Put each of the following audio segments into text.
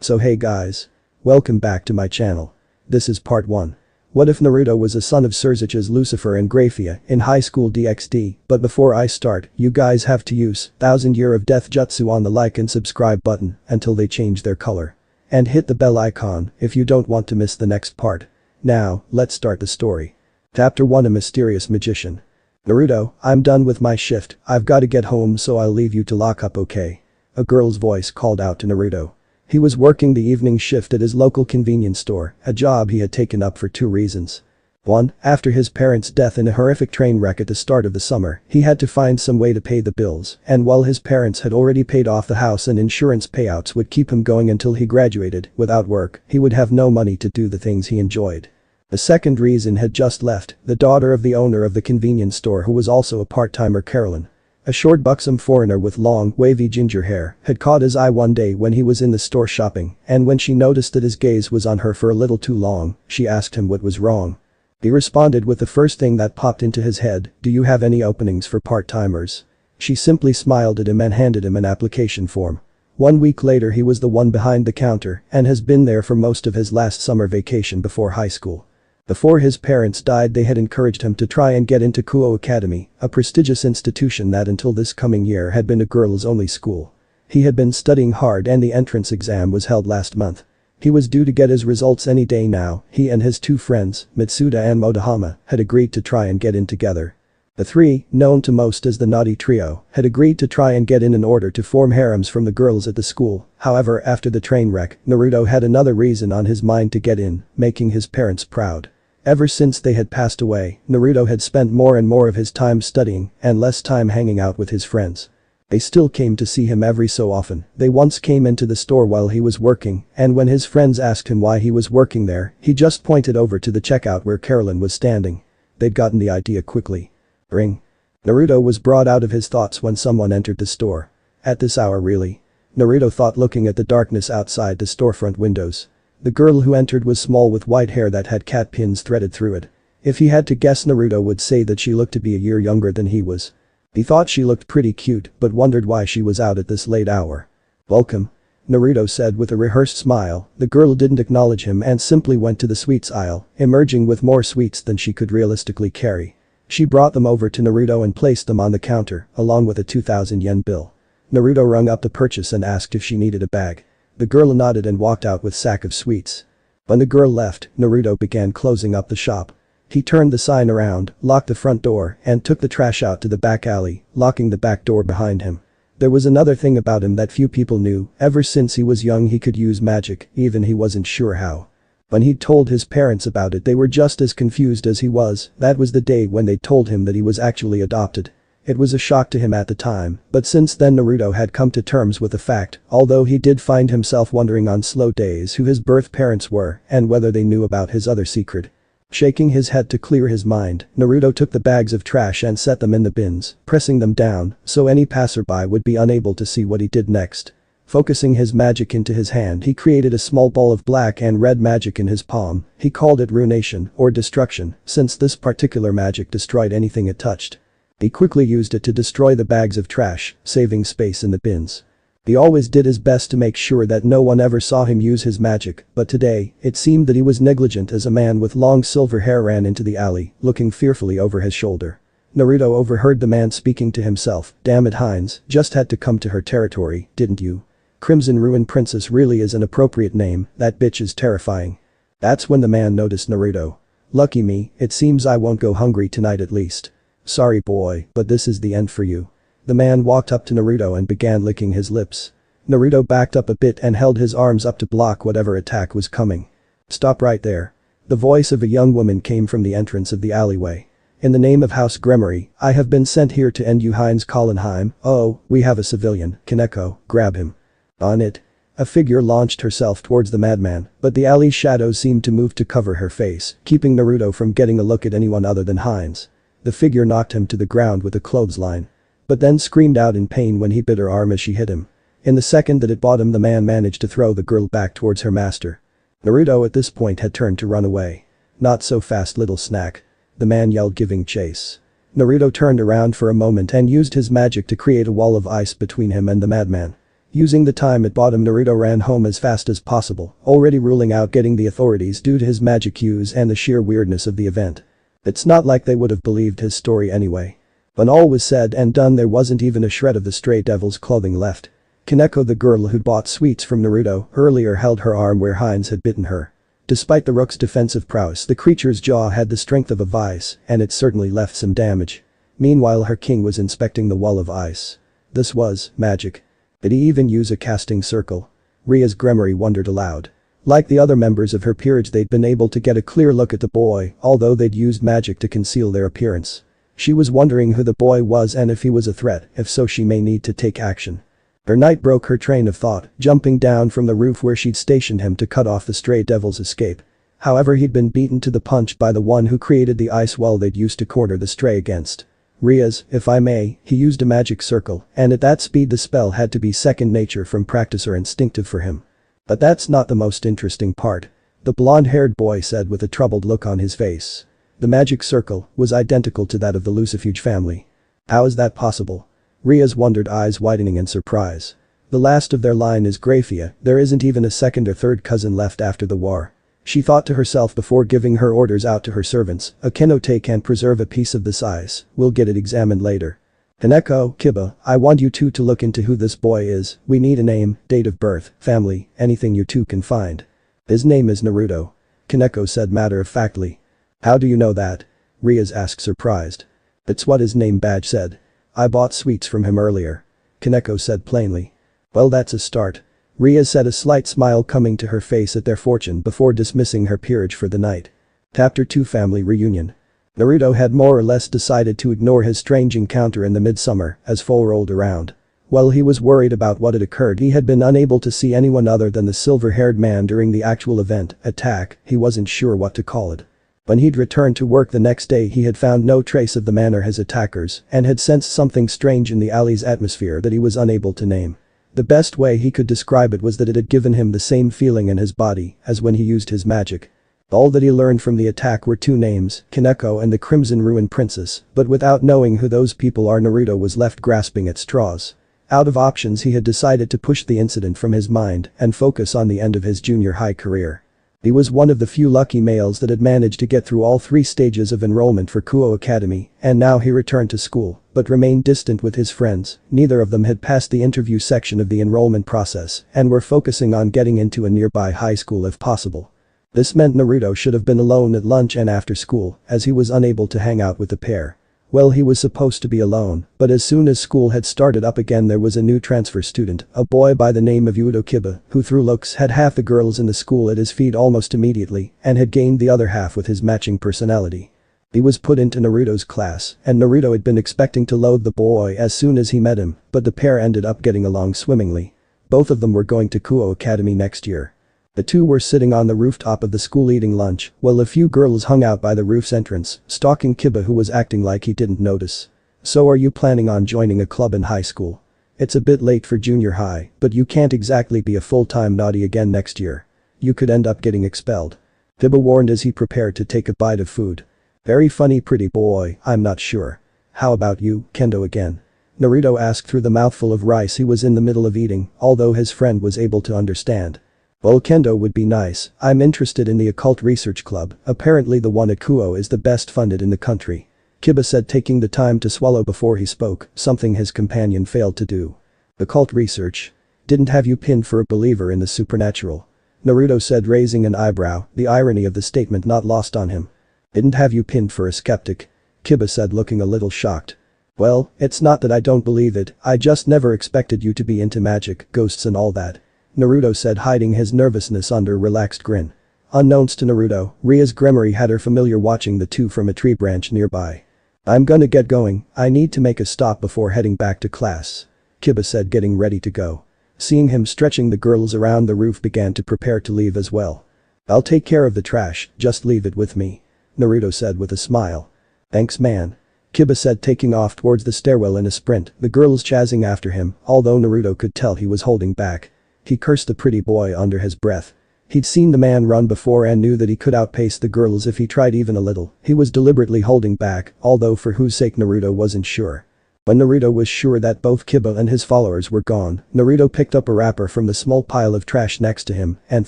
So hey guys. Welcome back to my channel. This is part 1. What if Naruto was a son of Surzuch's Lucifer and Graphia in high school DxD? But before I start, you guys have to use 1000 Year of Death Jutsu on the like and subscribe button until they change their color. And hit the bell icon if you don't want to miss the next part. Now, let's start the story. Chapter 1. A Mysterious Magician. Naruto, I'm done with my shift, I've gotta get home, so I'll leave you to lock up, okay? A girl's voice called out to Naruto. He was working the evening shift at his local convenience store, a job he had taken up for 2 reasons. 1. After his parents' death in a horrific train wreck at the start of the summer, he had to find some way to pay the bills, and while his parents had already paid off the house and insurance payouts would keep him going until he graduated, without work, he would have no money to do the things he enjoyed. The second reason had just left, the daughter of the owner of the convenience store, who was also a part-timer, Carolyn. A short buxom foreigner with long, wavy ginger hair had caught his eye one day when he was in the store shopping, and when she noticed that his gaze was on her for a little too long, she asked him what was wrong. He responded with the first thing that popped into his head, "Do you have any openings for part-timers?" She simply smiled at him and handed him an application form. 1 week later he was the one behind the counter and has been there for most of his last summer vacation before high school. Before his parents died, they had encouraged him to try and get into Kuo Academy, a prestigious institution that until this coming year had been a girls-only school. He had been studying hard and the entrance exam was held last month. He was due to get his results any day now. He and his 2 friends, Mitsuda and Motohama, had agreed to try and get in together. The 3, known to most as the Naughty Trio, had agreed to try and get in order to form harems from the girls at the school. However, after the train wreck, Naruto had another reason on his mind to get in, making his parents proud. Ever since they had passed away, Naruto had spent more and more of his time studying and less time hanging out with his friends. They still came to see him every so often. They once came into the store while he was working, and when his friends asked him why he was working there, he just pointed over to the checkout where Carolyn was standing. They'd gotten the idea quickly. Ring. Naruto was brought out of his thoughts when someone entered the store. At this hour, really? Naruto thought, looking at the darkness outside the storefront windows. The girl who entered was small with white hair that had cat pins threaded through it. If he had to guess, Naruto would say that she looked to be a year younger than he was. He thought she looked pretty cute but wondered why she was out at this late hour. "Welcome," Naruto said with a rehearsed smile. The girl didn't acknowledge him and simply went to the sweets aisle, emerging with more sweets than she could realistically carry. She brought them over to Naruto and placed them on the counter, along with a 2,000 yen bill. Naruto rung up the purchase and asked if she needed a bag. The girl nodded and walked out with sack of sweets. When the girl left, Naruto began closing up the shop. He turned the sign around, locked the front door, and took the trash out to the back alley, locking the back door behind him. There was another thing about him that few people knew. Ever since he was young he could use magic, even he wasn't sure how. When he'd told his parents about it, they were just as confused as he was. That was the day when they told him that he was actually adopted. It was a shock to him at the time, but since then Naruto had come to terms with the fact, although he did find himself wondering on slow days who his birth parents were and whether they knew about his other secret. Shaking his head to clear his mind, Naruto took the bags of trash and set them in the bins, pressing them down so any passerby would be unable to see what he did next. Focusing his magic into his hand, he created a small ball of black and red magic in his palm. He called it ruination or destruction, since this particular magic destroyed anything it touched. He quickly used it to destroy the bags of trash, saving space in the bins. He always did his best to make sure that no one ever saw him use his magic, but today, it seemed that he was negligent as a man with long silver hair ran into the alley, looking fearfully over his shoulder. Naruto overheard the man speaking to himself. "Damn it, Hines, just had to come to her territory, didn't you? Crimson Ruin Princess really is an appropriate name, that bitch is terrifying." That's when the man noticed Naruto. "Lucky me, it seems I won't go hungry tonight at least. Sorry boy, but this is the end for you." The man walked up to Naruto and began licking his lips. Naruto backed up a bit and held his arms up to block whatever attack was coming. "Stop right there." The voice of a young woman came from the entrance of the alleyway. "In the name of House Gremory, I have been sent here to end you, Heinz Collenheim." "Oh, we have a civilian, Kaneko, grab him." On it. A figure launched herself towards the madman, but the alley's shadows seemed to move to cover her face, keeping Naruto from getting a look at anyone other than Heinz. The figure knocked him to the ground with a clothesline. But then screamed out in pain when he bit her arm as she hit him. In the second that it bought him, the man managed to throw the girl back towards her master. Naruto at this point had turned to run away. "Not so fast, little snack," the man yelled, giving chase. Naruto turned around for a moment and used his magic to create a wall of ice between him and the madman. Using the time at bottom, Naruto ran home as fast as possible, already ruling out getting the authorities due to his magic use and the sheer weirdness of the event. It's not like they would have believed his story anyway. When all was said and done, there wasn't even a shred of the stray devil's clothing left. Kaneko, the girl who'd bought sweets from Naruto earlier, held her arm where Heinz had bitten her. Despite the rook's defensive prowess, the creature's jaw had the strength of a vice, and it certainly left some damage. Meanwhile, her king was inspecting the wall of ice. This was magic. Did he even use a casting circle? Ria's Gremory wondered aloud. Like the other members of her peerage, they'd been able to get a clear look at the boy, although they'd used magic to conceal their appearance. She was wondering who the boy was and if he was a threat. If so, she may need to take action. Her knight broke her train of thought, jumping down from the roof where she'd stationed him to cut off the stray devil's escape. However, he'd been beaten to the punch by the one who created the ice wall they'd used to corner the stray against. Ria's, if I may, he used a magic circle, and at that speed the spell had to be second nature from practice or instinctive for him. But that's not the most interesting part. The blonde-haired boy said with a troubled look on his face. The magic circle was identical to that of the Lucifuge family. How is that possible? Ria's wondered, eyes widening in surprise. The last of their line is Grafia, there isn't even a second or third cousin left after the war. She thought to herself before giving her orders out to her servants, Akenote can preserve a piece of this ice, we'll get it examined later. Kaneko, Kiba, I want you two to look into who this boy is, we need a name, date of birth, family, anything you two can find. His name is Naruto. Kaneko said matter-of-factly. How do you know that? Ria's asked, surprised. It's what his name badge said. I bought sweets from him earlier. Kaneko said plainly. Well, that's a start. Ria said, a slight smile coming to her face at their fortune before dismissing her peerage for the night. Chapter 2 Family Reunion. Naruto had more or less decided to ignore his strange encounter in the midsummer as fall rolled around. While he was worried about what had occurred, he had been unable to see anyone other than the silver-haired man during the actual event, attack, he wasn't sure what to call it. When he'd returned to work the next day, he had found no trace of the man or his attackers and had sensed something strange in the alley's atmosphere that he was unable to name. The best way he could describe it was that it had given him the same feeling in his body as when he used his magic. All that he learned from the attack were two names, Kaneko and the Crimson Ruin Princess, but without knowing who those people are, Naruto was left grasping at straws. Out of options, he had decided to push the incident from his mind and focus on the end of his junior high career. He was one of the few lucky males that had managed to get through all 3 stages of enrollment for Kuo Academy, and now he returned to school, but remained distant with his friends. Neither of them had passed the interview section of the enrollment process and were focusing on getting into a nearby high school if possible. This meant Naruto should have been alone at lunch and after school, as he was unable to hang out with the pair. Well, he was supposed to be alone, but as soon as school had started up again, there was a new transfer student, a boy by the name of Udo Kiba, who through looks had half the girls in the school at his feet almost immediately and had gained the other half with his matching personality. He was put into Naruto's class, and Naruto had been expecting to loathe the boy as soon as he met him, but the pair ended up getting along swimmingly. Both of them were going to Kuo Academy next year. The two were sitting on the rooftop of the school eating lunch while a few girls hung out by the roof's entrance, stalking Kiba, who was acting like he didn't notice. So are you planning on joining a club in high school? It's a bit late for junior high, but you can't exactly be a full-time naughty again next year. You could end up getting expelled. Kiba warned as he prepared to take a bite of food. Very funny, pretty boy, I'm not sure. How about you, Kendo again? Naruto asked through the mouthful of rice he was in the middle of eating, although his friend was able to understand. Well, Kendo would be nice. I'm interested in the occult research club, apparently the one at Kuo is the best funded in the country. Kiba said, taking the time to swallow before he spoke, something his companion failed to do. Occult research? Didn't have you pinned for a believer in the supernatural? Naruto said, raising an eyebrow, the irony of the statement not lost on him. Didn't have you pinned for a skeptic? Kiba said, looking a little shocked. Well, it's not that I don't believe it, I just never expected you to be into magic, ghosts and all that. Naruto said, hiding his nervousness under a relaxed grin. Unknowns to Naruto, Ria's Gremory had her familiar watching the two from a tree branch nearby. I'm gonna get going, I need to make a stop before heading back to class. Kiba said, getting ready to go. Seeing him stretching, the girls around the roof began to prepare to leave as well. I'll take care of the trash, just leave it with me. Naruto said with a smile. Thanks, man. Kiba said, taking off towards the stairwell in a sprint, the girls chasing after him, although Naruto could tell he was holding back. He cursed the pretty boy under his breath. He'd seen the man run before and knew that he could outpace the girls if he tried even a little. He was deliberately holding back, although for whose sake Naruto wasn't sure. When Naruto was sure that both Kiba and his followers were gone, Naruto picked up a wrapper from the small pile of trash next to him and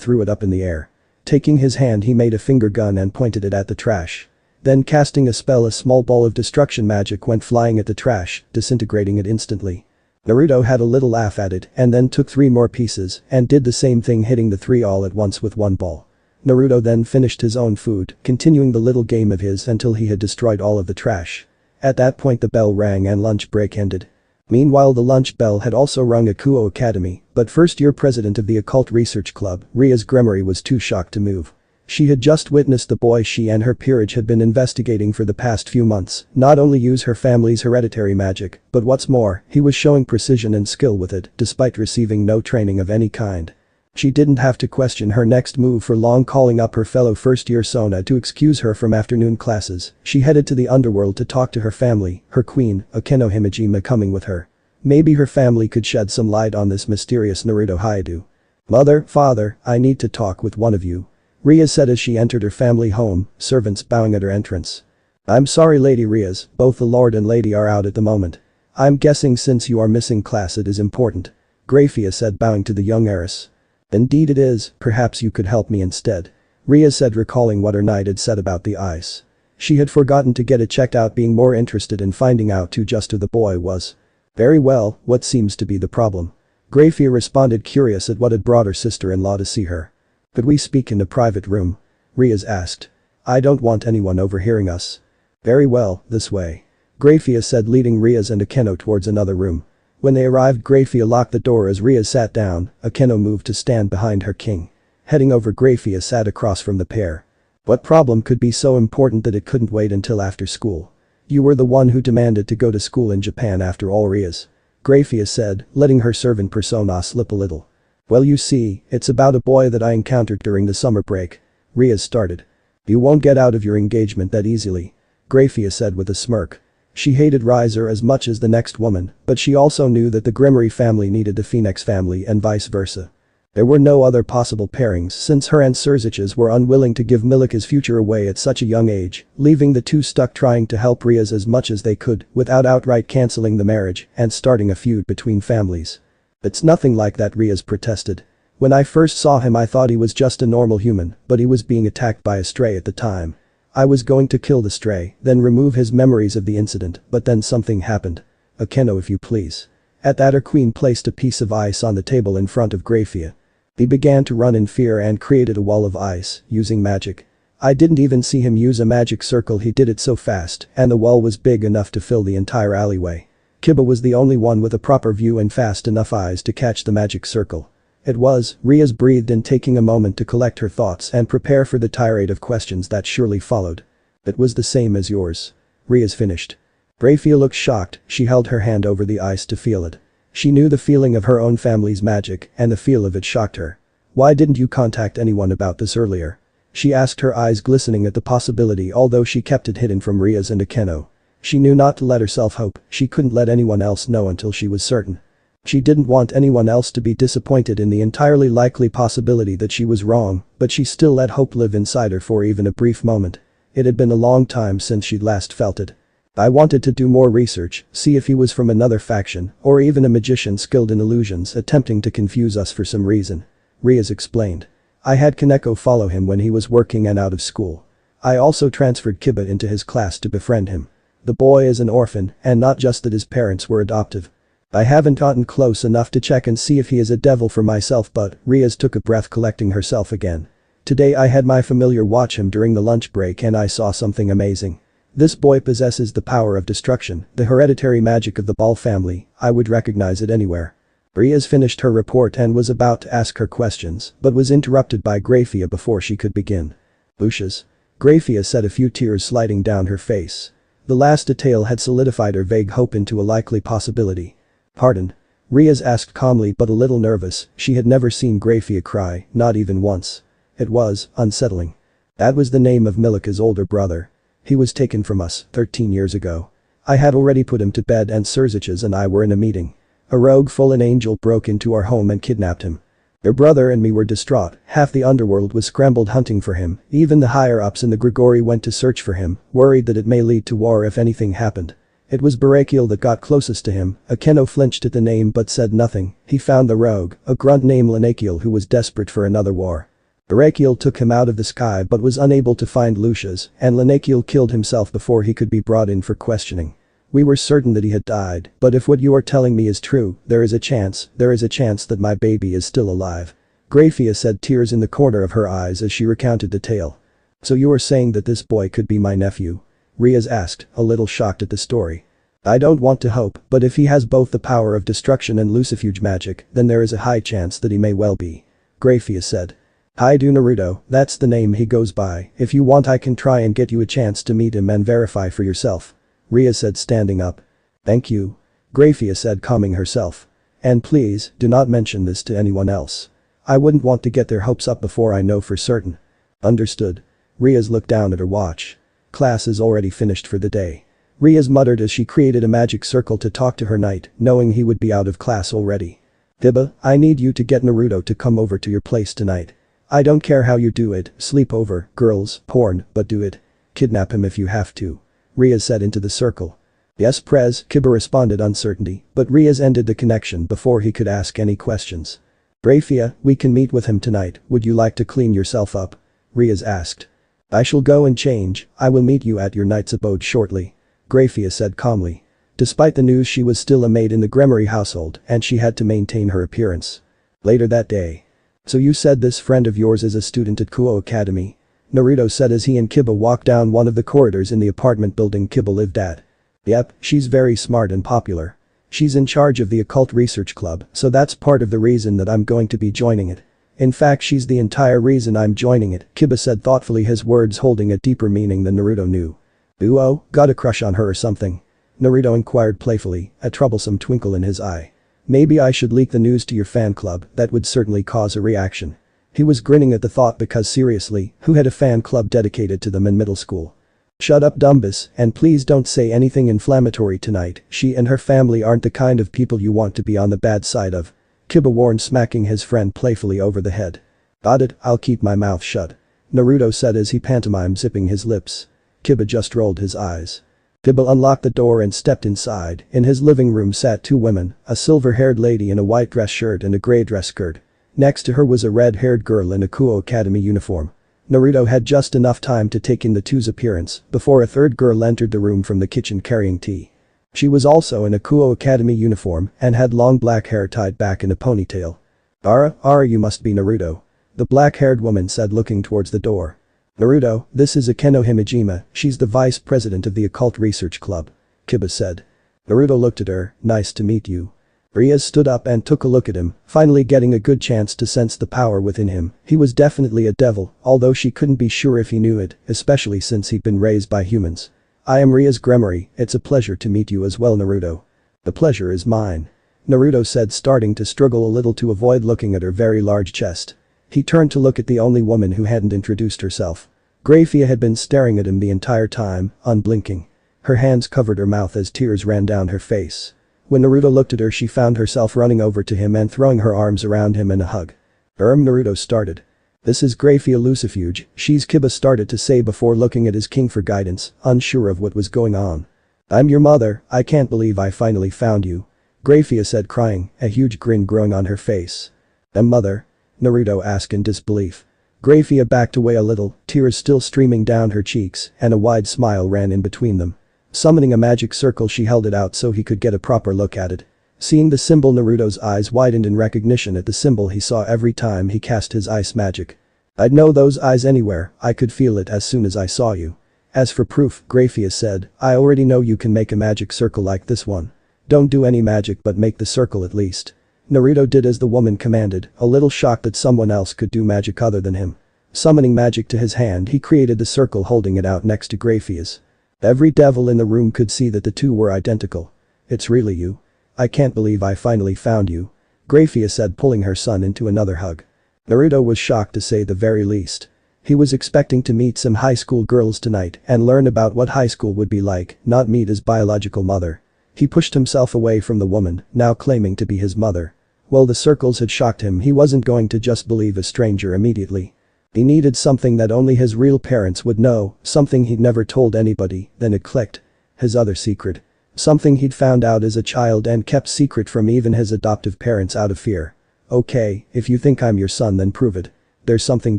threw it up in the air. Taking his hand, he made a finger gun and pointed it at the trash. Then casting a spell, a small ball of destruction magic went flying at the trash, disintegrating it instantly. Naruto had a little laugh at it and then took 3 more pieces and did the same thing, hitting the 3 all at once with one ball. Naruto then finished his own food, continuing the little game of his until he had destroyed all of the trash. At that point the bell rang and lunch break ended. Meanwhile, the lunch bell had also rung at Kuo Academy, but first-year president of the Occult Research Club, Ria's Gremory, was too shocked to move. She had just witnessed the boy she and her peerage had been investigating for the past few months not only use her family's hereditary magic, but what's more, he was showing precision and skill with it despite receiving no training of any kind. She didn't have to question her next move for long, calling up her fellow first-year Sona to excuse her from afternoon classes. She headed to the underworld to talk to her family, her queen, Akeno Himejima, coming with her. Maybe her family could shed some light on this mysterious Naruto Haidu. "Mother, father, I need to talk with one of you," Ria said as she entered her family home, servants bowing at her entrance. "I'm sorry, Lady Rias, both the Lord and Lady are out at the moment. I'm guessing since you are missing class it is important," Grafia said, bowing to the young heiress. "Indeed it is, perhaps you could help me instead," Ria said, recalling what her knight had said about the ice. She had forgotten to get it checked out, being more interested in finding out who the boy was. "Very well, what seems to be the problem?" Grafia responded, curious at what had brought her sister-in-law to see her. "Could we speak in a private room?" Rias asked. "I don't want anyone overhearing us." "Very well, this way," Grafia said, leading Rias and Akeno towards another room. When they arrived, Grafia locked the door as Rias sat down. Akeno moved to stand behind her king. Heading over, Grafia sat across from the pair. "What problem could be so important that it couldn't wait until after school? You were the one who demanded to go to school in Japan after all, Rias," Grafia said, letting her servant persona slip a little. "Well, you see, it's about a boy that I encountered during the summer break," Rias started. "You won't get out of your engagement that easily," Grafia said with a smirk. She hated Riser as much as the next woman, but she also knew that the Gremory family needed the Phoenix family and vice versa. There were no other possible pairings since her and Surzich's were unwilling to give Milika's future away at such a young age, leaving the two stuck trying to help Rias as much as they could without outright cancelling the marriage and starting a feud between families. "It's nothing like that," Rias protested. "When I first saw him I thought he was just a normal human, but he was being attacked by a stray at the time. I was going to kill the stray, then remove his memories of the incident, but then something happened. Akeno, if you please." At that, her queen placed a piece of ice on the table in front of Grafia. He began to run in fear and created a wall of ice, using magic. I didn't even see him use a magic circle, he did it so fast, and the wall was big enough to fill the entire alleyway. Kiba was the only one with a proper view and fast enough eyes to catch the magic circle. It was, Rias breathed in, taking a moment to collect her thoughts and prepare for the tirade of questions that surely followed. "It was the same as yours," Rias finished. Grafia looked shocked. She held her hand over the ice to feel it. She knew the feeling of her own family's magic, and the feel of it shocked her. "Why didn't you contact anyone about this earlier?" she asked, her eyes glistening at the possibility, although she kept it hidden from Rias and Akeno. She knew not to let herself hope, she couldn't let anyone else know until she was certain. She didn't want anyone else to be disappointed in the entirely likely possibility that she was wrong, but she still let hope live inside her for even a brief moment. It had been a long time since she'd last felt it. "I wanted to do more research, see if he was from another faction, or even a magician skilled in illusions attempting to confuse us for some reason," Rias explained. "I had Kaneko follow him when he was working and out of school. I also transferred Kiba into his class to befriend him. The boy is an orphan, and not just that his parents were adoptive. I haven't gotten close enough to check and see if he is a devil for myself, but," Rias took a breath, collecting herself again. "Today I had my familiar watch him during the lunch break and I saw something amazing. This boy possesses the power of destruction, the hereditary magic of the Ball family, I would recognize it anywhere." Rias finished her report and was about to ask her questions, but was interrupted by Grafia before she could begin. "Lucius," Grafia said, a few tears sliding down her face. The last detail had solidified her vague hope into a likely possibility. "Pardon?" Rias asked calmly but a little nervous. She had never seen Grafia cry, not even once. It was unsettling. "That was the name of Milika's older brother. He was taken from us 13 years ago. I had already put him to bed and Surzich's and I were in a meeting. A rogue fallen angel broke into our home and kidnapped him. Your brother and me were distraught, half the underworld was scrambled hunting for him, even the higher-ups in the Grigori went to search for him, worried that it may lead to war if anything happened. It was Barakiel that got closest to him. Akeno flinched at the name but said nothing. He found the rogue, a grunt named Lanakiel who was desperate for another war. Barakiel took him out of the sky but was unable to find Lucius, and Lanakiel killed himself before he could be brought in for questioning. We were certain that he had died, but if what you are telling me is true, there is a chance that my baby is still alive. Graphia said, tears in the corner of her eyes as she recounted the tale. So you are saying that this boy could be my nephew? Riaz asked, a little shocked at the story. I don't want to hope, but if he has both the power of destruction and lucifuge magic, then there is a high chance that he may well be. Graphia said. Haidu Naruto, that's the name he goes by. If you want I can try and get you a chance to meet him and verify for yourself. Riaz said, standing up. Thank you. Graphia said, calming herself. And please, do not mention this to anyone else. I wouldn't want to get their hopes up before I know for certain. Understood. Riaz looked down at her watch. Class is already finished for the day. Riaz muttered as she created a magic circle to talk to her knight, knowing he would be out of class already. Hiba, I need you to get Naruto to come over to your place tonight. I don't care how you do it, sleep over, girls, porn, but do it. Kidnap him if you have to. Riaz said into the circle. Yes Prez, Kiba responded uncertainty, but Riaz ended the connection before he could ask any questions. Graphia, we can meet with him tonight, would you like to clean yourself up? Riaz asked. I shall go and change, I will meet you at your knight's abode shortly. Graphia said calmly. Despite the news she was still a maid in the Gremory household and she had to maintain her appearance. Later that day. So you said this friend of yours is a student at Kuo Academy? Naruto said as he and Kiba walked down one of the corridors in the apartment building Kiba lived at. Yep, she's very smart and popular. She's in charge of the occult research club, so that's part of the reason that I'm going to be joining it. In fact she's the entire reason I'm joining it, Kiba said thoughtfully, his words holding a deeper meaning than Naruto knew. Uo, got a crush on her or something? Naruto inquired playfully, a troublesome twinkle in his eye. Maybe I should leak the news to your fan club, that would certainly cause a reaction. He was grinning at the thought because seriously, who had a fan club dedicated to them in middle school? Shut up Dumbus, and please don't say anything inflammatory tonight, she and her family aren't the kind of people you want to be on the bad side of. Kiba warned, smacking his friend playfully over the head. Got it, I'll keep my mouth shut. Naruto said as he pantomimed zipping his lips. Kiba just rolled his eyes. Kiba unlocked the door and stepped inside. In his living room sat two women, a silver-haired lady in a white dress shirt and a gray dress skirt. Next to her was a red-haired girl in a Kuo Academy uniform. Naruto had just enough time to take in the two's appearance before a third girl entered the room from the kitchen carrying tea. She was also in a Kuo Academy uniform and had long black hair tied back in a ponytail. Ara, you must be Naruto. The black-haired woman said, looking towards the door. Naruto, this is Akeno Himejima, she's the vice president of the occult research club. Kiba said. Naruto looked at her, nice to meet you. Riaz stood up and took a look at him, finally getting a good chance to sense the power within him. He was definitely a devil, although she couldn't be sure if he knew it, especially since he'd been raised by humans. I am Riaz Gremory, it's a pleasure to meet you as well Naruto. The pleasure is mine. Naruto said, starting to struggle a little to avoid looking at her very large chest. He turned to look at the only woman who hadn't introduced herself. Graphia had been staring at him the entire time, unblinking. Her hands covered her mouth as tears ran down her face. When Naruto looked at her she found herself running over to him and throwing her arms around him in a hug. Naruto started. This is Graphia Lucifuge, she's Kiba started to say before looking at his king for guidance, unsure of what was going on. I'm your mother, I can't believe I finally found you. Graphia said, crying, a huge grin growing on her face. Mother? Naruto asked in disbelief. Graphia backed away a little, tears still streaming down her cheeks, and a wide smile ran in between them. Summoning a magic circle she held it out so he could get a proper look at it. Seeing the symbol, Naruto's eyes widened in recognition at the symbol he saw every time he cast his ice magic. I'd know those eyes anywhere, I could feel it as soon as I saw you. As for proof, Graphia said, I already know you can make a magic circle like this one. Don't do any magic but make the circle at least. Naruto did as the woman commanded, a little shocked that someone else could do magic other than him. Summoning magic to his hand he created the circle holding it out next to Graphia's. Every devil in the room could see that the two were identical. It's really you? I can't believe I finally found you. Graphia said, pulling her son into another hug. Naruto was shocked to say the very least. He was expecting to meet some high school girls tonight and learn about what high school would be like, not meet his biological mother. He pushed himself away from the woman, now claiming to be his mother. While the circles had shocked him, he wasn't going to just believe a stranger immediately. He needed something that only his real parents would know, something he'd never told anybody, then it clicked. His other secret. Something he'd found out as a child and kept secret from even his adoptive parents out of fear. Okay, if you think I'm your son then prove it. There's something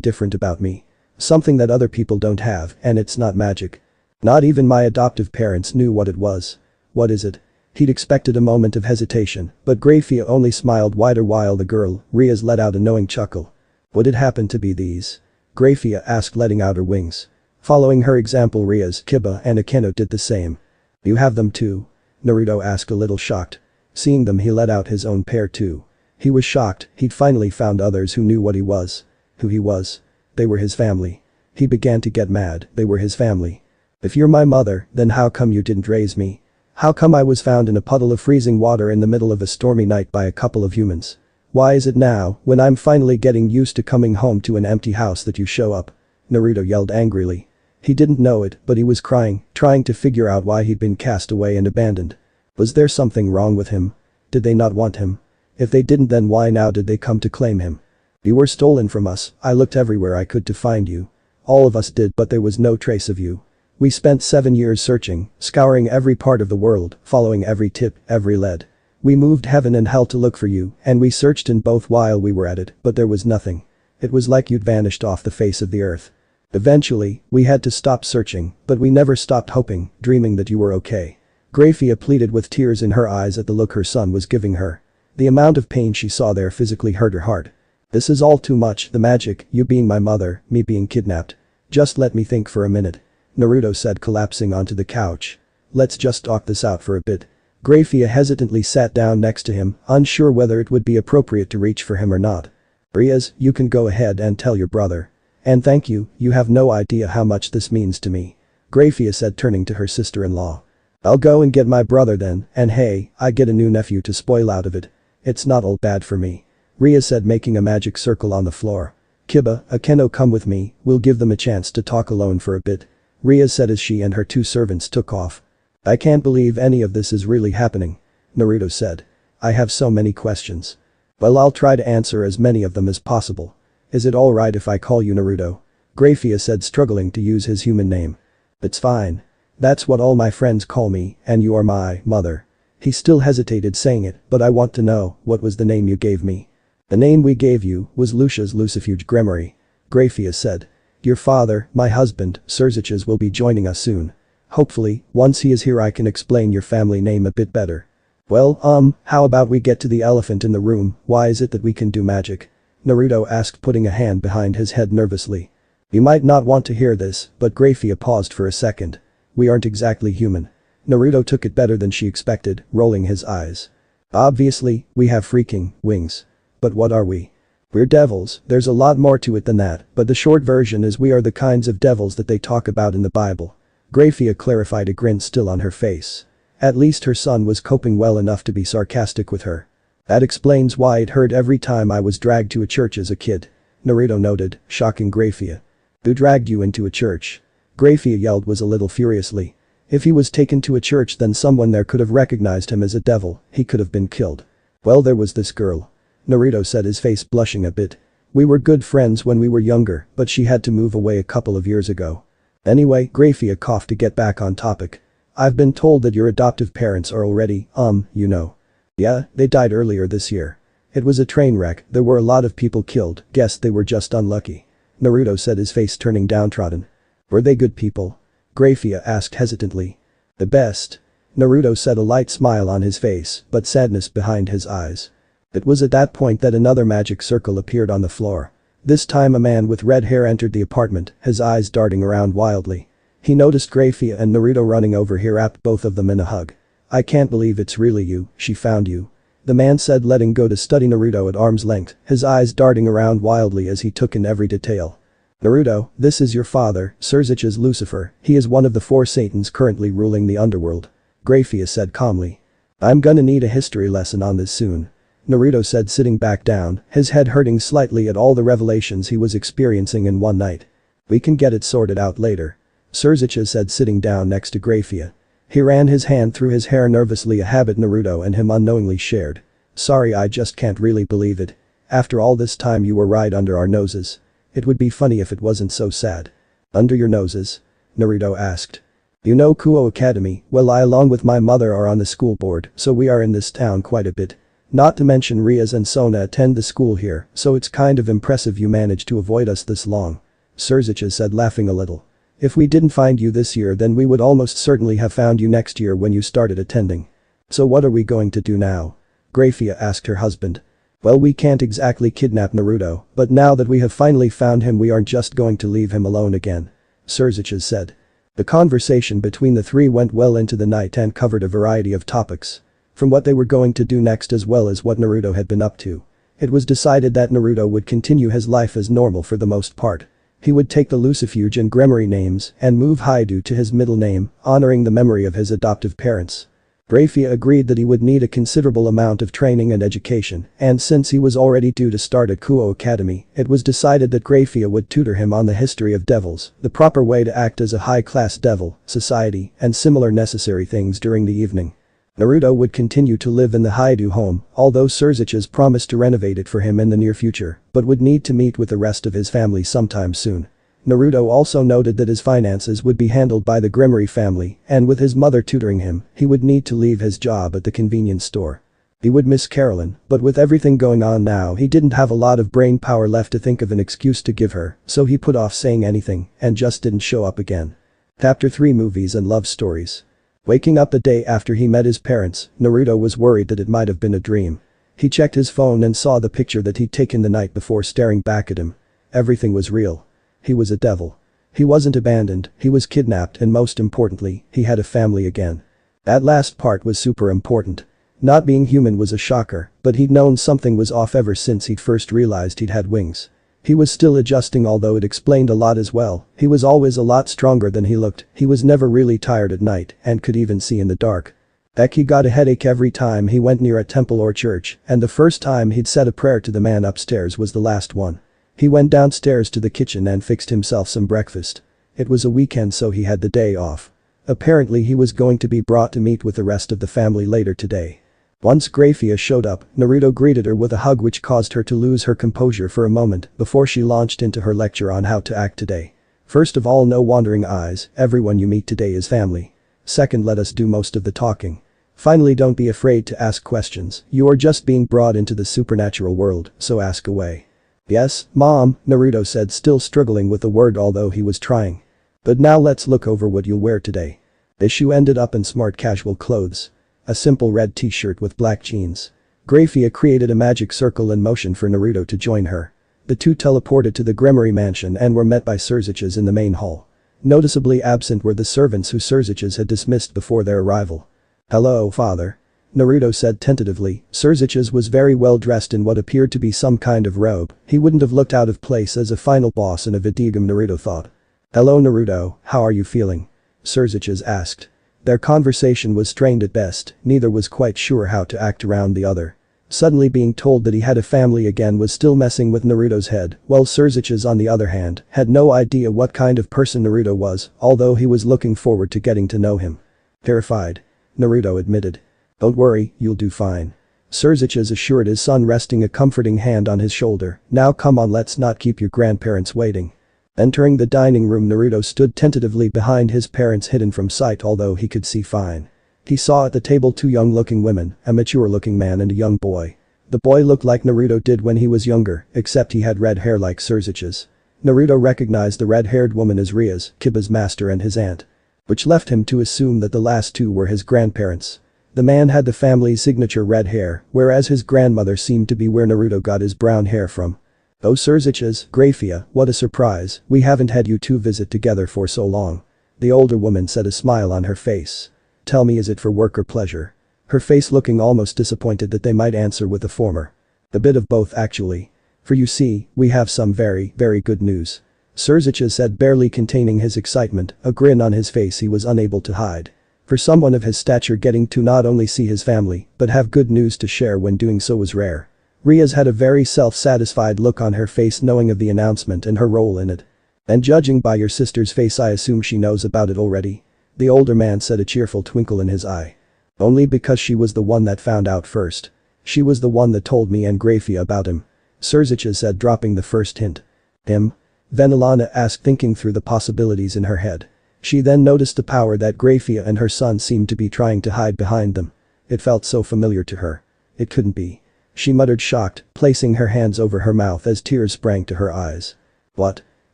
different about me. Something that other people don't have, and it's not magic. Not even my adoptive parents knew what it was. What is it? He'd expected a moment of hesitation, but Grafia only smiled wider while the girl, Riaz, let out a knowing chuckle. Would it happen to be these? Grafia asked, letting out her wings. Following her example, Riaz, Kiba and Akeno did the same. You have them too? Naruto asked, a little shocked. Seeing them, he let out his own pair too. He was shocked, he'd finally found others who knew what he was. Who he was. They were his family. He began to get mad, they were his family. If you're my mother, then how come you didn't raise me? How come I was found in a puddle of freezing water in the middle of a stormy night by a couple of humans? Why is it now, when I'm finally getting used to coming home to an empty house, that you show up? Naruto yelled angrily. He didn't know it, but he was crying, trying to figure out why he'd been cast away and abandoned. Was there something wrong with him? Did they not want him? If they didn't, then why now did they come to claim him? You were stolen from us. I looked everywhere I could to find you. All of us did, but there was no trace of you. We spent 7 years searching, scouring every part of the world, following every tip, every lead. We moved heaven and hell to look for you, and we searched in both while we were at it, but there was nothing. It was like you'd vanished off the face of the earth. Eventually, we had to stop searching, but we never stopped hoping, dreaming that you were okay. Grafia pleaded with tears in her eyes at the look her son was giving her. The amount of pain she saw there physically hurt her heart. This is all too much, the magic, you being my mother, me being kidnapped. Just let me think for a minute. Naruto said, collapsing onto the couch. Let's just talk this out for a bit. Grafia hesitantly sat down next to him, unsure whether it would be appropriate to reach for him or not. Riaz, you can go ahead and tell your brother. And thank you, you have no idea how much this means to me. Grafia said, turning to her sister-in-law. I'll go and get my brother then, and hey, I get a new nephew to spoil out of it. It's not all bad for me. Riaz said, making a magic circle on the floor. Kiba, Akeno, come with me, we'll give them a chance to talk alone for a bit. Riaz said as she and her two servants took off. I can't believe any of this is really happening. Naruto said. I have so many questions. Well, I'll try to answer as many of them as possible. Is it alright if I call you Naruto? Grafia said, struggling to use his human name. It's fine. That's what all my friends call me, and you are my mother. He still hesitated saying it, but I want to know, what was the name you gave me? The name we gave you was Lucius Lucifuge Gremory. Grafia said. Your father, my husband, Surziches, will be joining us soon. Hopefully, once he is here I can explain your family name a bit better. Well, how about we get to the elephant in the room? Why is it that we can do magic? Naruto asked, putting a hand behind his head nervously. You might not want to hear this, but Grafia paused for a second. We aren't exactly human. Naruto took it better than she expected, rolling his eyes. Obviously, we have freaking wings. But what are we? We're devils. There's a lot more to it than that, but the short version is we are the kinds of devils that they talk about in the Bible. Grafia clarified, a grin still on her face. At least her son was coping well enough to be sarcastic with her. That explains why it hurt every time I was dragged to a church as a kid. Naruto noted, shocking Grafia. Who dragged you into a church? Grafia yelled was a little furiously. If he was taken to a church, then someone there could have recognized him as a devil, he could have been killed. Well, there was this girl. Naruto said, his face blushing a bit. We were good friends when we were younger, but she had to move away a couple of years ago. Anyway, Grafia coughed to get back on topic. I've been told that your adoptive parents are already, you know. Yeah, they died earlier this year. It was a train wreck, there were a lot of people killed, guess they were just unlucky. Naruto said, his face turning downtrodden. Were they good people? Grafia asked hesitantly. The best. Naruto said, a light smile on his face, but sadness behind his eyes. It was at that point that another magic circle appeared on the floor. This time a man with red hair entered the apartment, his eyes darting around wildly. He noticed Grafia and Naruto running over. He wrapped both of them in a hug. I can't believe it's really you, she found you. The man said, letting go to study Naruto at arm's length, his eyes darting around wildly as he took in every detail. Naruto, this is your father, Surziches Lucifer, he is one of the 4 Satans currently ruling the underworld. Grafia said calmly. I'm gonna need a history lesson on this soon. Naruto said, sitting back down, his head hurting slightly at all the revelations he was experiencing in one night. We can get it sorted out later. Surziches said, sitting down next to Grafia. He ran his hand through his hair nervously, a habit Naruto and him unknowingly shared. Sorry, I just can't really believe it. After all this time you were right under our noses. It would be funny if it wasn't so sad. Under your noses? Naruto asked. You know Kuo Academy, well I along with my mother are on the school board, so we are in this town quite a bit. Not to mention Riaz and Sona attend the school here, so it's kind of impressive you managed to avoid us this long. Surzicha said laughing a little. If we didn't find you this year then we would almost certainly have found you next year when you started attending. So what are we going to do now? Grafia asked her husband. Well we can't exactly kidnap Naruto, but now that we have finally found him we aren't just going to leave him alone again. Surzicha said. The conversation between the three went well into the night and covered a variety of topics. From what they were going to do next as well as what Naruto had been up to. It was decided that Naruto would continue his life as normal for the most part. He would take the Lucifuge and Gremory names and move Haidu to his middle name, honoring the memory of his adoptive parents. Grafia agreed that he would need a considerable amount of training and education, and since he was already due to start at Kuo Academy, it was decided that Grafia would tutor him on the history of devils, the proper way to act as a high-class devil, society, and similar necessary things during the evening. Naruto would continue to live in the Haidu home, although Surzicha's promised to renovate it for him in the near future, but would need to meet with the rest of his family sometime soon. Naruto also noted that his finances would be handled by the Gremory family, and with his mother tutoring him, he would need to leave his job at the convenience store. He would miss Carolyn, but with everything going on now he didn't have a lot of brain power left to think of an excuse to give her, so he put off saying anything and just didn't show up again. Chapter 3 Movies and Love Stories. Waking up the day after he met his parents, Naruto was worried that it might have been a dream. He checked his phone and saw the picture that he'd taken the night before staring back at him. Everything was real. He was a devil. He wasn't abandoned, he was kidnapped and most importantly, he had a family again. That last part was super important. Not being human was a shocker, but he'd known something was off ever since he'd first realized he'd had wings. He was still adjusting although it explained a lot as well, he was always a lot stronger than he looked, he was never really tired at night and could even see in the dark. Heck he got a headache every time he went near a temple or church, and the first time he'd said a prayer to the man upstairs was the last one. He went downstairs to the kitchen and fixed himself some breakfast. It was a weekend so he had the day off. Apparently he was going to be brought to meet with the rest of the family later today. Once Grafia showed up, Naruto greeted her with a hug which caused her to lose her composure for a moment before she launched into her lecture on how to act today. First of all, no wandering eyes, everyone you meet today is family. Second, let us do most of the talking. Finally, don't be afraid to ask questions, you are just being brought into the supernatural world, so ask away. Yes, Mom, Naruto said, still struggling with the word although he was trying. But now let's look over what you'll wear today. Ishu ended up in smart casual clothes. A simple red t-shirt with black jeans. Grafia created a magic circle in motion for Naruto to join her. The two teleported to the Gremory mansion and were met by Surzichas in the main hall. Noticeably absent were the servants who Surzichas had dismissed before their arrival. Hello, father. Naruto said tentatively. Surzichas was very well dressed in what appeared to be some kind of robe, he wouldn't have looked out of place as a final boss in a Vidigam, Naruto thought. Hello Naruto, how are you feeling? Surzichas asked. Their conversation was strained at best, neither was quite sure how to act around the other. Suddenly being told that he had a family again was still messing with Naruto's head, while Surzichas on the other hand had no idea what kind of person Naruto was, although he was looking forward to getting to know him. Terrified. Naruto admitted. Don't worry, you'll do fine. Surzichas assured his son, resting a comforting hand on his shoulder. Now come on, let's not keep your grandparents waiting. Entering the dining room, Naruto stood tentatively behind his parents, hidden from sight although he could see fine. He saw at the table two young-looking women, a mature-looking man and a young boy. The boy looked like Naruto did when he was younger, except he had red hair like Surzichas. Naruto recognized the red-haired woman as Riaz, Kiba's master, and his aunt. Which left him to assume that the last two were his grandparents. The man had the family's signature red hair, whereas his grandmother seemed to be where Naruto got his brown hair from. Oh Surzichas, Grafia, what a surprise, we haven't had you two visit together for so long. The older woman said, a smile on her face. Tell me, is it for work or pleasure? Her face looking almost disappointed that they might answer with the former. A bit of both actually. For you see, we have some very, very good news. Surzichas said, barely containing his excitement, a grin on his face he was unable to hide. For someone of his stature, getting to not only see his family, but have good news to share when doing so was rare. Riaz had a very self-satisfied look on her face knowing of the announcement and her role in it. And judging by your sister's face, I assume she knows about it already. The older man said, a cheerful twinkle in his eye. Only because she was the one that found out first. She was the one that told me and Grafia about him. Surzichas said, dropping the first hint. Him? Venelana asked, thinking through the possibilities in her head. She then noticed the power that Grafia and her son seemed to be trying to hide behind them. It felt so familiar to her. It couldn't be. She muttered shocked, placing her hands over her mouth as tears sprang to her eyes. What?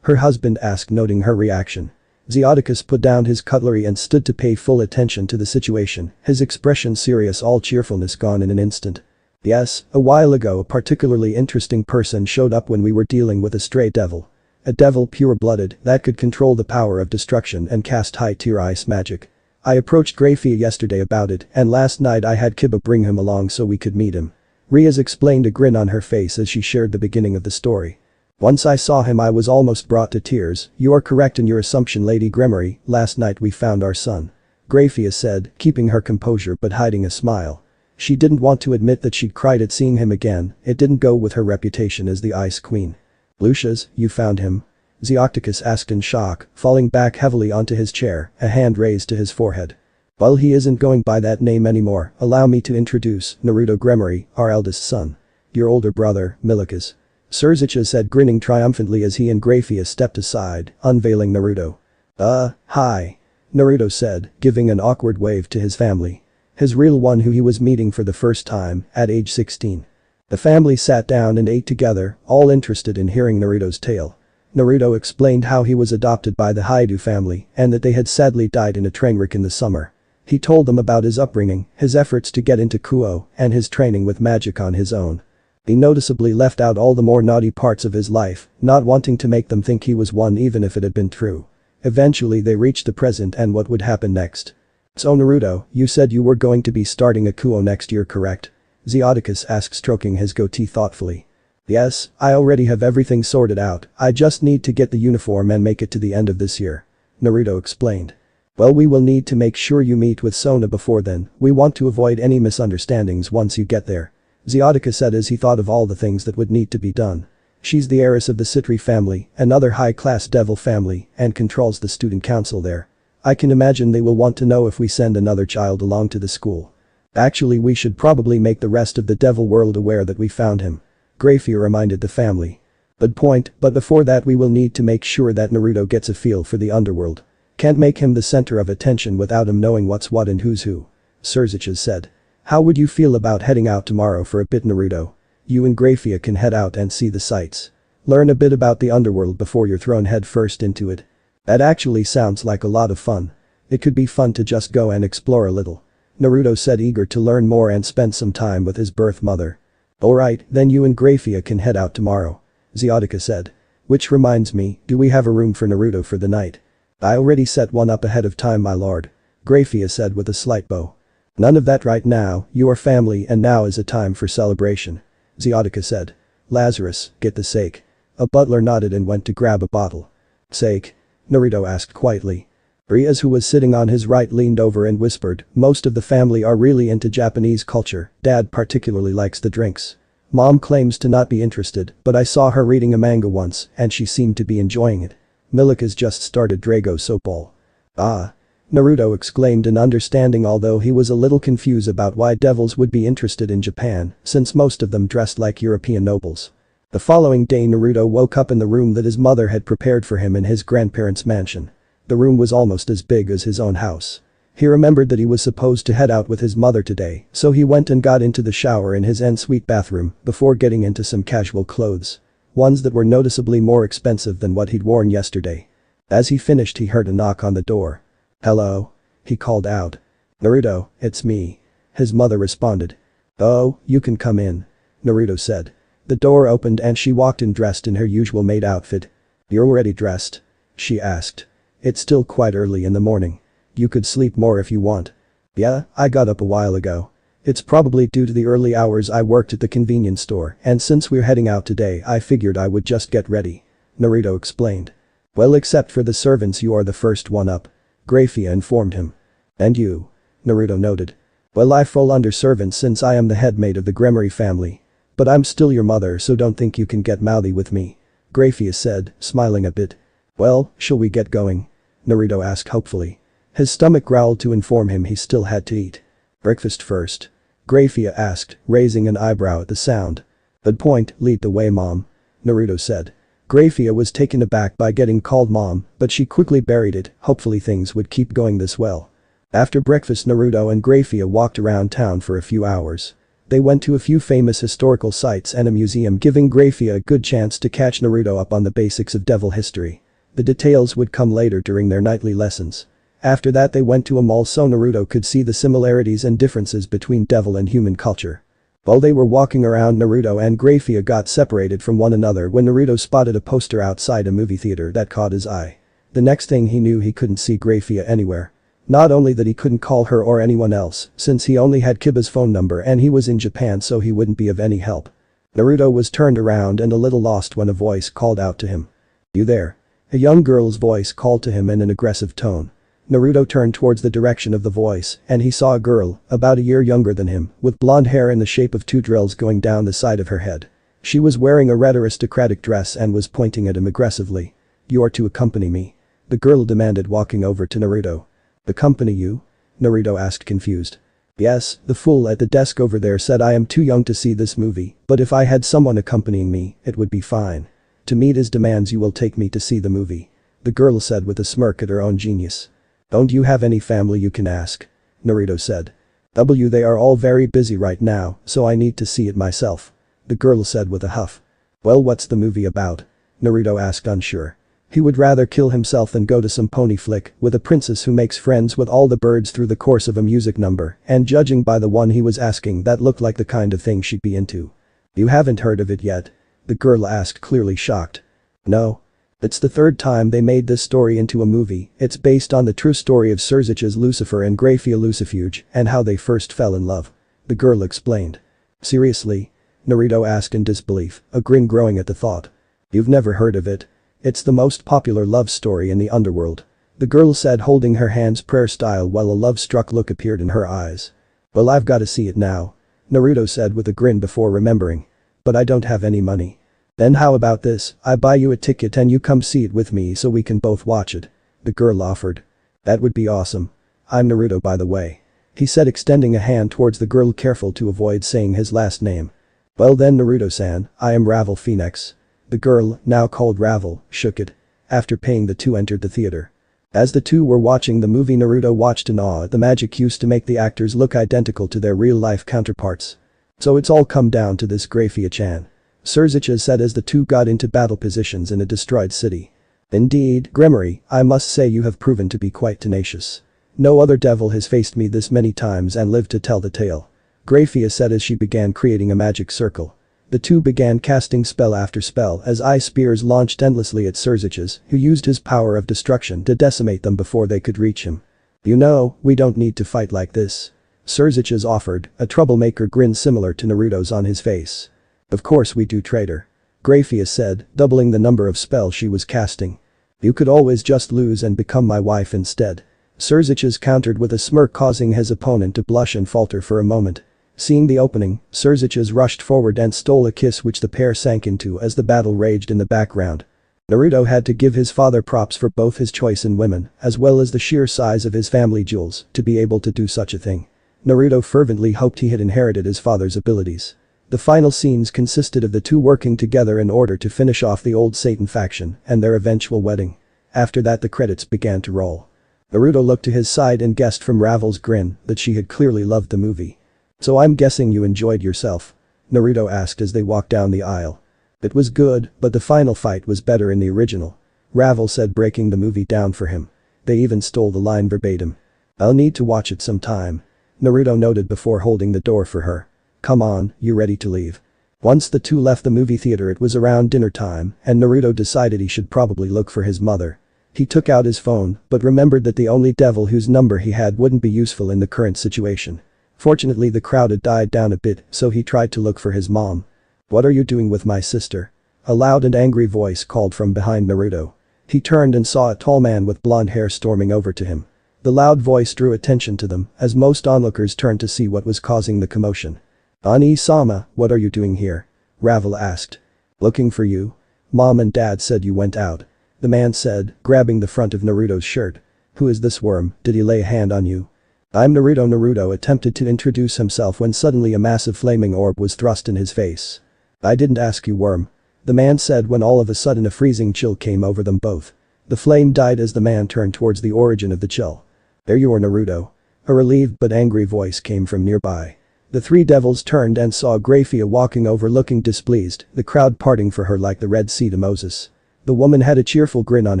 Her husband asked, noting her reaction. Zeoticus put down his cutlery and stood to pay full attention to the situation, his expression serious, all cheerfulness gone in an instant. Yes, a while ago a particularly interesting person showed up when we were dealing with a stray devil. A devil pure-blooded that could control the power of destruction and cast high-tier ice magic. I approached Grafia yesterday about it, and last night I had Kiba bring him along so we could meet him. Riaz explained, a grin on her face as she shared the beginning of the story. Once I saw him I was almost brought to tears. You are correct in your assumption, Lady Gremory, last night we found our son. Grafia said, keeping her composure but hiding a smile. She didn't want to admit that she'd cried at seeing him again, it didn't go with her reputation as the Ice Queen. Lucius, you found him? Zeoticus asked in shock, falling back heavily onto his chair, a hand raised to his forehead. Well, he isn't going by that name anymore, allow me to introduce Naruto Gremory, our eldest son. Your older brother, Milikus. Surzicha said, grinning triumphantly as he and Grafia stepped aside, unveiling Naruto. Hi. Naruto said, giving an awkward wave to his family. His real one, who he was meeting for the first time, at age 16. The family sat down and ate together, all interested in hearing Naruto's tale. Naruto explained how he was adopted by the Haidu family and that they had sadly died in a train wreck in the summer. He told them about his upbringing, his efforts to get into Kuo, and his training with magic on his own. He noticeably left out all the more naughty parts of his life, not wanting to make them think he was one even if it had been true. Eventually they reached the present and what would happen next. So Naruto, you said you were going to be starting a Kuo next year, correct? Zeoticus asked, stroking his goatee thoughtfully. Yes, I already have everything sorted out, I just need to get the uniform and make it to the end of this year. Naruto explained. Well, we will need to make sure you meet with Sona before then, we want to avoid any misunderstandings once you get there. Zeoticus said as he thought of all the things that would need to be done. She's the heiress of the Citri family, another high-class devil family, and controls the student council there. I can imagine they will want to know if we send another child along to the school. Actually, we should probably make the rest of the devil world aware that we found him. Grafia reminded the family. But before that we will need to make sure that Naruto gets a feel for the underworld. Can't make him the center of attention without him knowing what's what and who's who. Surzicha said. How would you feel about heading out tomorrow for a bit, Naruto? You and Grafia can head out and see the sights. Learn a bit about the underworld before you're thrown head first into it. That actually sounds like a lot of fun. It could be fun to just go and explore a little. Naruto said, eager to learn more and spend some time with his birth mother. Alright, then you and Grafia can head out tomorrow. Zeotica said. Which reminds me, do we have a room for Naruto for the night? I already set one up ahead of time, my lord. Grafia said with a slight bow. None of that right now, you are family and now is a time for celebration. Zeotica said. Lazarus, get the sake. A butler nodded and went to grab a bottle. Sake? Naruto asked quietly. Riaz, who was sitting on his right, leaned over and whispered, most of the family are really into Japanese culture, Dad particularly likes the drinks. Mom claims to not be interested, but I saw her reading a manga once and she seemed to be enjoying it. Milik has just started Drago Soapball. Ah. Naruto exclaimed in understanding, although he was a little confused about why devils would be interested in Japan, since most of them dressed like European nobles. The following day Naruto woke up in the room that his mother had prepared for him in his grandparents' mansion. The room was almost as big as his own house. He remembered that he was supposed to head out with his mother today, so he went and got into the shower in his ensuite bathroom before getting into some casual clothes. Ones that were noticeably more expensive than what he'd worn yesterday. As he finished he heard a knock on the door. Hello? He called out. Naruto, it's me. His mother responded. Oh, you can come in. Naruto said. The door opened and she walked in dressed in her usual maid outfit. You're already dressed? She asked. It's still quite early in the morning. You could sleep more if you want. Yeah, I got up a while ago. It's probably due to the early hours I worked at the convenience store, and since we're heading out today I figured I would just get ready. Naruto explained. Well, except for the servants you are the first one up. Grafia informed him. And you? Naruto noted. Well, I fall under servants since I am the head maid of the Gremory family. But I'm still your mother, so don't think you can get mouthy with me. Grafia said, smiling a bit. Well, shall we get going? Naruto asked hopefully. His stomach growled to inform him he still had to eat. Breakfast first? Grafia asked, raising an eyebrow at the sound. Lead the way, Mom. Naruto said. Grafia was taken aback by getting called mom, but she quickly buried it, hopefully things would keep going this well. After breakfast Naruto and Grafia walked around town for a few hours. They went to a few famous historical sites and a museum, giving Grafia a good chance to catch Naruto up on the basics of devil history. The details would come later during their nightly lessons. After that they went to a mall so Naruto could see the similarities and differences between devil and human culture. While they were walking around, Naruto and Grafia got separated from one another when Naruto spotted a poster outside a movie theater that caught his eye. The next thing he knew, he couldn't see Grafia anywhere. Not only that, he couldn't call her or anyone else, since he only had Kiba's phone number and he was in Japan, so he wouldn't be of any help. Naruto was turned around and a little lost when a voice called out to him. "You there?" A young girl's voice called to him in an aggressive tone. Naruto turned towards the direction of the voice and he saw a girl, about a year younger than him, with blonde hair in the shape of two drills going down the side of her head. She was wearing a red aristocratic dress and was pointing at him aggressively. "You are to accompany me," the girl demanded, walking over to Naruto. "Accompany you?" Naruto asked, confused. "Yes," the fool at the desk over there said. "I am too young to see this movie, but if I had someone accompanying me, it would be fine. To meet his demands you will take me to see the movie," the girl said with a smirk at her own genius. "Don't you have any family you can ask?" Naruto said. They are all very busy right now, so I need to see it myself," the girl said with a huff. "Well, what's the movie about?" Naruto asked, unsure. He would rather kill himself than go to some pony flick with a princess who makes friends with all the birds through the course of a music number, and judging by the one he was asking, that looked like the kind of thing she'd be into. "You haven't heard of it yet?" the girl asked, clearly shocked. "No. It's the third time they made this story into a movie. It's based on the true story of Surzich's Lucifer and Grafia Lucifuge and how they first fell in love," the girl explained. "Seriously?" Naruto asked in disbelief, a grin growing at the thought. "You've never heard of it? It's the most popular love story in the underworld," the girl said, holding her hands prayer style while a love-struck look appeared in her eyes. "Well, I've got to see it now," Naruto said with a grin before remembering. "But I don't have any money." "Then how about this, I buy you a ticket and you come see it with me so we can both watch it," the girl offered. "That would be awesome. I'm Naruto, by the way," he said, extending a hand towards the girl, careful to avoid saying his last name. "Well then, Naruto-san, I am Ravel Phoenix." The girl, now called Ravel, shook it. After paying, the two entered the theater. As the two were watching the movie, Naruto watched in awe at the magic used to make the actors look identical to their real-life counterparts. "So it's all come down to this, Grafia-chan," Surzicha said as the two got into battle positions in a destroyed city. "Indeed, Gremory, I must say you have proven to be quite tenacious. No other devil has faced me this many times and lived to tell the tale," Grafia said as she began creating a magic circle. The two began casting spell after spell as ice spears launched endlessly at Surzich's, who used his power of destruction to decimate them before they could reach him. "You know, we don't need to fight like this," Surzich's offered, a troublemaker grin similar to Naruto's on his face. "Of course we do, traitor," Grafia said, doubling the number of spells she was casting. "You could always just lose and become my wife instead," Surzich's countered with a smirk, causing his opponent to blush and falter for a moment. Seeing the opening, Surzich's rushed forward and stole a kiss, which the pair sank into as the battle raged in the background. Naruto had to give his father props for both his choice in women as well as the sheer size of his family jewels to be able to do such a thing. Naruto fervently hoped he had inherited his father's abilities. The final scenes consisted of the two working together in order to finish off the old Satan faction and their eventual wedding. After that, the credits began to roll. Naruto looked to his side and guessed from Ravel's grin that she had clearly loved the movie. "So I'm guessing you enjoyed yourself?" Naruto asked as they walked down the aisle. "It was good, but the final fight was better in the original," Ravel said, breaking the movie down for him. "They even stole the line verbatim." "I'll need to watch it sometime," Naruto noted before holding the door for her. "Come on, you ready to leave?" Once the two left the movie theater, it was around dinner time and Naruto decided he should probably look for his mother. He took out his phone but remembered that the only devil whose number he had wouldn't be useful in the current situation. Fortunately, the crowd had died down a bit, so he tried to look for his mom. "What are you doing with my sister?" a loud and angry voice called from behind Naruto. He turned and saw a tall man with blonde hair storming over to him. The loud voice drew attention to them as most onlookers turned to see what was causing the commotion. "Ani-sama, what are you doing here?" Ravel asked. "Looking for you. Mom and Dad said you went out," the man said, grabbing the front of Naruto's shirt. "Who is this worm? Did he lay a hand on you?" "I'm Naruto." Naruto attempted to introduce himself when suddenly a massive flaming orb was thrust in his face. "I didn't ask you, worm," the man said when all of a sudden a freezing chill came over them both. The flame died as the man turned towards the origin of the chill. "There you are, Naruto." A relieved but angry voice came from nearby. The three devils turned and saw Graphia walking over looking displeased, the crowd parting for her like the Red Sea to Moses. The woman had a cheerful grin on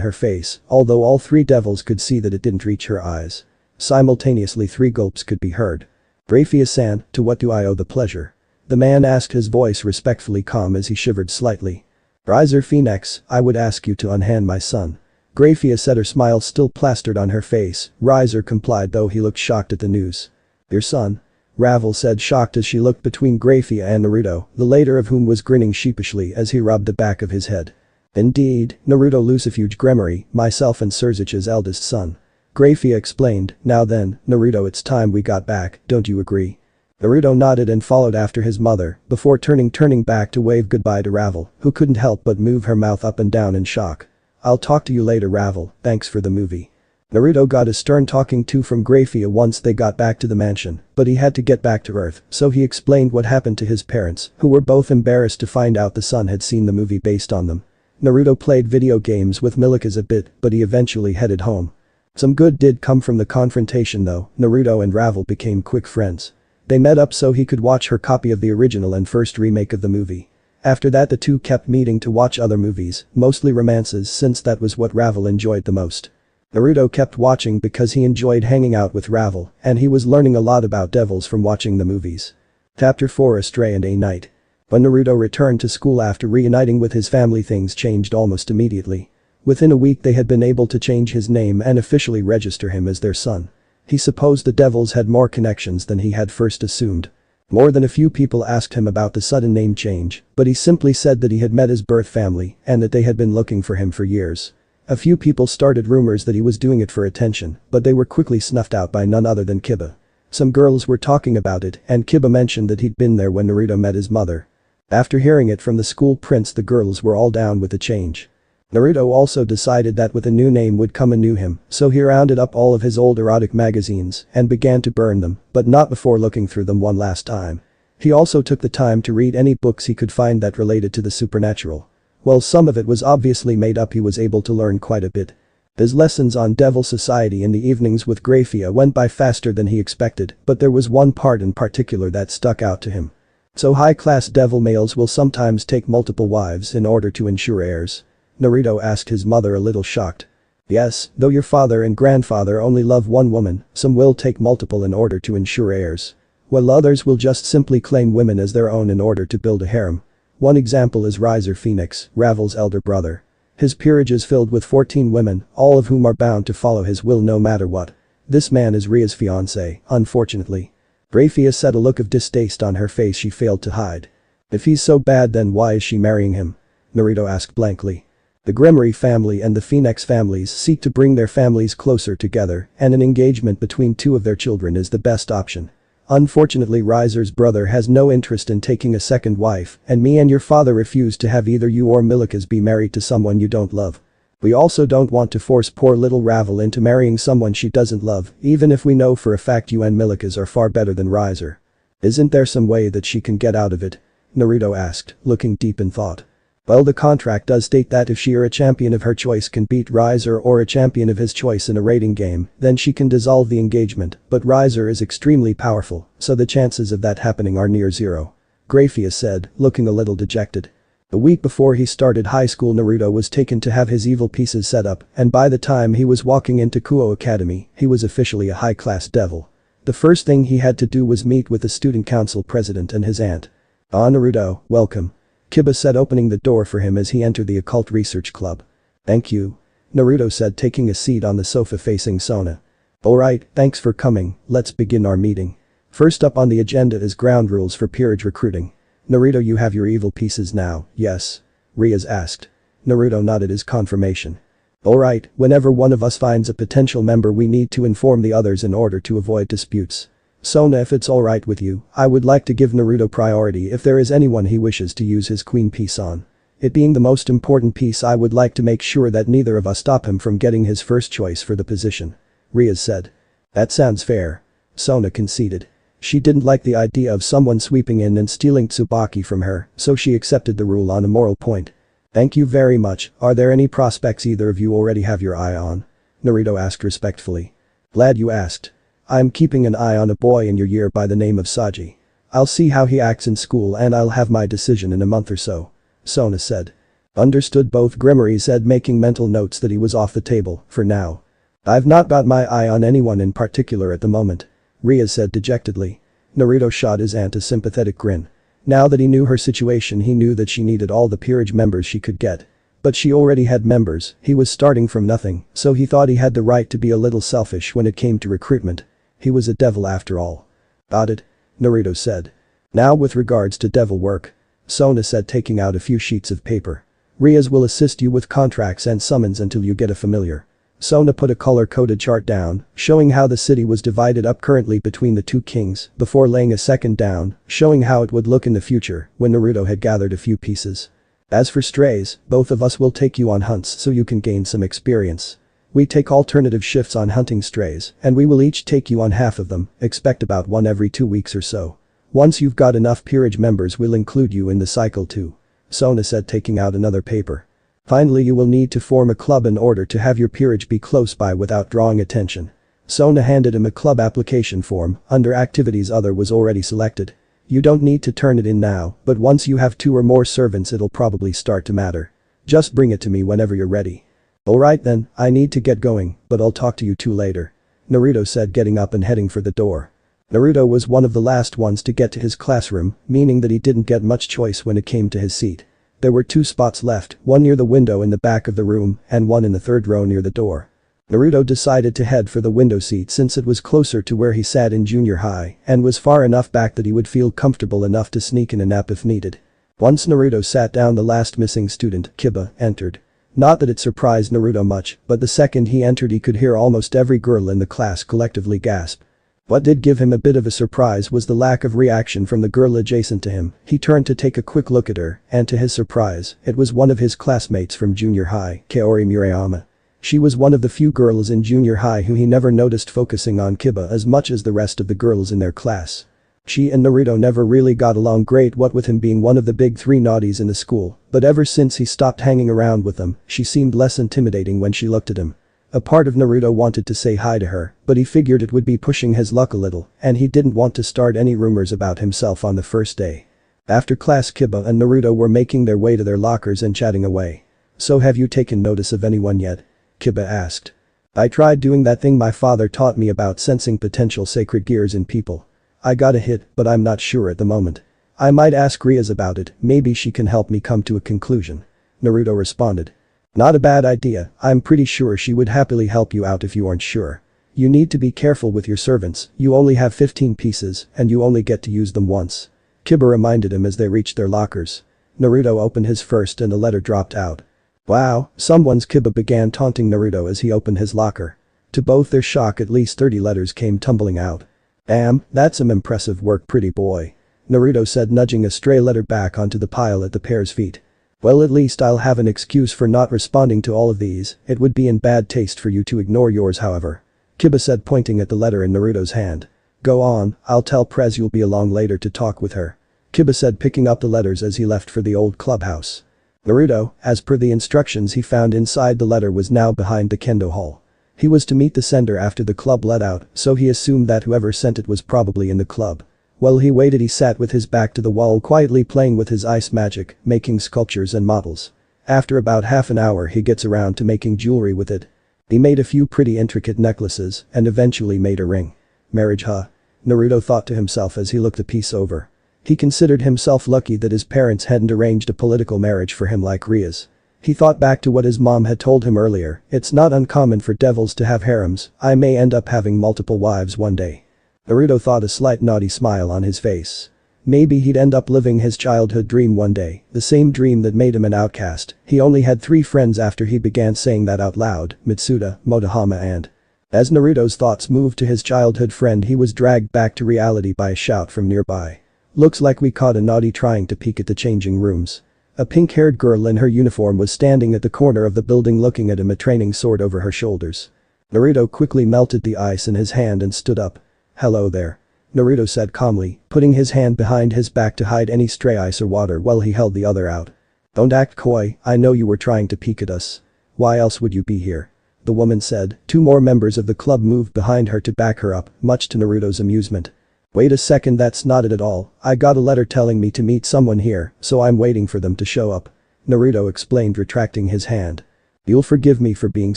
her face, although all three devils could see that it didn't reach her eyes. Simultaneously 3 gulps could be heard. "Graphia-san, to what do I owe the pleasure?" The man asked, his voice respectfully calm as he shivered slightly. "Riser Phoenix, I would ask you to unhand my son." Graphia said, her smile still plastered on her face. Riser complied though he looked shocked at the news. "Your son?" Ravel said, shocked as she looked between Graphia and Naruto, the later of whom was grinning sheepishly as he rubbed the back of his head. "Indeed, Naruto Lucifuge Gremory, myself and Surzich's eldest son." Graphia explained, "Now then, Naruto, it's time we got back, don't you agree?" Naruto nodded and followed after his mother, before turning back to wave goodbye to Ravel, who couldn't help but move her mouth up and down in shock. "I'll talk to you later, Ravel, thanks for the movie." Naruto got a stern talking to from Graphia once they got back to the mansion, but he had to get back to Earth, so he explained what happened to his parents, who were both embarrassed to find out the son had seen the movie based on them. Naruto played video games with Milikas a bit, but he eventually headed home. Some good did come from the confrontation though. Naruto and Ravel became quick friends. They met up so he could watch her copy of the original and first remake of the movie. After that the two kept meeting to watch other movies, mostly romances since that was what Ravel enjoyed the most. Naruto kept watching because he enjoyed hanging out with Ravel, and he was learning a lot about devils from watching the movies. Chapter 4 Astray and a Night. When Naruto returned to school after reuniting with his family, things changed almost immediately. Within a week they had been able to change his name and officially register him as their son. He supposed the devils had more connections than he had first assumed. More than a few people asked him about the sudden name change, but he simply said that he had met his birth family and that they had been looking for him for years. A few people started rumors that he was doing it for attention, but they were quickly snuffed out by none other than Kiba. Some girls were talking about it and Kiba mentioned that he'd been there when Naruto met his mother. After hearing it from the school prince, the girls were all down with the change. Naruto also decided that with a new name would come a new him, so he rounded up all of his old erotic magazines and began to burn them, but not before looking through them one last time. He also took the time to read any books he could find that related to the supernatural. While some of it was obviously made up, he was able to learn quite a bit. His lessons on Devil Society in the evenings with Graphia went by faster than he expected, but there was one part in particular that stuck out to him. So high-class devil males will sometimes take multiple wives in order to ensure heirs. Naruto asked his mother, a little shocked. "Yes, though your father and grandfather only love one woman, some will take multiple in order to ensure heirs. While others will just simply claim women as their own in order to build a harem. One example is Riser Phoenix, Ravel's elder brother. His peerage is filled with 14 women, all of whom are bound to follow his will no matter what. This man is Ria's fiancé, unfortunately." Graphia said, a look of distaste on her face she failed to hide. "If he's so bad, then why is she marrying him?" Naruto asked blankly. The Gremory family and the Phoenix families seek to bring their families closer together, and an engagement between two of their children is the best option. Unfortunately, Riser's brother has no interest in taking a second wife, and me and your father refuse to have either you or Milikas be married to someone you don't love. We also don't want to force poor little Ravel into marrying someone she doesn't love, even if we know for a fact you and Milikas are far better than Riser. Isn't there some way that she can get out of it?" Naruto asked, looking deep in thought. "Well, the contract does state that if she or a champion of her choice can beat Riser or a champion of his choice in a rating game, then she can dissolve the engagement, but Riser is extremely powerful, so the chances of that happening are near zero," Graphia said, looking a little dejected. A week before he started high school, Naruto was taken to have his evil pieces set up, and by the time he was walking into Kuo Academy, he was officially a high-class devil. The first thing he had to do was meet with the student council president and his aunt. "Ah, Naruto, welcome," Kiba said, opening the door for him as he entered the occult research club. "Thank you," Naruto said, taking a seat on the sofa facing Sona. "Alright, thanks for coming, let's begin our meeting. First up on the agenda is ground rules for peerage recruiting. Naruto, you have your evil pieces now, yes?" Riaz asked. Naruto nodded his confirmation. "Alright, whenever one of us finds a potential member, we need to inform the others in order to avoid disputes. Sona, if it's alright with you, I would like to give Naruto priority if there is anyone he wishes to use his queen piece on. It being the most important piece, I would like to make sure that neither of us stop him from getting his first choice for the position," Riaz said. "That sounds fair," Sona conceded. She didn't like the idea of someone sweeping in and stealing Tsubaki from her, so she accepted the rule on a moral point. Thank you very much. Are there any prospects either of you already have your eye on? Naruto asked respectfully. Glad you asked. I'm keeping an eye on a boy in your year by the name of Saji. I'll see how he acts in school and I'll have my decision in a month or so. Sona said. Understood, both Gremory said, making mental notes that he was off the table for now. I've not got my eye on anyone in particular at the moment. Ria said dejectedly. Naruto shot his aunt a sympathetic grin. Now that he knew her situation, he knew that she needed all the peerage members she could get. But she already had members, he was starting from nothing, so he thought he had the right to be a little selfish when it came to recruitment. He was a devil after all. Got it? Naruto said. Now with regards to devil work. Sona said, taking out a few sheets of paper. Rias will assist you with contracts and summons until you get a familiar. Sona put a color-coded chart down, showing how the city was divided up currently between the two kings, before laying a second down, showing how it would look in the future, when Naruto had gathered a few pieces. As for strays, both of us will take you on hunts so you can gain some experience. We take alternative shifts on hunting strays, and we will each take you on half of them, expect about one every 2 weeks or so. Once you've got enough peerage members, we'll include you in the cycle too. Sona said, taking out another paper. Finally, you will need to form a club in order to have your peerage be close by without drawing attention. Sona handed him a club application form. Under activities, other was already selected. You don't need to turn it in now, but once you have 2 or more servants it'll probably start to matter. Just bring it to me whenever you're ready. Alright then, I need to get going, but I'll talk to you two later. Naruto said, getting up and heading for the door. Naruto was one of the last ones to get to his classroom, meaning that he didn't get much choice when it came to his seat. There were 2 spots left, one near the window in the back of the room and one in the third row near the door. Naruto decided to head for the window seat since it was closer to where he sat in junior high and was far enough back that he would feel comfortable enough to sneak in a nap if needed. Once Naruto sat down, the last missing student, Kiba, entered. Not that it surprised Naruto much, but the second he entered he could hear almost every girl in the class collectively gasp. What did give him a bit of a surprise was the lack of reaction from the girl adjacent to him. He turned to take a quick look at her, and to his surprise, it was one of his classmates from junior high, Kaori Murayama. She was one of the few girls in junior high who he never noticed focusing on Kiba as much as the rest of the girls in their class. She and Naruto never really got along great, what with him being one of the big 3 naughties in the school, but ever since he stopped hanging around with them, she seemed less intimidating when she looked at him. A part of Naruto wanted to say hi to her, but he figured it would be pushing his luck a little, and he didn't want to start any rumors about himself on the first day. After class, Kiba and Naruto were making their way to their lockers and chatting away. So have you taken notice of anyone yet? Kiba asked. I tried doing that thing my father taught me about sensing potential sacred gears in people. I got a hit, but I'm not sure at the moment. I might ask Riaz about it, maybe she can help me come to a conclusion. Naruto responded. Not a bad idea, I'm pretty sure she would happily help you out if you aren't sure. You need to be careful with your servants, you only have 15 pieces and you only get to use them once. Kiba reminded him as they reached their lockers. Naruto opened his first and a letter dropped out. Wow, someone's. Kiba began taunting Naruto as he opened his locker. To both their shock, at least 30 letters came tumbling out. Damn, that's some impressive work, pretty boy. Naruto said, nudging a stray letter back onto the pile at the pair's feet. Well, at least I'll have an excuse for not responding to all of these. It would be in bad taste for you to ignore yours, however. Kiba said, pointing at the letter in Naruto's hand. Go on, I'll tell Prez you'll be along later to talk with her. Kiba said, picking up the letters as he left for the old clubhouse. Naruto, as per the instructions he found inside the letter, was now behind the kendo hall. He was to meet the sender after the club let out, so he assumed that whoever sent it was probably in the club. While he waited, he sat with his back to the wall, quietly playing with his ice magic, making sculptures and models. After about half an hour he gets around to making jewelry with it. He made a few pretty intricate necklaces and eventually made a ring. Marriage, huh? Naruto thought to himself as he looked the piece over. He considered himself lucky that his parents hadn't arranged a political marriage for him like Ria's. He thought back to what his mom had told him earlier. It's not uncommon for devils to have harems. I may end up having multiple wives one day. Naruto thought, a slight naughty smile on his face. Maybe he'd end up living his childhood dream one day, the same dream that made him an outcast. He only had 3 friends after he began saying that out loud: Mitsuda, Motohama and… As Naruto's thoughts moved to his childhood friend, he was dragged back to reality by a shout from nearby. Looks like we caught a naughty trying to peek at the changing rooms. A pink-haired girl in her uniform was standing at the corner of the building looking at him, a training sword over her shoulders. Naruto quickly melted the ice in his hand and stood up. Hello there. Naruto said calmly, putting his hand behind his back to hide any stray ice or water while he held the other out. Don't act coy, I know you were trying to peek at us. Why else would you be here? The woman said. Two more members of the club moved behind her to back her up, much to Naruto's amusement. Wait a second, that's not it at all. I got a letter telling me to meet someone here, so I'm waiting for them to show up. Naruto explained, retracting his hand. You'll forgive me for being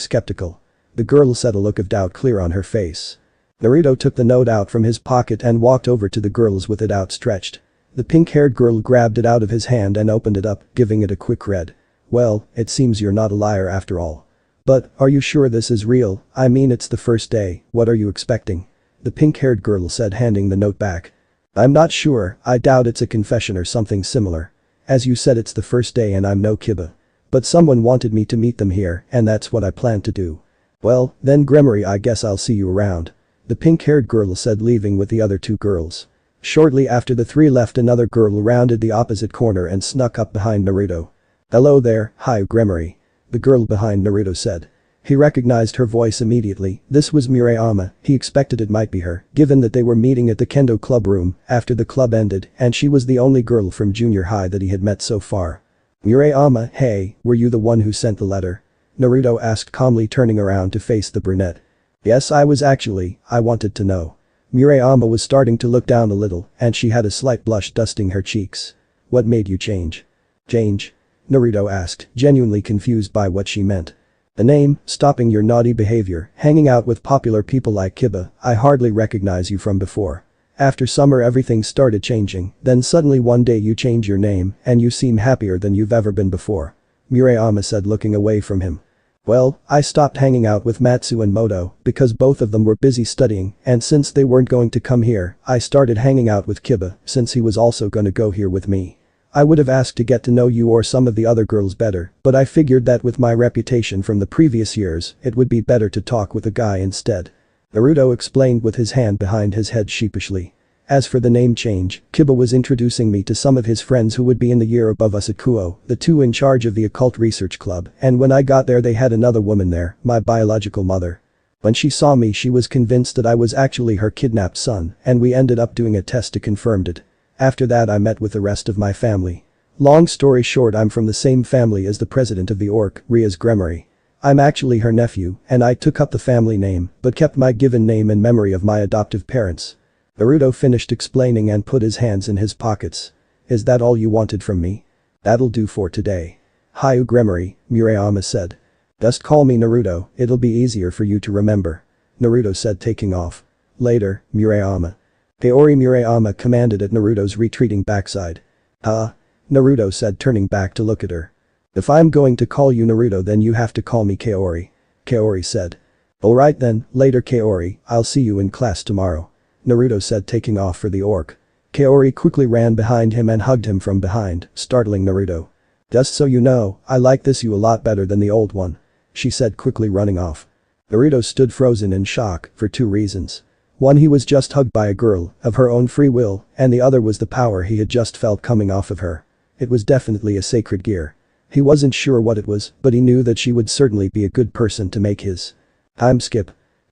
skeptical. The girl said, a look of doubt clear on her face. Naruto took the note out from his pocket and walked over to the girls with it outstretched. The pink-haired girl grabbed it out of his hand and opened it up, giving it a quick read. Well, it seems you're not a liar after all. But, are you sure this is real? I mean, it's the first day, what are you expecting? The pink-haired girl said, handing the note back. I'm not sure, I doubt it's a confession or something similar. As you said, it's the first day and I'm no Kiba. But someone wanted me to meet them here and that's what I plan to do. Well, then Gremory, I guess I'll see you around. The pink-haired girl said, leaving with the other two girls. Shortly after the three left, another girl rounded the opposite corner and snuck up behind Naruto. Hello there, hi Gremory. The girl behind Naruto said. He recognized her voice immediately. This was Murayama. He expected it might be her, given that they were meeting at the Kendo club room after the club ended and she was the only girl from junior high that he had met so far. Murayama, hey, were you the one who sent the letter? Naruto asked calmly, turning around to face the brunette. Yes, I was actually, I wanted to know. Murayama was starting to look down a little and she had a slight blush dusting her cheeks. What made you change? Change? Naruto asked, genuinely confused by what she meant. The name, stopping your naughty behavior, hanging out with popular people like Kiba, I hardly recognize you from before. After summer everything started changing, then suddenly one day you change your name and you seem happier than you've ever been before. Murayama said, looking away from him. Well, I stopped hanging out with Matsu and Moto because both of them were busy studying and since they weren't going to come here, I started hanging out with Kiba since he was also gonna go here with me. I would have asked to get to know you or some of the other girls better, but I figured that with my reputation from the previous years, it would be better to talk with a guy instead. Naruto explained with his hand behind his head sheepishly. As for the name change, Kiba was introducing me to some of his friends who would be in the year above us at Kuo, the two in charge of the occult research club, and when I got there they had another woman there, my biological mother. When she saw me she was convinced that I was actually her kidnapped son, and we ended up doing a test to confirm it. After that I met with the rest of my family. Long story short, I'm from the same family as the president of the Orc, Ria's Gremory. I'm actually her nephew, and I took up the family name, but kept my given name in memory of my adoptive parents. Naruto finished explaining and put his hands in his pockets. Is that all you wanted from me? That'll do for today. Hiyu Gremory, Murayama said. Just call me Naruto, it'll be easier for you to remember. Naruto said, taking off. Later, Murayama. Kaori Murayama commanded at Naruto's retreating backside. Naruto said, turning back to look at her. If I'm going to call you Naruto then you have to call me Kaori. Kaori said. Alright then, later Kaori, I'll see you in class tomorrow. Naruto said, taking off for the Orc. Kaori quickly ran behind him and hugged him from behind, startling Naruto. Just so you know, I like this you a lot better than the old one. She said, quickly running off. Naruto stood frozen in shock for two reasons. One, he was just hugged by a girl of her own free will, and the other was the power he had just felt coming off of her. It was definitely a sacred gear. He wasn't sure what it was, but he knew that she would certainly be a good person to make his time skip.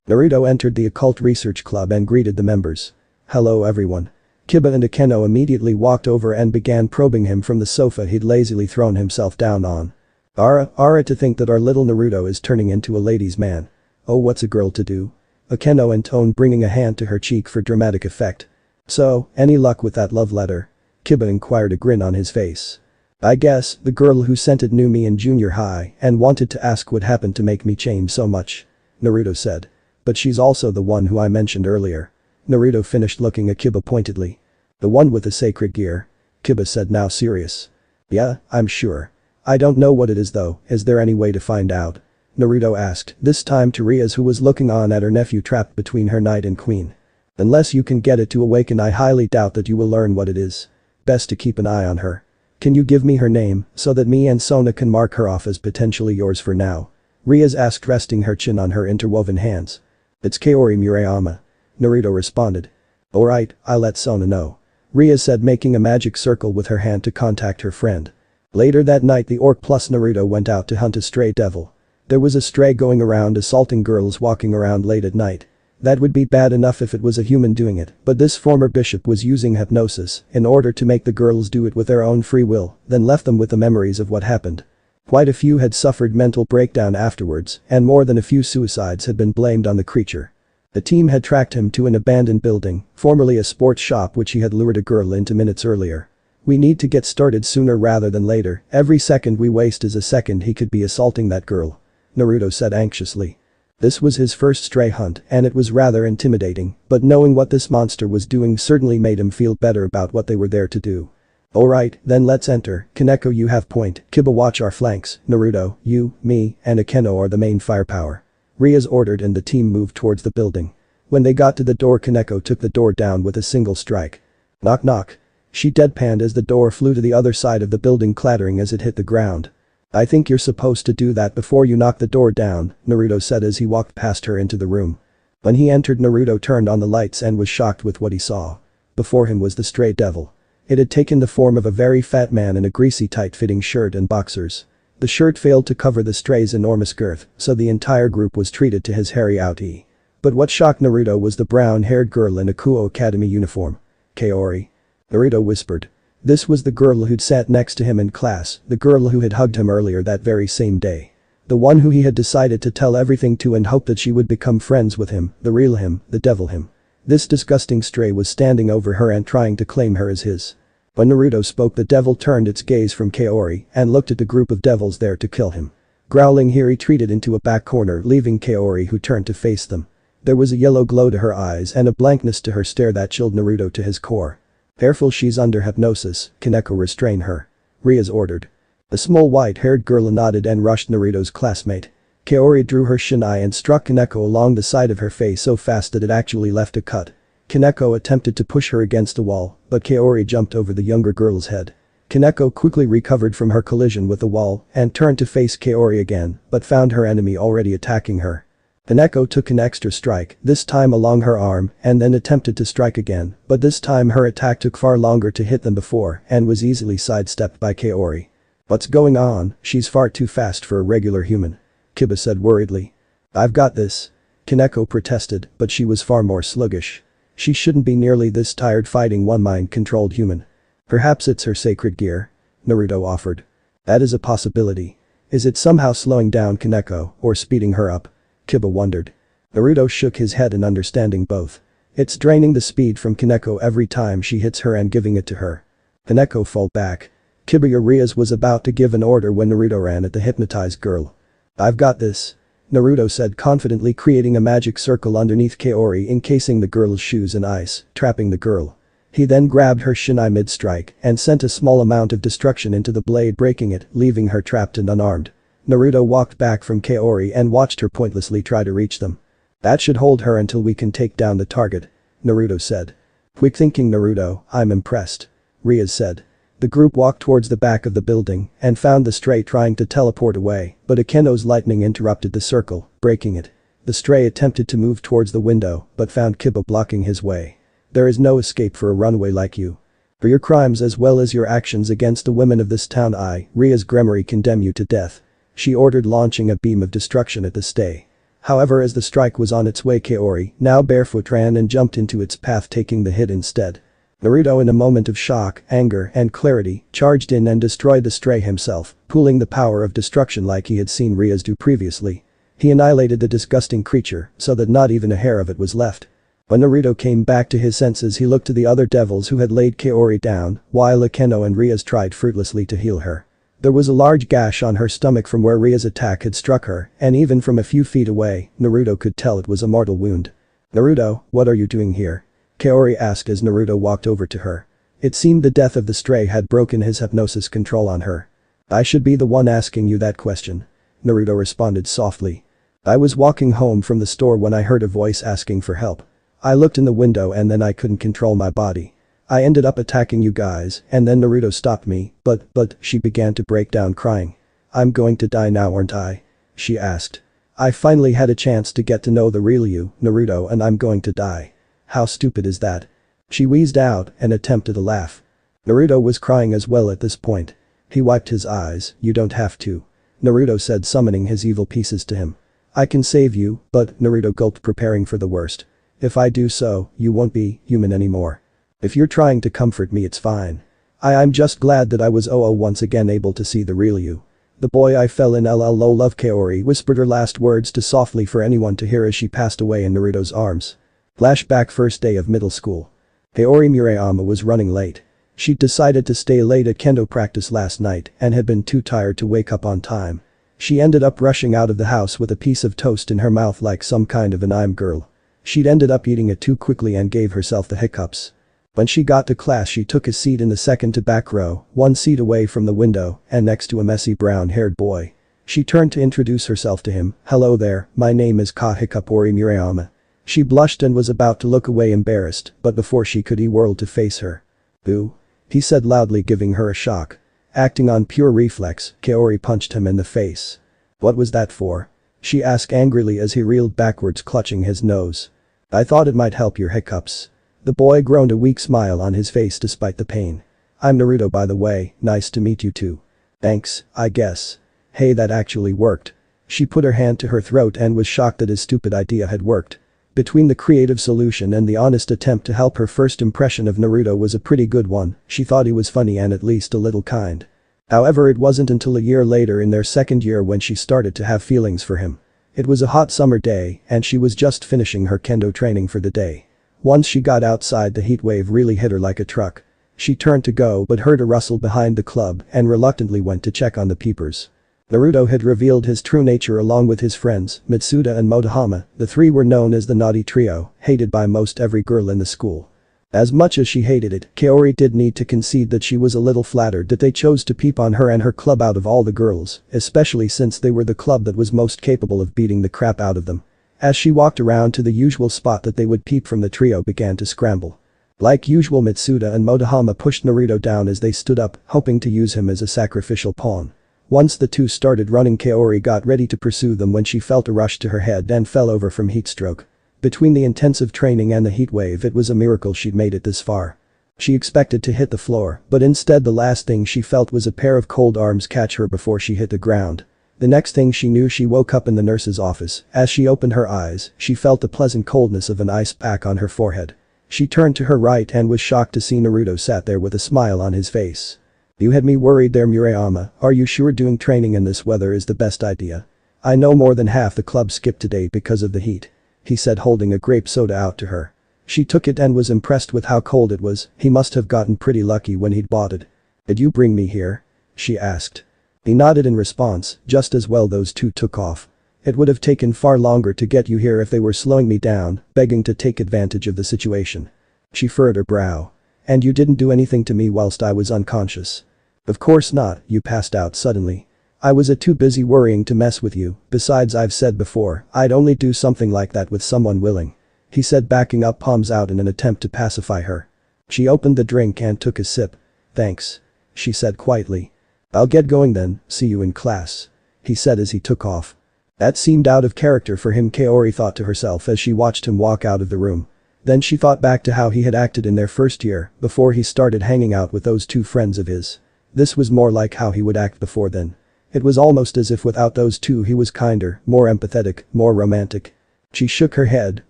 Naruto entered the occult research club and greeted the members. Hello everyone. Kiba and Akeno immediately walked over and began probing him from the sofa he'd lazily thrown himself down on. Ara, to think that our little Naruto is turning into a ladies' man. Oh, what's a girl to do? Akeno intoned, bringing a hand to her cheek for dramatic effect. So, any luck with that love letter? Kiba inquired, a grin on his face. I guess, the girl who sent it knew me in junior high and wanted to ask what happened to make me change so much. Naruto said. But she's also the one who I mentioned earlier. Naruto finished, looking at Kiba pointedly. The one with the sacred gear? Kiba said, now serious. Yeah, I'm sure. I don't know what it is though, is there any way to find out? Naruto asked, this time to Riaz, who was looking on at her nephew trapped between her knight and queen. Unless you can get it to awaken, I highly doubt that you will learn what it is. Best to keep an eye on her. Can you give me her name, so that me and Sona can mark her off as potentially yours for now? Riaz asked, resting her chin on her interwoven hands. It's Kaori Murayama. Naruto responded. Alright, I'll let Sona know. Riaz said, making a magic circle with her hand to contact her friend. Later that night, the Orc plus Naruto went out to hunt a stray devil. There was a stray going around assaulting girls walking around late at night. That would be bad enough if it was a human doing it, but this former bishop was using hypnosis in order to make the girls do it with their own free will, then left them with the memories of what happened. Quite a few had suffered mental breakdown afterwards, and more than a few suicides had been blamed on the creature. The team had tracked him to an abandoned building, formerly a sports shop which he had lured a girl into minutes earlier. We need to get started sooner rather than later, every second we waste is a second he could be assaulting that girl. Naruto said anxiously. This was his first stray hunt and it was rather intimidating, but knowing what this monster was doing certainly made him feel better about what they were there to do. Alright, then let's enter. Kaneko, you have point, Kiba watch our flanks, Naruto, you, me, and Akeno are the main firepower. Rias ordered and the team moved towards the building. When they got to the door, Kaneko took the door down with a single strike. Knock knock. She deadpanned as the door flew to the other side of the building, clattering as it hit the ground. I think you're supposed to do that before you knock the door down, Naruto said as he walked past her into the room. When he entered, Naruto turned on the lights and was shocked with what he saw. Before him was the stray devil. It had taken the form of a very fat man in a greasy tight-fitting shirt and boxers. The shirt failed to cover the stray's enormous girth, so the entire group was treated to his hairy outie. But what shocked Naruto was the brown-haired girl in a Kuo Academy uniform. Kaori. Naruto whispered. This was the girl who'd sat next to him in class, the girl who had hugged him earlier that very same day. The one who he had decided to tell everything to and hope that she would become friends with him, the real him, the devil him. This disgusting stray was standing over her and trying to claim her as his. When Naruto spoke, the devil turned its gaze from Kaori and looked at the group of devils there to kill him. Growling, he retreated into a back corner, leaving Kaori, who turned to face them. There was a yellow glow to her eyes and a blankness to her stare that chilled Naruto to his core. Careful, she's under hypnosis, Kaneko, restrain her. Rias ordered. The small white-haired girl nodded and rushed Naruto's classmate. Kaori drew her shinai and struck Kaneko along the side of her face so fast that it actually left a cut. Kaneko attempted to push her against the wall, but Kaori jumped over the younger girl's head. Kaneko quickly recovered from her collision with the wall and turned to face Kaori again, but found her enemy already attacking her. Kaneko took an extra strike, this time along her arm, and then attempted to strike again, but this time her attack took far longer to hit than before and was easily sidestepped by Kaori. What's going on? She's far too fast for a regular human. Kiba said worriedly. I've got this. Kaneko protested, but she was far more sluggish. She shouldn't be nearly this tired fighting one mind-controlled human. Perhaps it's her sacred gear? Naruto offered. That is a possibility. Is it somehow slowing down Kaneko or speeding her up? Kiba wondered. Naruto shook his head in understanding both. It's draining the speed from Kaneko every time she hits her and giving it to her. Kaneko fell back. Kiba Rias was about to give an order when Naruto ran at the hypnotized girl. I've got this. Naruto said confidently, creating a magic circle underneath Kaori, encasing the girl's shoes in ice, trapping the girl. He then grabbed her shinai mid-strike and sent a small amount of destruction into the blade, breaking it, leaving her trapped and unarmed. Naruto walked back from Kaori and watched her pointlessly try to reach them. That should hold her until we can take down the target, Naruto said. Quick thinking, Naruto, I'm impressed. Rias said. The group walked towards the back of the building and found the stray trying to teleport away, but Akeno's lightning interrupted the circle, breaking it. The stray attempted to move towards the window but found Kiba blocking his way. There is no escape for a runaway like you. For your crimes as well as your actions against the women of this town, Rias Gremory, condemn you to death. She ordered, launching a beam of destruction at the stray. However, as the strike was on its way, Kaori, now barefoot, ran and jumped into its path, taking the hit instead. Naruto, in a moment of shock, anger, and clarity, charged in and destroyed the stray himself, pooling the power of destruction like he had seen Rias do previously. He annihilated the disgusting creature so that not even a hair of it was left. When Naruto came back to his senses, he looked to the other devils who had laid Kaori down, while Akeno and Rias tried fruitlessly to heal her. There was a large gash on her stomach from where Ria's attack had struck her, and even from a few feet away, Naruto could tell it was a mortal wound. Naruto, what are you doing here? Kaori asked as Naruto walked over to her. It seemed the death of the stray had broken his hypnosis control on her. I should be the one asking you that question. Naruto responded softly. I was walking home from the store when I heard a voice asking for help. I looked in the window and then I couldn't control my body. I ended up attacking you guys and then Naruto stopped me, but she began to break down crying. I'm going to die now, aren't I? She asked. I finally had a chance to get to know the real you, Naruto, and I'm going to die. How stupid is that? She wheezed out and attempted a laugh. Naruto was crying as well at this point. He wiped his eyes. You don't have to. Naruto said, summoning his evil pieces to him. I can save you, but Naruto gulped, preparing for the worst. If I do so, you won't be human anymore. If you're trying to comfort me, it's fine. I'm just glad that I was once again able to see the real you. The boy I fell in love. Kaori whispered her last words to softly for anyone to hear as she passed away in Naruto's arms. Flashback first day of middle school. Kaori Murayama was running late. She'd decided to stay late at kendo practice last night and had been too tired to wake up on time. She ended up rushing out of the house with a piece of toast in her mouth like some kind of an I'm girl. She'd ended up eating it too quickly and gave herself the hiccups. When she got to class, she took a seat in the second to back row, one seat away from the window and next to a messy brown-haired boy. She turned to introduce herself to him. "Hello there, my name is Kaori Murayama." She blushed and was about to look away embarrassed, but before she could, he whirled to face her. "Boo," he said loudly, giving her a shock. Acting on pure reflex, Kaori punched him in the face. "What was that for?" she asked angrily as he reeled backwards, clutching his nose. "I thought it might help your hiccups." The boy groaned, a weak smile on his face despite the pain. "I'm Naruto, by the way, nice to meet you too." "Thanks, I guess." "Hey, that actually worked." She put her hand to her throat and was shocked that his stupid idea had worked. Between the creative solution and the honest attempt to help, her first impression of Naruto was a pretty good one. She thought he was funny and at least a little kind. However, it wasn't until a year later in their second year when she started to have feelings for him. It was a hot summer day and she was just finishing her kendo training for the day. Once she got outside, the heat wave really hit her like a truck. She turned to go but heard a rustle behind the club and reluctantly went to check on the peepers. Naruto had revealed his true nature along with his friends, Mitsuda and Motohama. The three were known as the naughty trio, hated by most every girl in the school. As much as she hated it, Kaori did need to concede that she was a little flattered that they chose to peep on her and her club out of all the girls, especially since they were the club that was most capable of beating the crap out of them. As she walked around to the usual spot that they would peep from, the trio began to scramble. Like usual, Mitsuda and Motohama pushed Naruto down as they stood up, hoping to use him as a sacrificial pawn. Once the two started running, Kaori got ready to pursue them when she felt a rush to her head and fell over from heatstroke. Between the intensive training and the heat wave, it was a miracle she'd made it this far. She expected to hit the floor, but instead the last thing she felt was a pair of cold arms catch her before she hit the ground. The next thing she knew, she woke up in the nurse's office. As she opened her eyes, she felt the pleasant coldness of an ice pack on her forehead. She turned to her right and was shocked to see Naruto sat there with a smile on his face. "You had me worried there, Murayama. Are you sure doing training in this weather is the best idea? I know more than half the club skipped today because of the heat," he said, holding a grape soda out to her. She took it and was impressed with how cold it was. He must have gotten pretty lucky when he'd bought it. "Did you bring me here?" she asked. He nodded in response. "Just as well those two took off. It would have taken far longer to get you here if they were slowing me down, begging to take advantage of the situation." She furrowed her brow. "And you didn't do anything to me whilst I was unconscious?" "Of course not, you passed out suddenly. I was too busy worrying to mess with you. Besides, I've said before, I'd only do something like that with someone willing," he said, backing up, palms out in an attempt to pacify her. She opened the drink and took a sip. "Thanks," she said quietly. "I'll get going then, see you in class," he said as he took off. That seemed out of character for him, Kaori thought to herself as she watched him walk out of the room. Then she thought back to how he had acted in their first year, before he started hanging out with those two friends of his. This was more like how he would act before then. It was almost as if without those two he was kinder, more empathetic, more romantic. She shook her head.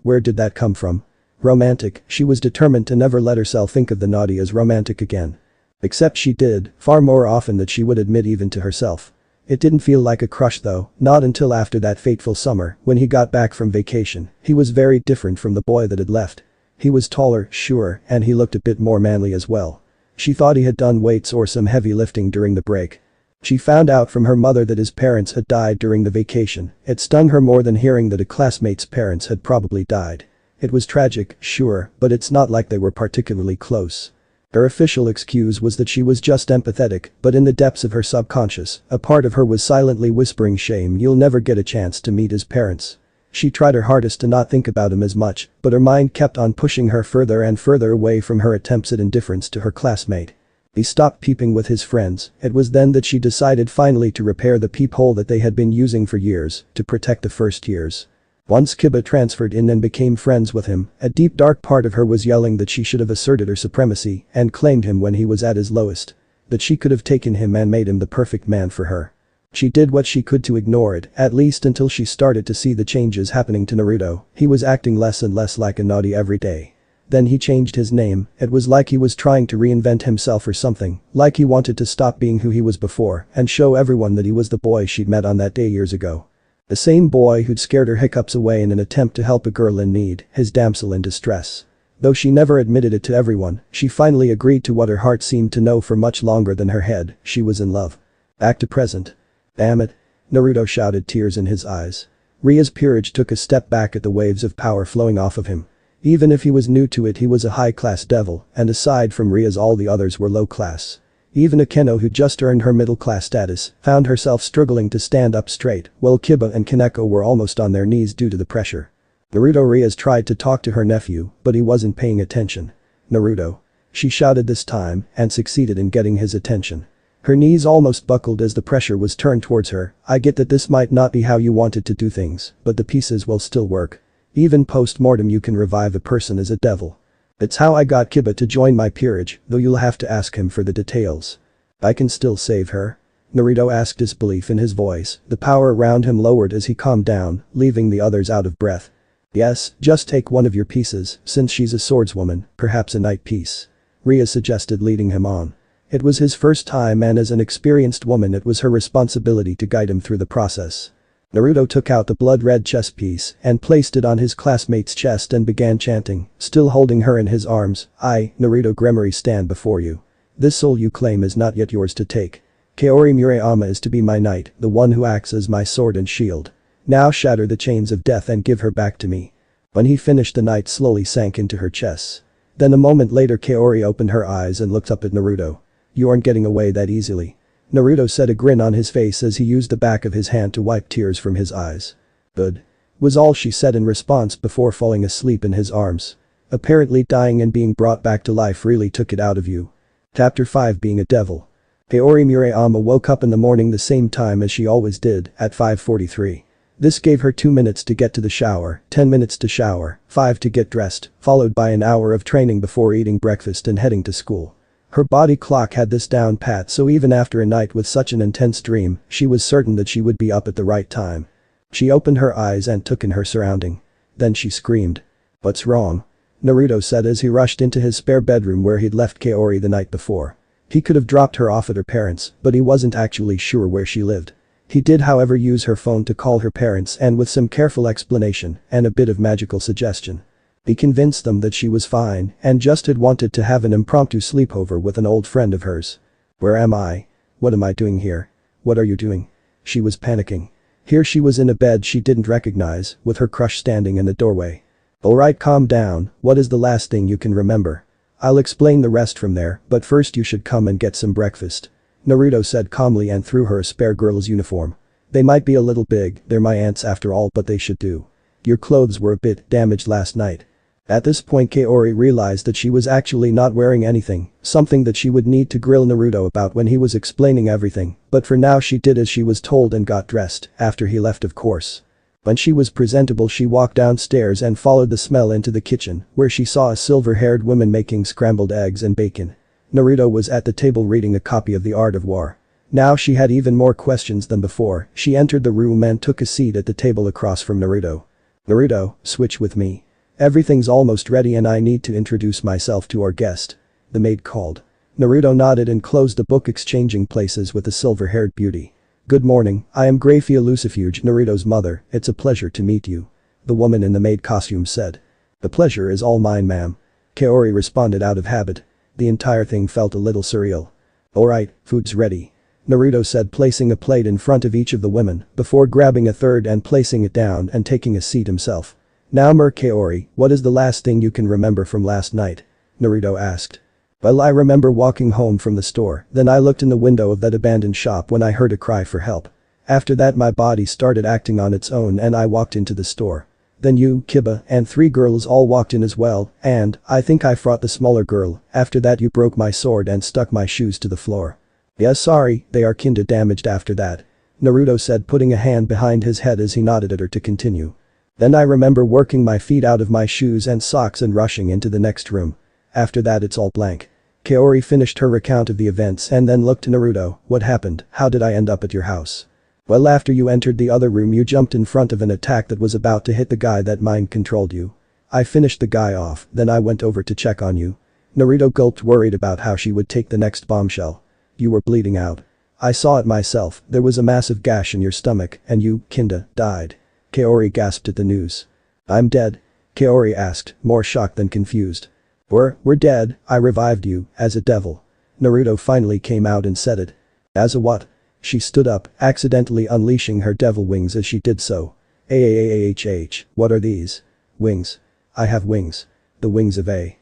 Where did that come from? Romantic, she was determined to never let herself think of the naughty as romantic again. Except she did, far more often than she would admit even to herself. It didn't feel like a crush though, not until after that fateful summer, when he got back from vacation. He was very different from the boy that had left. He was taller, sure, and he looked a bit more manly as well. She thought he had done weights or some heavy lifting during the break. She found out from her mother that his parents had died during the vacation. It stung her more than hearing that a classmate's parents had probably died. It was tragic, sure, but it's not like they were particularly close. Her official excuse was that she was just empathetic, but in the depths of her subconscious, a part of her was silently whispering, "Shame, you'll never get a chance to meet his parents." She tried her hardest to not think about him as much, but her mind kept on pushing her further and further away from her attempts at indifference to her classmate. He stopped peeping with his friends. It was then that she decided finally to repair the peephole that they had been using for years to protect the first years. Once Kiba transferred in and became friends with him, a deep dark part of her was yelling that she should have asserted her supremacy and claimed him when he was at his lowest. That she could have taken him and made him the perfect man for her. She did what she could to ignore it, at least until she started to see the changes happening to Naruto. He was acting less and less like a naughty every day. Then he changed his name. It was like he was trying to reinvent himself or something, like he wanted to stop being who he was before and show everyone that he was the boy she'd met on that day years ago. The same boy who'd scared her hiccups away in an attempt to help a girl in need, his damsel in distress. Though she never admitted it to everyone, she finally agreed to what her heart seemed to know for much longer than her head: she was in love. Back to present. Damn it. Naruto shouted, tears in his eyes. Ria's peerage took a step back at the waves of power flowing off of him. Even if he was new to it, he was a high-class devil, and aside from Ria's, all the others were low-class. Even Akeno, who just earned her middle-class status, found herself struggling to stand up straight, while Kiba and Kaneko were almost on their knees due to the pressure. Naruto Rias tried to talk to her nephew, but he wasn't paying attention. Naruto. She shouted this time, and succeeded in getting his attention. Her knees almost buckled as the pressure was turned towards her. I get that this might not be how you wanted to do things, but the pieces will still work. Even post-mortem you can revive a person as a devil. It's how I got Kiba to join my peerage, though you'll have to ask him for the details. I can still save her? Naruto asked, disbelief in his voice. The power around him lowered as he calmed down, leaving the others out of breath. Yes, just take one of your pieces, since she's a swordswoman, perhaps a knight piece. Ria suggested, leading him on. It was his first time, and as an experienced woman it was her responsibility to guide him through the process. Naruto took out the blood-red chess piece and placed it on his classmate's chest and began chanting, still holding her in his arms. I, Naruto Gremory, stand before you. This soul you claim is not yet yours to take. Kaori Murayama is to be my knight, the one who acts as my sword and shield. Now shatter the chains of death and give her back to me. When he finished, the knight slowly sank into her chest. Then a moment later Kaori opened her eyes and looked up at Naruto. You aren't getting away that easily. Naruto said, a grin on his face as he used the back of his hand to wipe tears from his eyes. Good. Was all she said in response before falling asleep in his arms. Apparently dying and being brought back to life really took it out of you. Chapter 5, Being a Devil. Kaori Murayama woke up in the morning the same time as she always did, at 5:43. This gave her 2 minutes to get to the shower, 10 minutes to shower, 5 to get dressed, followed by an hour of training before eating breakfast and heading to school. Her body clock had this down pat, so even after a night with such an intense dream, she was certain that she would be up at the right time. She opened her eyes and took in her surrounding. Then she screamed. What's wrong? Naruto said as he rushed into his spare bedroom where he'd left Kaori the night before. He could have dropped her off at her parents', but he wasn't actually sure where she lived. He did, however, use her phone to call her parents, and with some careful explanation and a bit of magical suggestion, he convinced them that she was fine and just had wanted to have an impromptu sleepover with an old friend of hers. Where am I? What am I doing here? What are you doing? She was panicking. Here she was in a bed she didn't recognize, with her crush standing in the doorway. Alright, calm down. What is the last thing you can remember? I'll explain the rest from there, but first you should come and get some breakfast. Naruto said calmly and threw her a spare girl's uniform. They might be a little big, they're my aunts after all, but they should do. Your clothes were a bit damaged last night. At this point Kaori realized that she was actually not wearing anything, something that she would need to grill Naruto about when he was explaining everything, but for now she did as she was told and got dressed, after he left of course. When she was presentable she walked downstairs and followed the smell into the kitchen, where she saw a silver-haired woman making scrambled eggs and bacon. Naruto was at the table reading a copy of The Art of War. Now she had even more questions than before. She entered the room and took a seat at the table across from Naruto. Naruto, switch with me. Everything's almost ready and I need to introduce myself to our guest. The maid called. Naruto nodded and closed the book, exchanging places with the silver-haired beauty. Good morning, I am Graphia Lucifuge, Naruto's mother. It's a pleasure to meet you. The woman in the maid costume said. The pleasure is all mine, ma'am. Kaori responded out of habit. The entire thing felt a little surreal. Alright, food's ready. Naruto said, placing a plate in front of each of the women, before grabbing a third and placing it down and taking a seat himself. Now Kaori, what is the last thing you can remember from last night? Naruto asked. Well, I remember walking home from the store, then I looked in the window of that abandoned shop when I heard a cry for help. After that my body started acting on its own and I walked into the store. Then you, Kiba, and 3 girls all walked in as well, and I think I fought the smaller girl. After that you broke my sword and stuck my shoes to the floor. Yeah, sorry, they are kinda damaged after that. Naruto said, putting a hand behind his head as he nodded at her to continue. Then I remember working my feet out of my shoes and socks and rushing into the next room. After that it's all blank. Kaori finished her recount of the events and then looked to Naruto. What happened? How did I end up at your house? Well, after you entered the other room you jumped in front of an attack that was about to hit the guy that mind controlled you. I finished the guy off, then I went over to check on you. Naruto gulped, worried about how she would take the next bombshell. You were bleeding out. I saw it myself, there was a massive gash in your stomach, and you, kinda, died. Kaori gasped at the news. I'm dead? Kaori asked, more shocked than confused. We're dead, I revived you, as a devil. Naruto finally came out and said it. As a what? She stood up, accidentally unleashing her devil wings as she did so. What are these? Wings. I have wings. The wings of the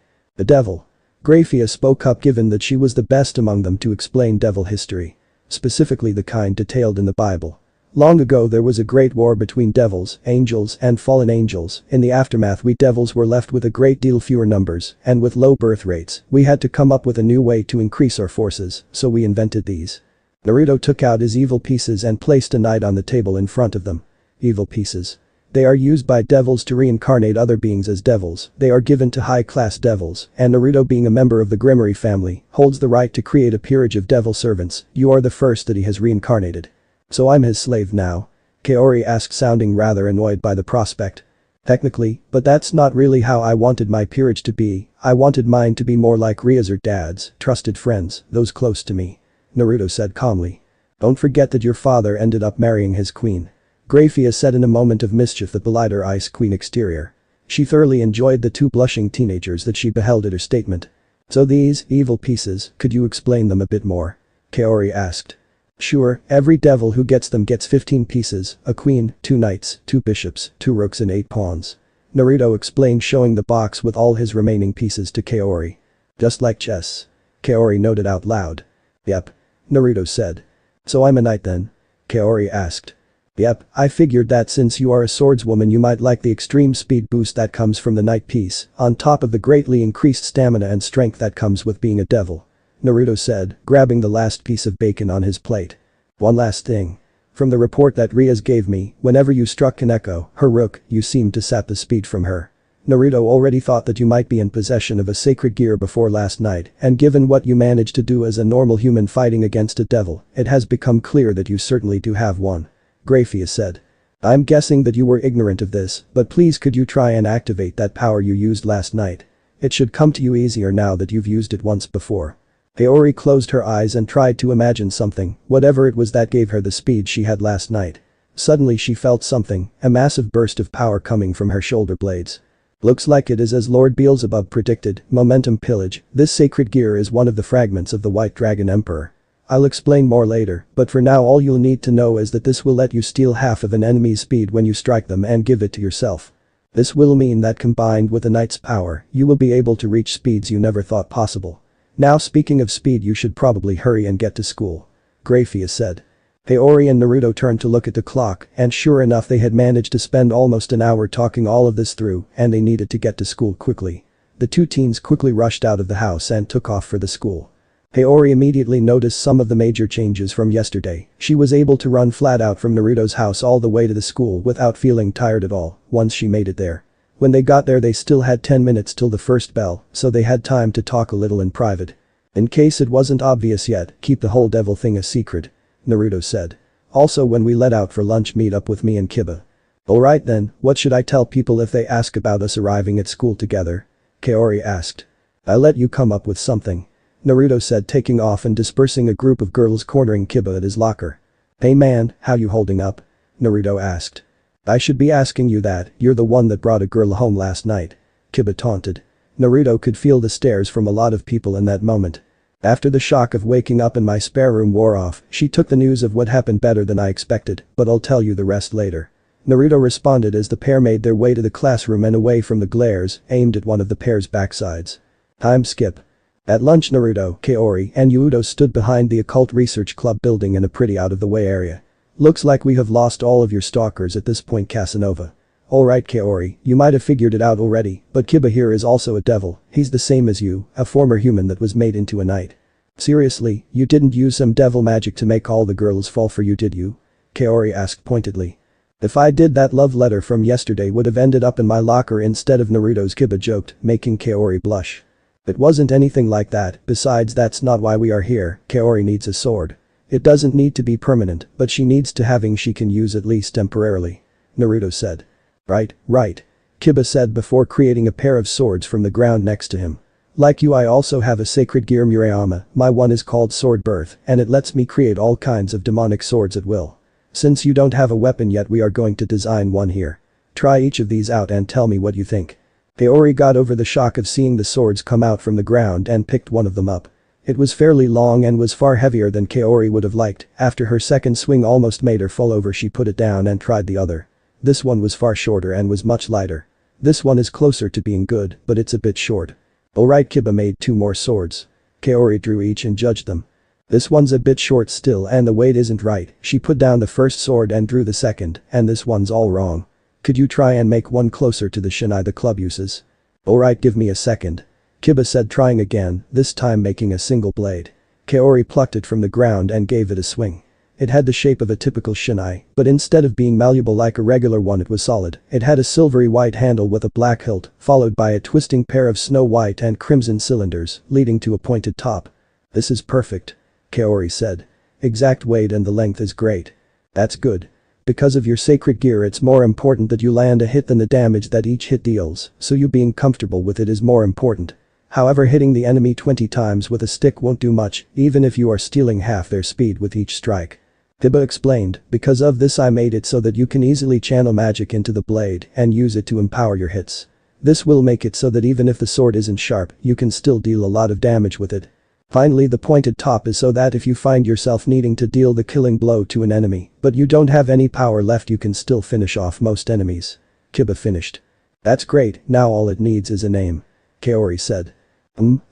devil. Graphia spoke up, given that she was the best among them to explain devil history. Specifically the kind detailed in the Bible. Long ago there was a great war between devils, angels, and fallen angels. In the aftermath we devils were left with a great deal fewer numbers, and with low birth rates, we had to come up with a new way to increase our forces, so we invented these. Naruto took out his evil pieces and placed a knight on the table in front of them. Evil pieces. They are used by devils to reincarnate other beings as devils. They are given to high-class devils, and Naruto, being a member of the Grimory family, holds the right to create a peerage of devil servants. You are the first that he has reincarnated. So I'm his slave now? Kaori asked, sounding rather annoyed by the prospect. Technically, but that's not really how I wanted my peerage to be. I wanted mine to be more like Ria's or Dad's, trusted friends, those close to me. Naruto said calmly. Don't forget that your father ended up marrying his queen. Graphia said in a moment of mischief that belied her Ice Queen exterior. She thoroughly enjoyed the two blushing teenagers that she beheld at her statement. So these evil pieces, could you explain them a bit more? Kaori asked. Sure, every devil who gets them gets 15 pieces, a queen, 2 knights, 2 bishops, 2 rooks and 8 pawns. Naruto explained, showing the box with all his remaining pieces to Kaori. Just like chess. Kaori noted out loud. Yep. Naruto said. So I'm a knight then? Kaori asked. Yep, I figured that since you are a swordswoman you might like the extreme speed boost that comes from the knight piece, on top of the greatly increased stamina and strength that comes with being a devil. Naruto said, grabbing the last piece of bacon on his plate. One last thing. From the report that Rias gave me, whenever you struck Kaneko, her rook, you seemed to sap the speed from her. Naruto already thought that you might be in possession of a sacred gear before last night, and given what you managed to do as a normal human fighting against a devil, it has become clear that you certainly do have one. Graphia said. I'm guessing that you were ignorant of this, but please could you try and activate that power you used last night? It should come to you easier now that you've used it once before. Kaori closed her eyes and tried to imagine something, whatever it was that gave her the speed she had last night. Suddenly she felt something, a massive burst of power coming from her shoulder blades. Looks like it is as Lord Beelzebub predicted, momentum pillage. This sacred gear is one of the fragments of the White Dragon Emperor. I'll explain more later, but for now all you'll need to know is that this will let you steal half of an enemy's speed when you strike them and give it to yourself. This will mean that combined with the knight's power, you will be able to reach speeds you never thought possible. Now speaking of speed, you should probably hurry and get to school. Graphia said. Kaori and Naruto turned to look at the clock, and sure enough they had managed to spend almost an hour talking all of this through, and they needed to get to school quickly. The two teens quickly rushed out of the house and took off for the school. Kaori immediately noticed some of the major changes from yesterday. She was able to run flat out from Naruto's house all the way to the school without feeling tired at all, once she made it there. When they got there they still had 10 minutes till the first bell, so they had time to talk a little in private. In case it wasn't obvious yet, keep the whole devil thing a secret. Naruto said. Also when we let out for lunch meet up with me and Kiba. Alright then, what should I tell people if they ask about us arriving at school together? Kaori asked. I'll let you come up with something. Naruto said, taking off and dispersing a group of girls cornering Kiba at his locker. Hey man, how you holding up? Naruto asked. I should be asking you that, you're the one that brought a girl home last night. Kiba taunted. Naruto could feel the stares from a lot of people in that moment. After the shock of waking up in my spare room wore off, she took the news of what happened better than I expected, but I'll tell you the rest later. Naruto responded as the pair made their way to the classroom and away from the glares aimed at one of the pair's backsides. Time skip. At lunch Naruto, Kaori, and Yuuto stood behind the Occult Research Club building in a pretty out-of-the-way area. Looks like we have lost all of your stalkers at this point, Casanova. Alright Kaori, you might have figured it out already, but Kiba here is also a devil, he's the same as you, a former human that was made into a knight. Seriously, you didn't use some devil magic to make all the girls fall for you, did you? Kaori asked pointedly. If I did, that love letter from yesterday would have ended up in my locker instead of Naruto's, Kiba joked, making Kaori blush. It wasn't anything like that, besides that's not why we are here. Kaori needs a sword. It doesn't need to be permanent, but she needs to having she can use at least temporarily. Naruto said. Right. Kiba said before creating a pair of swords from the ground next to him. Like you, I also have a sacred gear Murayama, my one is called Sword Birth and it lets me create all kinds of demonic swords at will. Since you don't have a weapon yet, we are going to design one here. Try each of these out and tell me what you think. Kaori got over the shock of seeing the swords come out from the ground and picked one of them up. It was fairly long and was far heavier than Kaori would have liked. After her second swing almost made her fall over, she put it down and tried the other. This one was far shorter and was much lighter. This one is closer to being good, but it's a bit short. Alright, Kiba made 2 more swords. Kaori drew each and judged them. This one's a bit short still and the weight isn't right. She put down the first sword and drew the second, and this one's all wrong. Could you try and make one closer to the shinai the club uses? Alright, give me a second. Kiba said, trying again, this time making a single blade. Kaori plucked it from the ground and gave it a swing. It had the shape of a typical shinai, but instead of being malleable like a regular one, it was solid. It had a silvery white handle with a black hilt, followed by a twisting pair of snow white and crimson cylinders, leading to a pointed top. This is perfect. Kaori said. Exact weight and the length is great. That's good. Because of your sacred gear, it's more important that you land a hit than the damage that each hit deals, so you being comfortable with it is more important. However, hitting the enemy 20 times with a stick won't do much, even if you are stealing half their speed with each strike. Kiba explained, because of this I made it so that you can easily channel magic into the blade and use it to empower your hits. This will make it so that even if the sword isn't sharp, you can still deal a lot of damage with it. Finally, the pointed top is so that if you find yourself needing to deal the killing blow to an enemy, but you don't have any power left, you can still finish off most enemies. Kiba finished. That's great, now all it needs is a name. Kaori said.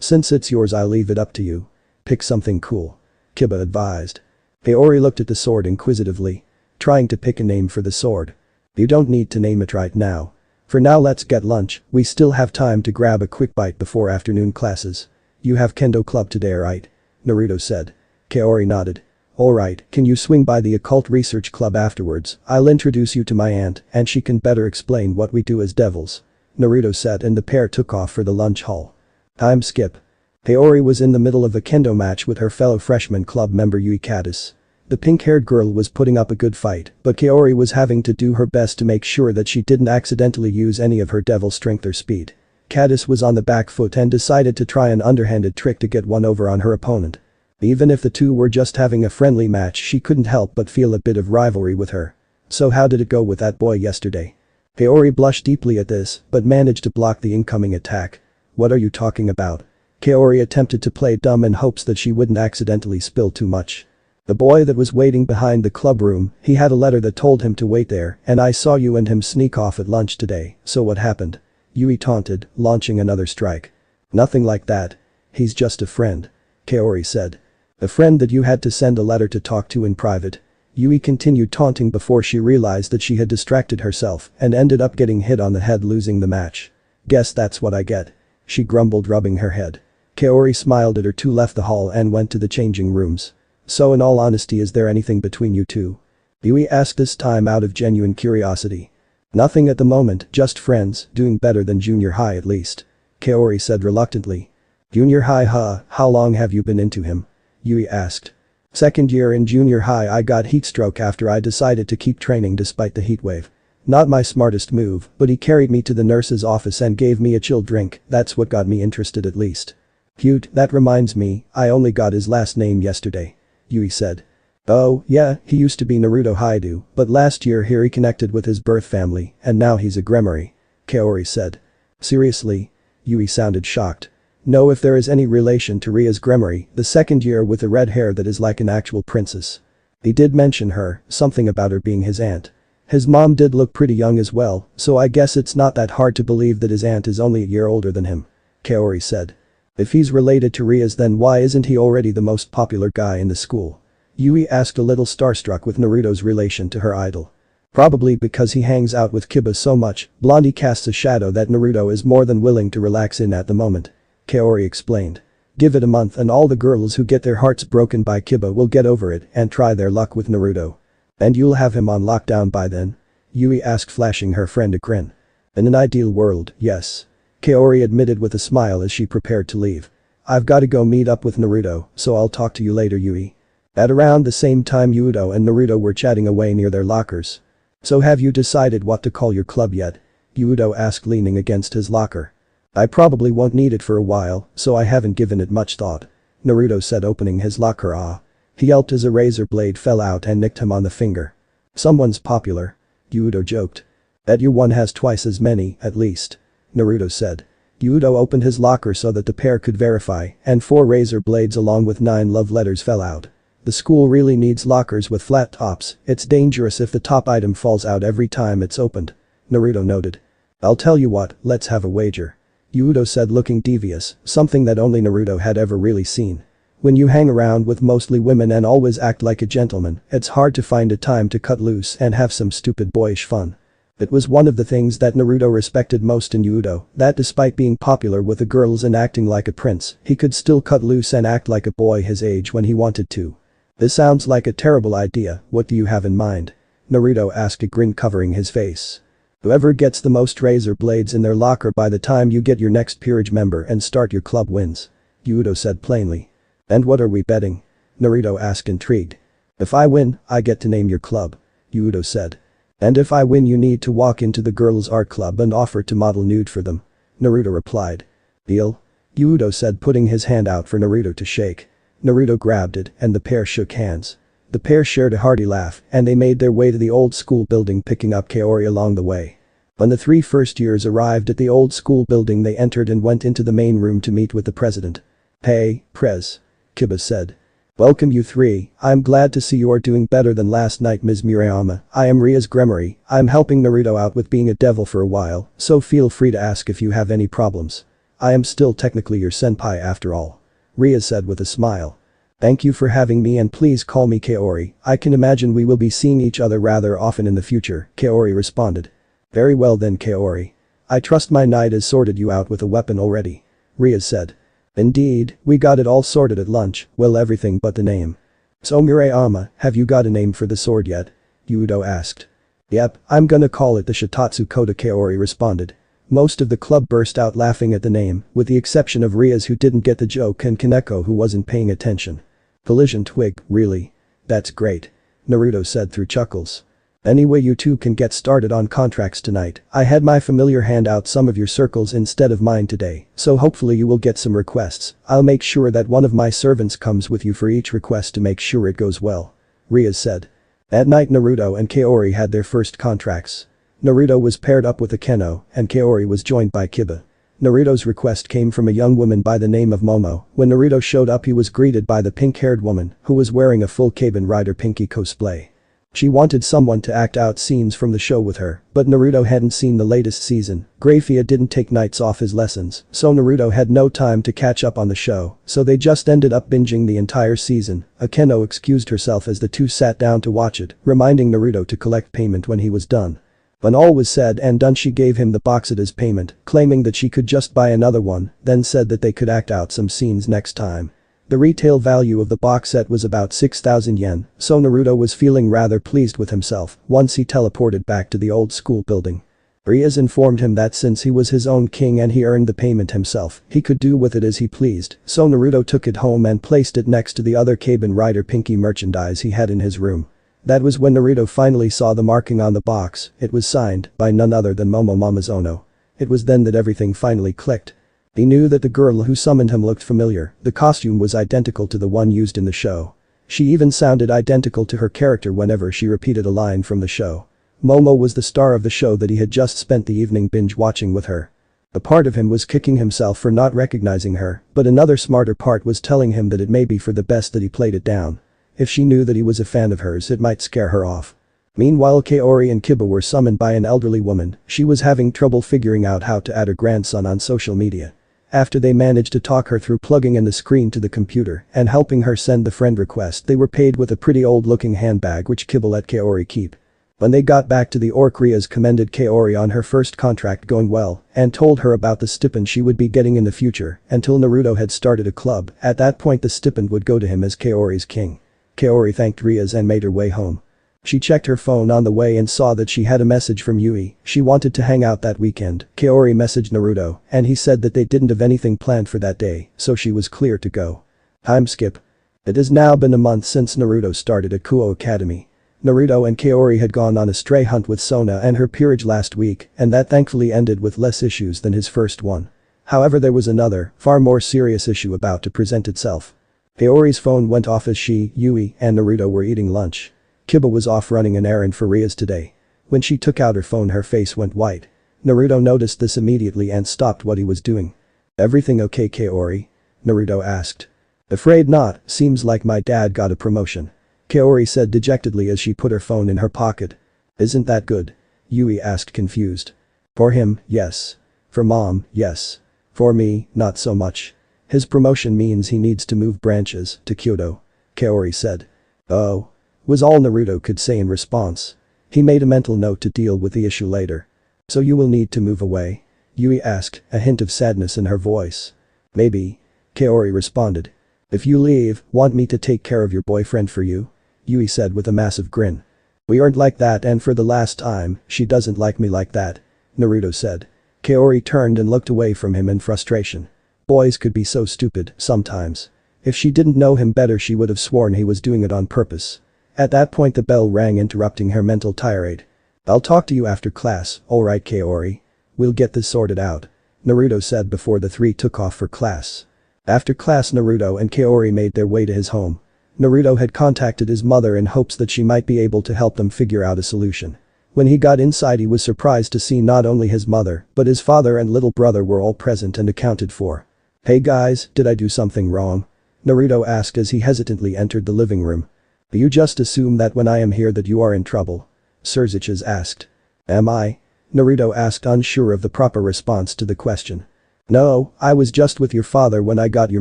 Since it's yours, I'll leave it up to you. Pick something cool. Kiba advised. Kaori looked at the sword inquisitively. Trying to pick a name for the sword. You don't need to name it right now. For now, let's get lunch, we still have time to grab a quick bite before afternoon classes. You have kendo club today, right? Naruto said. Kaori nodded. Alright, can you swing by the occult research club afterwards? I'll introduce you to my aunt and she can better explain what we do as devils. Naruto said, and the pair took off for the lunch hall. Time skip. Kaori was in the middle of a kendo match with her fellow freshman club member Yui Caddis. The pink-haired girl was putting up a good fight, but Kaori was having to do her best to make sure that she didn't accidentally use any of her devil strength or speed. Caddis was on the back foot and decided to try an underhanded trick to get one over on her opponent. Even if the two were just having a friendly match, she couldn't help but feel a bit of rivalry with her. So how did it go with that boy yesterday? Kaori blushed deeply at this, but managed to block the incoming attack. What are you talking about? Kaori attempted to play dumb in hopes that she wouldn't accidentally spill too much. The boy that was waiting behind the club room, he had a letter that told him to wait there, and I saw you and him sneak off at lunch today, so what happened? Yui taunted, launching another strike. Nothing like that. He's just a friend. Kaori said. A friend that you had to send a letter to talk to in private. Yui continued taunting before she realized that she had distracted herself and ended up getting hit on the head, losing the match. Guess that's what I get. She grumbled, rubbing her head. Kaori smiled at her two, left the hall and went to the changing rooms. So in all honesty, is there anything between you two? Yui asked, this time out of genuine curiosity. Nothing at the moment, just friends, doing better than junior high at least. Kaori said reluctantly. Junior high, huh? How long have you been into him? Yui asked. Second year in junior high. I got heat stroke after I decided to keep training despite the heat wave. Not my smartest move, but he carried me to the nurse's office and gave me a chilled drink, that's what got me interested at least. Cute, that reminds me, I only got his last name yesterday. Yui said. Oh, yeah, he used to be Naruto Haidu, but last year he reconnected with his birth family, and now he's a Gremory. Kaori said. Seriously? Yui sounded shocked. No, if there is any relation to Ria's Gremory, the second year with the red hair that is like an actual princess. He did mention her, something about her being his aunt. His mom did look pretty young as well, so I guess it's not that hard to believe that his aunt is only a year older than him. Kaori said. If he's related to Ria's, then why isn't he already the most popular guy in the school? Yui asked, a little starstruck with Naruto's relation to her idol. Probably because he hangs out with Kiba so much. Blondie casts a shadow that Naruto is more than willing to relax in at the moment. Kaori explained. Give it a month and all the girls who get their hearts broken by Kiba will get over it and try their luck with Naruto. And you'll have him on lockdown by then? Yui asked, flashing her friend a grin. In an ideal world, yes. Kaori admitted with a smile as she prepared to leave. I've gotta go meet up with Naruto, so I'll talk to you later, Yui. At around the same time Yudo and Naruto were chatting away near their lockers. "So have you decided what to call your club yet?" Yudo asked leaning against his locker. "I probably won't need it for a while, so I haven't given it much thought," Naruto said opening his locker. He yelped as a razor blade fell out and nicked him on the finger. "Someone's popular," Yudo joked. "Bet you one has twice as many, at least," Naruto said. Yudo opened his locker so that the pair could verify, and 4 razor blades along with 9 love letters fell out. "The school really needs lockers with flat tops, it's dangerous if the top item falls out every time it's opened," Naruto noted. "I'll tell you what, let's have a wager," Yudo said looking devious, something that only Naruto had ever really seen. When you hang around with mostly women and always act like a gentleman, it's hard to find a time to cut loose and have some stupid boyish fun. It was one of the things that Naruto respected most in Yudo, that despite being popular with the girls and acting like a prince, he could still cut loose and act like a boy his age when he wanted to. "This sounds like a terrible idea, what do you have in mind?" Naruto asked, a grin covering his face. "Whoever gets the most razor blades in their locker by the time you get your next peerage member and start your club wins," Yudo said plainly. "And what are we betting?" Naruto asked intrigued. "If I win, I get to name your club," Yudo said. "And if I win you need to walk into the girls' art club and offer to model nude for them," Naruto replied. "Deal?" Yudo said putting his hand out for Naruto to shake. Naruto grabbed it and the pair shook hands. The pair shared a hearty laugh and they made their way to the old school building picking up Kaori along the way. When the 3 first years arrived at the old school building they entered and went into the main room to meet with the president. "Hey, Prez," Kiba said. "Welcome you 3, I'm glad to see you're doing better than last night Ms. Murayama. I am Ria's Gremory, I'm helping Naruto out with being a devil for a while, so feel free to ask if you have any problems. I am still technically your senpai after all," Ria said with a smile. "Thank you for having me and please call me Kaori, I can imagine we will be seeing each other rather often in the future," Kaori responded. "Very well then Kaori. I trust my knight has sorted you out with a weapon already," Ria said. "Indeed, we got it all sorted at lunch, well everything but the name." "So Murayama, have you got a name for the sword yet?" Yudo asked. "Yep, I'm gonna call it the Shitatsu Koda," Kaori responded. Most of the club burst out laughing at the name, with the exception of Ria's who didn't get the joke and Kaneko who wasn't paying attention. "Collision twig, really? That's great," Naruto said through chuckles. "Anyway you 2 can get started on contracts tonight, I had my familiar hand out some of your circles instead of mine today, so hopefully you will get some requests, I'll make sure that one of my servants comes with you for each request to make sure it goes well," Ria said. At night Naruto and Kaori had their first contracts. Naruto was paired up with Akeno, and Kaori was joined by Kiba. Naruto's request came from a young woman by the name of Momo. When Naruto showed up he was greeted by the pink-haired woman, who was wearing a full Kamen Rider Pinky cosplay. She wanted someone to act out scenes from the show with her, but Naruto hadn't seen the latest season. Grafia didn't take nights off his lessons, so Naruto had no time to catch up on the show, so they just ended up binging the entire season. Akeno excused herself as the 2 sat down to watch it, reminding Naruto to collect payment when he was done. When all was said and done she gave him the box set as payment, claiming that she could just buy another one, then said that they could act out some scenes next time. The retail value of the box set was about 6,000 yen, so Naruto was feeling rather pleased with himself once he teleported back to the old school building. Rias informed him that since he was his own king and he earned the payment himself, he could do with it as he pleased, so Naruto took it home and placed it next to the other Kamen Rider Pinky merchandise he had in his room. That was when Naruto finally saw the marking on the box, it was signed by none other than Momo Mamazono. It was then that everything finally clicked. He knew that the girl who summoned him looked familiar, the costume was identical to the one used in the show. She even sounded identical to her character whenever she repeated a line from the show. Momo was the star of the show that he had just spent the evening binge watching with her. A part of him was kicking himself for not recognizing her, but another smarter part was telling him that it may be for the best that he played it down. If she knew that he was a fan of hers it might scare her off. Meanwhile Kaori and Kiba were summoned by an elderly woman, she was having trouble figuring out how to add her grandson on social media. After they managed to talk her through plugging in the screen to the computer and helping her send the friend request they were paid with a pretty old looking handbag which Kiba let Kaori keep. When they got back to the Orc Rias commended Kaori on her first contract going well and told her about the stipend she would be getting in the future until Naruto had started a club, at that point the stipend would go to him as Kaori's king. Kaori thanked Rias and made her way home. She checked her phone on the way and saw that she had a message from Yui, she wanted to hang out that weekend. Kaori messaged Naruto and he said that they didn't have anything planned for that day, so she was clear to go. Time skip. It has now been a month since Naruto started at Kuo Academy. Naruto and Kaori had gone on a stray hunt with Sona and her peerage last week, and that thankfully ended with less issues than his first one. However, there was another, far more serious issue about to present itself. Kaori's phone went off as she, Yui, and Naruto were eating lunch. Kiba was off running an errand for Rias today. When she took out her phone, her face went white. Naruto noticed this immediately and stopped what he was doing. "Everything okay, Kaori?" Naruto asked. "Afraid not, seems like my dad got a promotion," Kaori said dejectedly as she put her phone in her pocket. "Isn't that good?" Yui asked confused. "For him, yes. For mom, yes. For me, not so much. His promotion means he needs to move branches to Kyoto," Kaori said. "Oh," was all Naruto could say in response. He made a mental note to deal with the issue later. "So you will need to move away?" Yui asked, a hint of sadness in her voice. "Maybe," Kaori responded. "If you leave, want me to take care of your boyfriend for you?" Yui said with a massive grin. "We aren't like that, and for the last time, she doesn't like me like that," Naruto said. Kaori turned and looked away from him in frustration. Boys could be so stupid sometimes. If she didn't know him better, she would have sworn he was doing it on purpose. At that point, the bell rang, interrupting her mental tirade. "I'll talk to you after class, alright Kaori? We'll get this sorted out," Naruto said before the three took off for class. After class, Naruto and Kaori made their way to his home. Naruto had contacted his mother in hopes that she might be able to help them figure out a solution. When he got inside, he was surprised to see not only his mother, but his father and little brother were all present and accounted for. "Hey guys, did I do something wrong?" Naruto asked as he hesitantly entered the living room. "You just assume that when I am here that you are in trouble?" Surziches asked. "Am I?" Naruto asked, unsure of the proper response to the question. "No, I was just with your father when I got your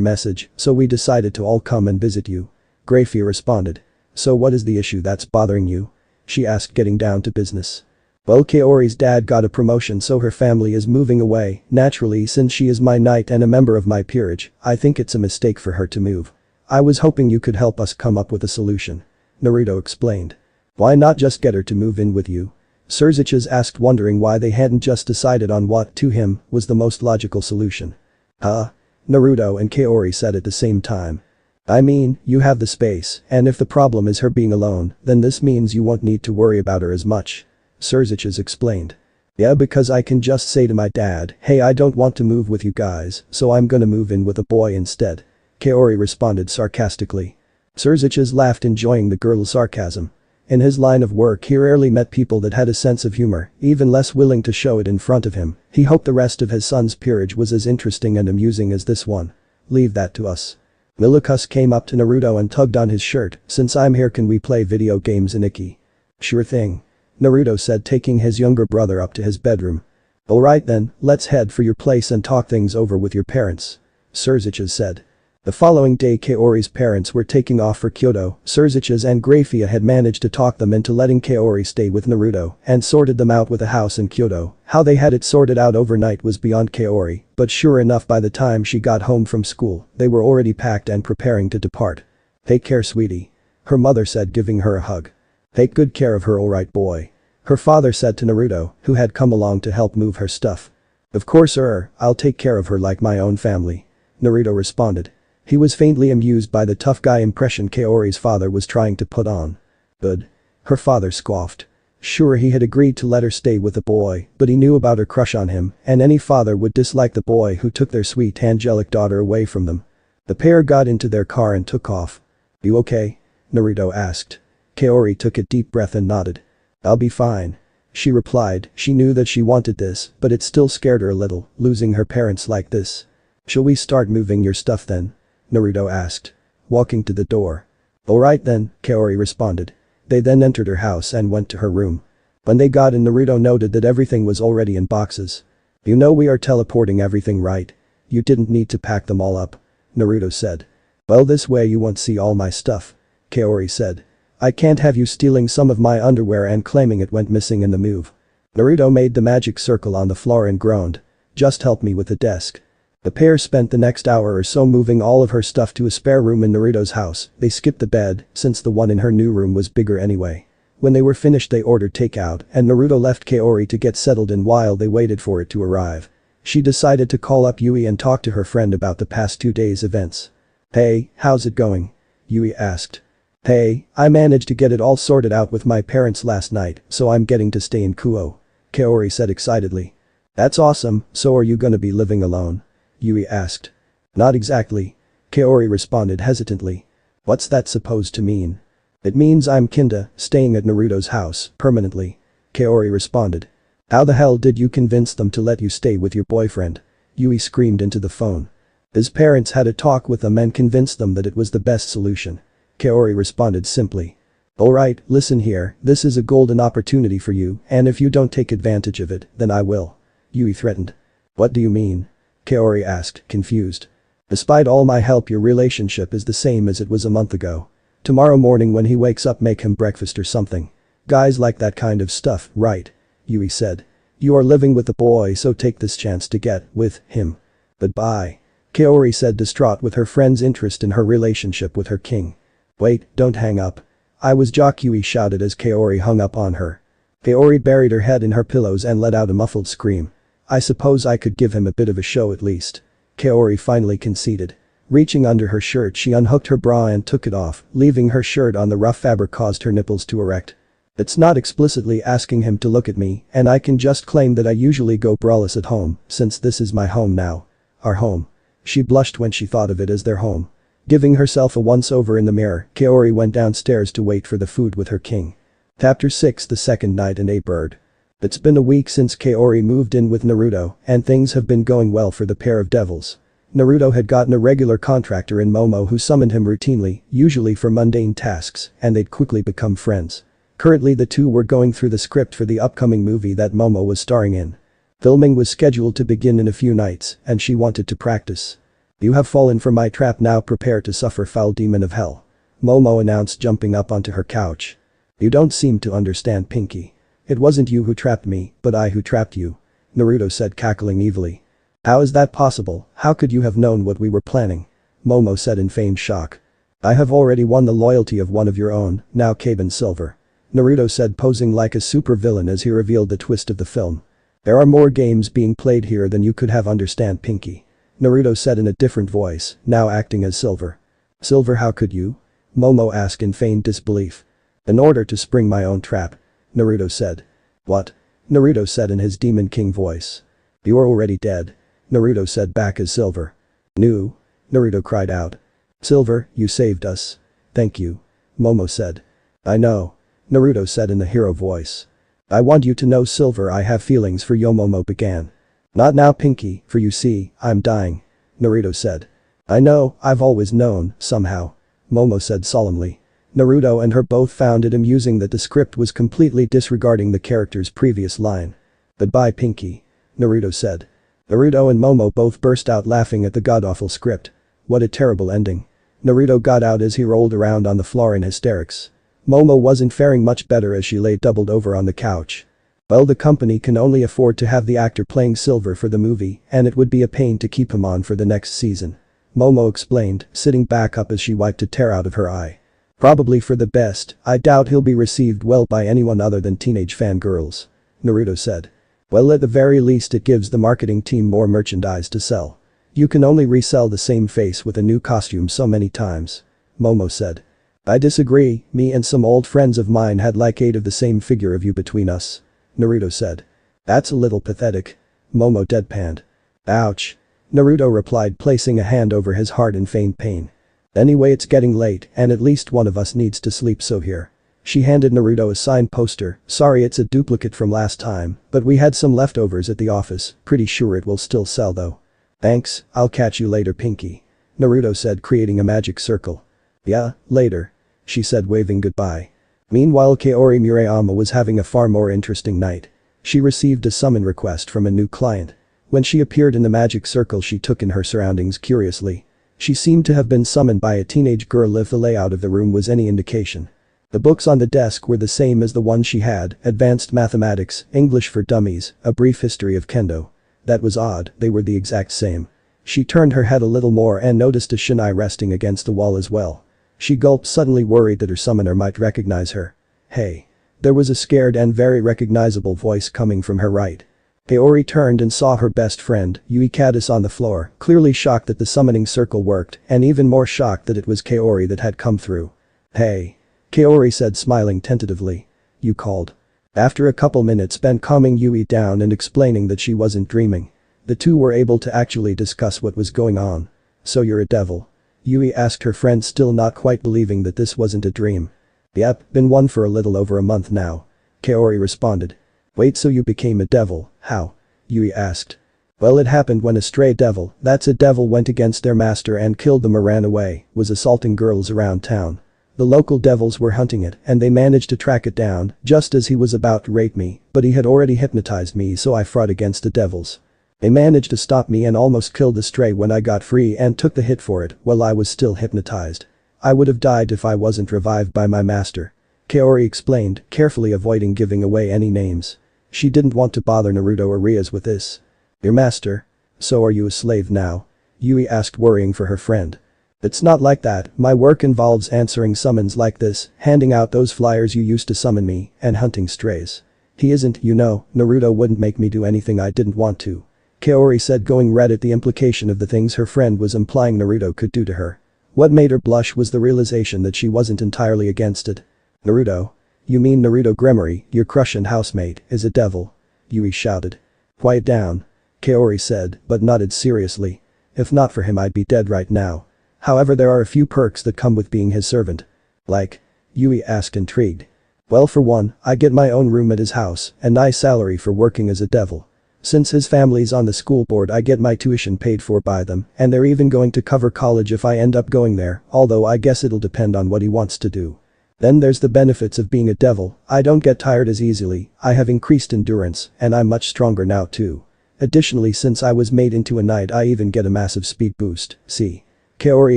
message, so we decided to all come and visit you," Grafia responded. "So what is the issue that's bothering you?" she asked, getting down to business. "Well, Kaori's dad got a promotion, so her family is moving away. Naturally, since she is my knight and a member of my peerage, I think it's a mistake for her to move. I was hoping you could help us come up with a solution," Naruto explained. "Why not just get her to move in with you?" Surziches asked, wondering why they hadn't just decided on what, to him, was the most logical solution. "Huh?" Naruto and Kaori said at the same time. "I mean, you have the space, and if the problem is her being alone, then this means you won't need to worry about her as much," Surziches explained. "Yeah, because I can just say to my dad, hey, I don't want to move with you guys, so I'm gonna move in with a boy instead," Kaori responded sarcastically. Surziches laughed, enjoying the girl's sarcasm. In his line of work, he rarely met people that had a sense of humor, even less willing to show it in front of him. He hoped the rest of his son's peerage was as interesting and amusing as this one. "Leave that to us." Milukus came up to Naruto and tugged on his shirt. "Since I'm here, can we play video games, Iniki?" "Sure thing," Naruto said, taking his younger brother up to his bedroom. "Alright then, let's head for your place and talk things over with your parents," Surziches said. The following day, Kaori's parents were taking off for Kyoto. Surziches and Grafia had managed to talk them into letting Kaori stay with Naruto and sorted them out with a house in Kyoto. How they had it sorted out overnight was beyond Kaori, but sure enough, by the time she got home from school, they were already packed and preparing to depart. "Take care, sweetie," her mother said, giving her a hug. "Take good care of her, alright boy," her father said to Naruto, who had come along to help move her stuff. "Of course, I'll take care of her like my own family," Naruto responded. He was faintly amused by the tough guy impression Kaori's father was trying to put on. "Good," her father scoffed. Sure, he had agreed to let her stay with the boy, but he knew about her crush on him, and any father would dislike the boy who took their sweet angelic daughter away from them. The pair got into their car and took off. "You okay?" Naruto asked. Kaori took a deep breath and nodded. "I'll be fine," she replied. She knew that she wanted this, but it still scared her a little, losing her parents like this. "Shall we start moving your stuff then?" Naruto asked, walking to the door. "Alright then," Kaori responded. They then entered her house and went to her room. When they got in, Naruto noted that everything was already in boxes. "You know we are teleporting everything, right? You didn't need to pack them all up," Naruto said. "Well, this way you won't see all my stuff," Kaori said. "I can't have you stealing some of my underwear and claiming it went missing in the move." Naruto made the magic circle on the floor and groaned. "Just help me with the desk." The pair spent the next hour or so moving all of her stuff to a spare room in Naruto's house. They skipped the bed, since the one in her new room was bigger anyway. When they were finished, they ordered takeout, and Naruto left Kaori to get settled in while they waited for it to arrive. She decided to call up Yui and talk to her friend about the past 2 days' events. "Hey, how's it going?" Yui asked. Hey, I managed to get it all sorted out with my parents last night, so I'm getting to stay in Kuo. Kaori said excitedly. That's awesome, so are you gonna be living alone? Yui asked. Not exactly. Kaori responded hesitantly. What's that supposed to mean? It means I'm kinda staying at Naruto's house permanently. Kaori responded. How the hell did you convince them to let you stay with your boyfriend? Yui screamed into the phone. His parents had a talk with them and convinced them that it was the best solution. Kaori responded simply. Alright, listen here, this is a golden opportunity for you, and if you don't take advantage of it, then I will. Yui threatened. What do you mean? Kaori asked, confused. Despite all my help, your relationship is the same as it was a month ago. Tomorrow morning when he wakes up, make him breakfast or something. Guys like that kind of stuff, right? Yui said. You are living with the boy, so take this chance to get with him. Goodbye. Kaori said, distraught with her friend's interest in her relationship with her king. Wait, don't hang up. I was Jock, Yui shouted as Kaori hung up on her. Kaori buried her head in her pillows and let out a muffled scream. I suppose I could give him a bit of a show at least. Kaori finally conceded. Reaching under her shirt, she unhooked her bra and took it off, leaving her shirt on. The rough fabric caused her nipples to erect. It's not explicitly asking him to look at me, and I can just claim that I usually go braless at home, since this is my home now. Our home. She blushed when she thought of it as their home. Giving herself a once-over in the mirror, Kaori went downstairs to wait for the food with her king. Chapter 6, The Second Night and a Bird. It's been a week since Kaori moved in with Naruto, and things have been going well for the pair of devils. Naruto had gotten a regular contractor in Momo who summoned him routinely, usually for mundane tasks, and they'd quickly become friends. Currently the two were going through the script for the upcoming movie that Momo was starring in. Filming was scheduled to begin in a few nights, and she wanted to practice. You have fallen for my trap, now prepare to suffer, foul demon of hell. Momo announced, jumping up onto her couch. You don't seem to understand, Pinky. It wasn't you who trapped me, but I who trapped you. Naruto said, cackling evilly. How is that possible? How could you have known what we were planning? Momo said in feigned shock. I have already won the loyalty of one of your own, now Kaben Silver. Naruto said, posing like a supervillain as he revealed the twist of the film. There are more games being played here than you could have, understand, Pinky. Naruto said in a different voice, now acting as Silver. Silver, how could you? Momo asked in feigned disbelief. In order to spring my own trap. Naruto said. What? Naruto said in his Demon King voice. You are already dead. Naruto said back as Silver. No. Naruto cried out. Silver, you saved us. Thank you. Momo said. I know. Naruto said in the hero voice. I want you to know, Silver, I have feelings for you. Momo began. Not now, Pinky, for you see, I'm dying. Naruto said. I know, I've always known, somehow. Momo said solemnly. Naruto and her both found it amusing that the script was completely disregarding the character's previous line. Goodbye, Pinky. Naruto said. Naruto and Momo both burst out laughing at the god-awful script. What a terrible ending. Naruto got out as he rolled around on the floor in hysterics. Momo wasn't faring much better as she lay doubled over on the couch. Well, the company can only afford to have the actor playing Silver for the movie, and it would be a pain to keep him on for the next season. Momo explained, sitting back up as she wiped a tear out of her eye. Probably for the best, I doubt he'll be received well by anyone other than teenage fangirls. Naruto said. Well, at the very least it gives the marketing team more merchandise to sell. You can only resell the same face with a new costume so many times. Momo said. I disagree, me and some old friends of mine had like 8 of the same figure of you between us. Naruto said. That's a little pathetic. Momo deadpanned. Ouch. Naruto replied, placing a hand over his heart in feigned pain. Anyway, it's getting late and at least one of us needs to sleep, so here. She handed Naruto a signed poster. Sorry, it's a duplicate from last time, but we had some leftovers at the office, pretty sure it will still sell though. Thanks, I'll catch you later, Pinky. Naruto said, creating a magic circle. Yeah, later. She said, waving goodbye. Meanwhile, Kaori Murayama was having a far more interesting night. She received a summon request from a new client. When she appeared in the magic circle, she took in her surroundings curiously. She seemed to have been summoned by a teenage girl if the layout of the room was any indication. The books on the desk were the same as the ones she had, advanced mathematics, English for dummies, a brief history of kendo. That was odd, they were the exact same. She turned her head a little more and noticed a shinai resting against the wall as well. She gulped, suddenly worried that her summoner might recognize her. Hey. There was a scared and very recognizable voice coming from her right. Kaori turned and saw her best friend, Yui Kadis on the floor, clearly shocked that the summoning circle worked and even more shocked that it was Kaori that had come through. "Hey." Kaori said, smiling tentatively. "You called." After a couple minutes spent calming Yui down and explaining that she wasn't dreaming, the two were able to actually discuss what was going on. "So you're a devil?" Yui asked her friend, still not quite believing that this wasn't a dream. "Yep, been one for a little over a month now," Kaori responded. "Wait, so you became a devil, how?" Yui asked. "Well, it happened when a stray devil, that's a devil, went against their master and killed them or ran away, was assaulting girls around town. The local devils were hunting it and they managed to track it down just as he was about to rape me, but he had already hypnotized me, so I fought against the devils. They managed to stop me and almost killed the stray when I got free and took the hit for it while I was still hypnotized. I would have died if I wasn't revived by my master," Kaori explained, carefully avoiding giving away any names. She didn't want to bother Naruto or Rias with this. "Your master? So are you a slave now?" Yui asked, worrying for her friend. "It's not like that, my work involves answering summons like this, handing out those flyers you used to summon me, and hunting strays. He isn't, you know, Naruto wouldn't make me do anything I didn't want to," Kaori said, going red at the implication of the things her friend was implying Naruto could do to her. What made her blush was the realization that she wasn't entirely against it. "Naruto? You mean Naruto Gremory, your crush and housemate, is a devil?" Yui shouted. "Quiet down," Kaori said, but nodded seriously. "If not for him I'd be dead right now. However, there are a few perks that come with being his servant." "Like?" Yui asked, intrigued. "Well, for one, I get my own room at his house, a nice salary for working as a devil. Since his family's on the school board, I get my tuition paid for by them, and they're even going to cover college if I end up going there, although I guess it'll depend on what he wants to do. Then there's the benefits of being a devil, I don't get tired as easily, I have increased endurance, and I'm much stronger now too. Additionally, since I was made into a knight, I even get a massive speed boost, see?" Kaori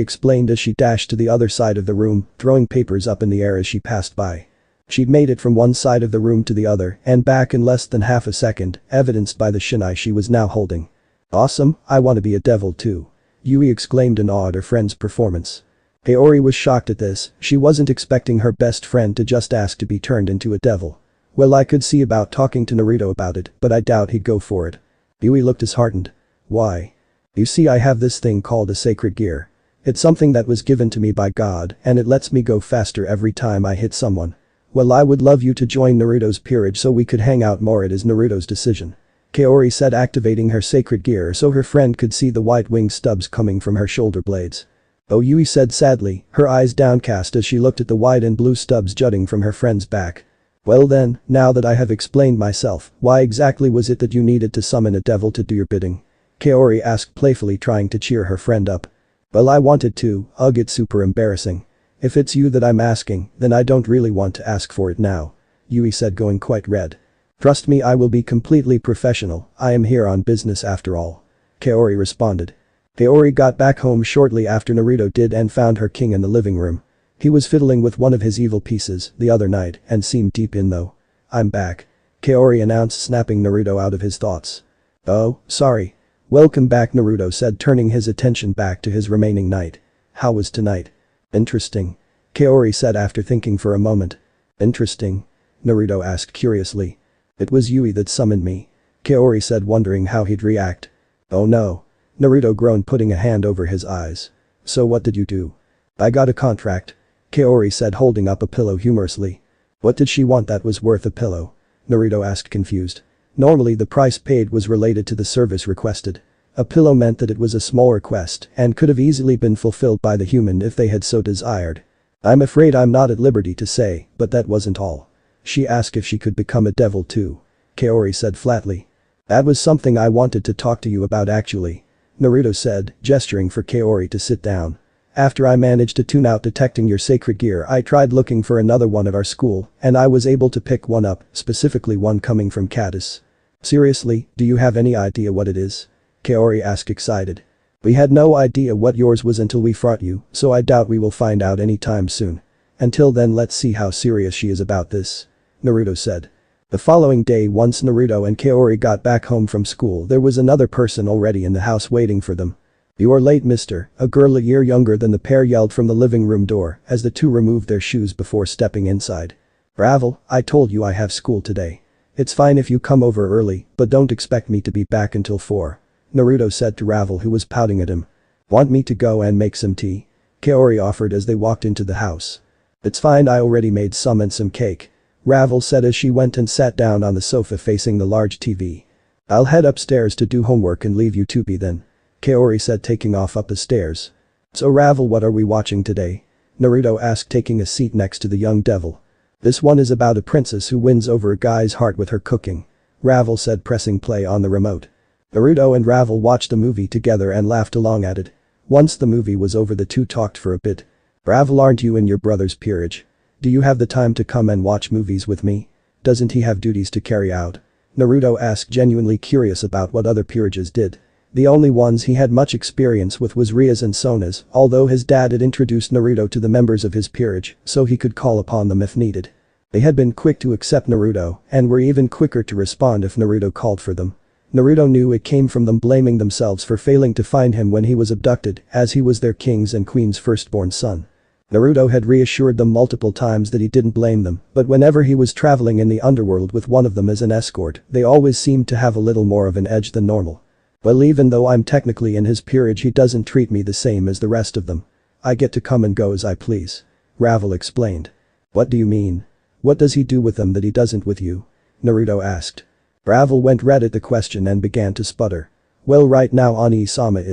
explained as she dashed to the other side of the room, throwing papers up in the air as she passed by. She'd made it from one side of the room to the other and back in less than half a second, evidenced by the shinai she was now holding. "Awesome, I want to be a devil too," Yui exclaimed in awe at her friend's performance. Kaori was shocked at this, she wasn't expecting her best friend to just ask to be turned into a devil. "Well, I could see about talking to Naruto about it, but I doubt he'd go for it." Yui looked disheartened. "Why?" "You see, I have this thing called a sacred gear. It's something that was given to me by God and it lets me go faster every time I hit someone. Well, I would love you to join Naruto's peerage so we could hang out more. It is Naruto's decision," Kaori said, activating her sacred gear so her friend could see the white wing stubs coming from her shoulder blades. "Oh," Yui said sadly, her eyes downcast as she looked at the white and blue stubs jutting from her friend's back. "Well then, now that I have explained myself, why exactly was it that you needed to summon a devil to do your bidding?" Kaori asked playfully, trying to cheer her friend up. "Well, I wanted to, ugh, it's super embarrassing. If it's you that I'm asking, then I don't really want to ask for it now," Yui said, going quite red. "Trust me, I will be completely professional, I am here on business after all," Kaori responded. Kaori got back home shortly after Naruto did and found her king in the living room. He was fiddling with one of his evil pieces the other night and seemed deep in though. "I'm back," Kaori announced, snapping Naruto out of his thoughts. "Oh, sorry. Welcome back," Naruto said, turning his attention back to his remaining knight. "How was tonight?" "Interesting," Kaori said after thinking for a moment. "Interesting?" Naruto asked curiously. "It was Yui that summoned me," Kaori said, wondering how he'd react. "Oh no," Naruto groaned, putting a hand over his eyes. "So what did you do?" "I got a contract," Kaori said, holding up a pillow humorously. "What did she want that was worth a pillow?" Naruto asked, confused. Normally the price paid was related to the service requested. A pillow meant that it was a small request and could have easily been fulfilled by the human if they had so desired. "I'm afraid I'm not at liberty to say, but that wasn't all. She asked if she could become a devil too," Kaori said flatly. "That was something I wanted to talk to you about actually," Naruto said, gesturing for Kaori to sit down. "After I managed to tune out detecting your sacred gear, I tried looking for another one at our school and I was able to pick one up, specifically one coming from Cadis." "Seriously, do you have any idea what it is?" Kaori asked, excited. "We had no idea what yours was until we fought you, so I doubt we will find out anytime soon. Until then, let's see how serious she is about this," Naruto said. The following day, once Naruto and Kaori got back home from school, there was another person already in the house waiting for them. "You are late, mister," a girl a year younger than the pair yelled from the living room door as the two removed their shoes before stepping inside. "Bravo, I told you I have school today. It's fine if you come over early, but don't expect me to be back until 4. Naruto said to Ravel, who was pouting at him. Want me to go and make some tea? Kaori offered as they walked into the house. It's fine, I already made some and some cake. Ravel said as she went and sat down on the sofa facing the large TV. I'll head upstairs to do homework and leave you to be then. Kaori said, taking off up the stairs. So Ravel, what are we watching today? Naruto asked, taking a seat next to the young devil. This one is about a princess who wins over a guy's heart with her cooking. Ravel said, pressing play on the remote. Naruto and Ravel watched the movie together and laughed along at it. Once the movie was over, the two talked for a bit. Ravel, aren't you in your brother's peerage? Do you have the time to come and watch movies with me? Doesn't he have duties to carry out? Naruto asked, genuinely curious about what other peerages did. The only ones he had much experience with was Ria's and Sona's, although his dad had introduced Naruto to the members of his peerage, so he could call upon them if needed. They had been quick to accept Naruto, and were even quicker to respond if Naruto called for them. Naruto knew it came from them blaming themselves for failing to find him when he was abducted, as he was their king's and queen's firstborn son. Naruto had reassured them multiple times that he didn't blame them, but whenever he was traveling in the underworld with one of them as an escort, they always seemed to have a little more of an edge than normal. Well, even though I'm technically in his peerage, he doesn't treat me the same as the rest of them. I get to come and go as I please. Ravel explained. What do you mean? What does he do with them that he doesn't with you? Naruto asked. Ravel went red at the question and began to sputter. Well, right now Oni-sama he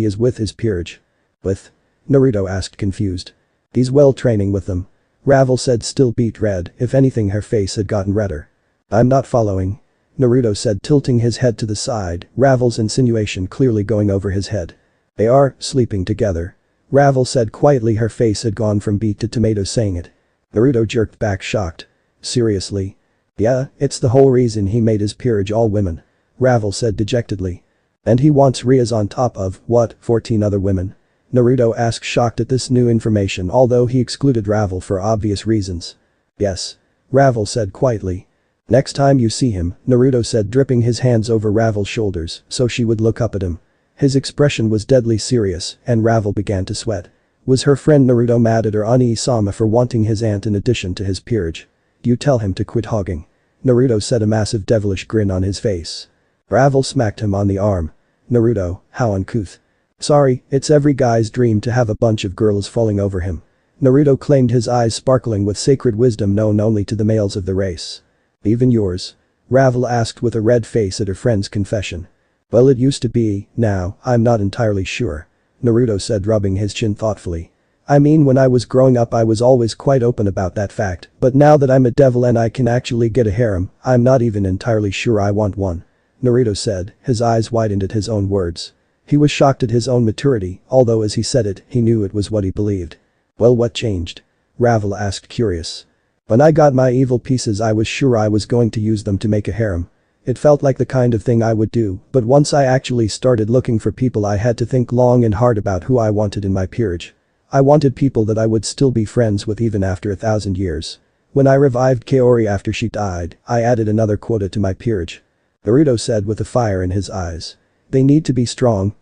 is with his peerage. With? Naruto asked, confused. He's training with them. Ravel said, still beet red, if anything her face had gotten redder. I'm not following. Naruto said, tilting his head to the side, Ravel's insinuation clearly going over his head. They are sleeping together. Ravel said quietly, her face had gone from beet to tomato saying it. Naruto jerked back, shocked. Seriously? Yeah, it's the whole reason he made his peerage all women. Ravel said dejectedly. And he wants Ria's on top of, 14 other women? Naruto asked, shocked at this new information, although he excluded Ravel for obvious reasons. Yes. Ravel said quietly. Next time you see him, Naruto said, dripping his hands over Ravel's shoulders so she would look up at him. His expression was deadly serious, and Ravel began to sweat. Was her friend Naruto mad at her Oni-sama for wanting his aunt in addition to his peerage? You tell him to quit hogging. Naruto said, a massive devilish grin on his face. Ravel smacked him on the arm. Naruto, how uncouth. Sorry, it's every guy's dream to have a bunch of girls falling over him. Naruto claimed, his eyes sparkling with sacred wisdom known only to the males of the race. Even yours? Ravel asked with a red face at her friend's confession. Well, it used to be, now, I'm not entirely sure. Naruto said, rubbing his chin thoughtfully. I mean, when I was growing up I was always quite open about that fact, but now that I'm a devil and I can actually get a harem, I'm not even entirely sure I want one. Naruto said, his eyes widened at his own words. He was shocked at his own maturity, although as he said it, he knew it was what he believed. Well, what changed? Ravel asked, curious. When I got my evil pieces I was sure I was going to use them to make a harem. It felt like the kind of thing I would do, but once I actually started looking for people I had to think long and hard about who I wanted in my peerage. I wanted people that I would still be friends with even after 1,000 years. When I revived Kaori after she died, I added another quota to my peerage. Naruto said with a fire in his eyes. They need to be strong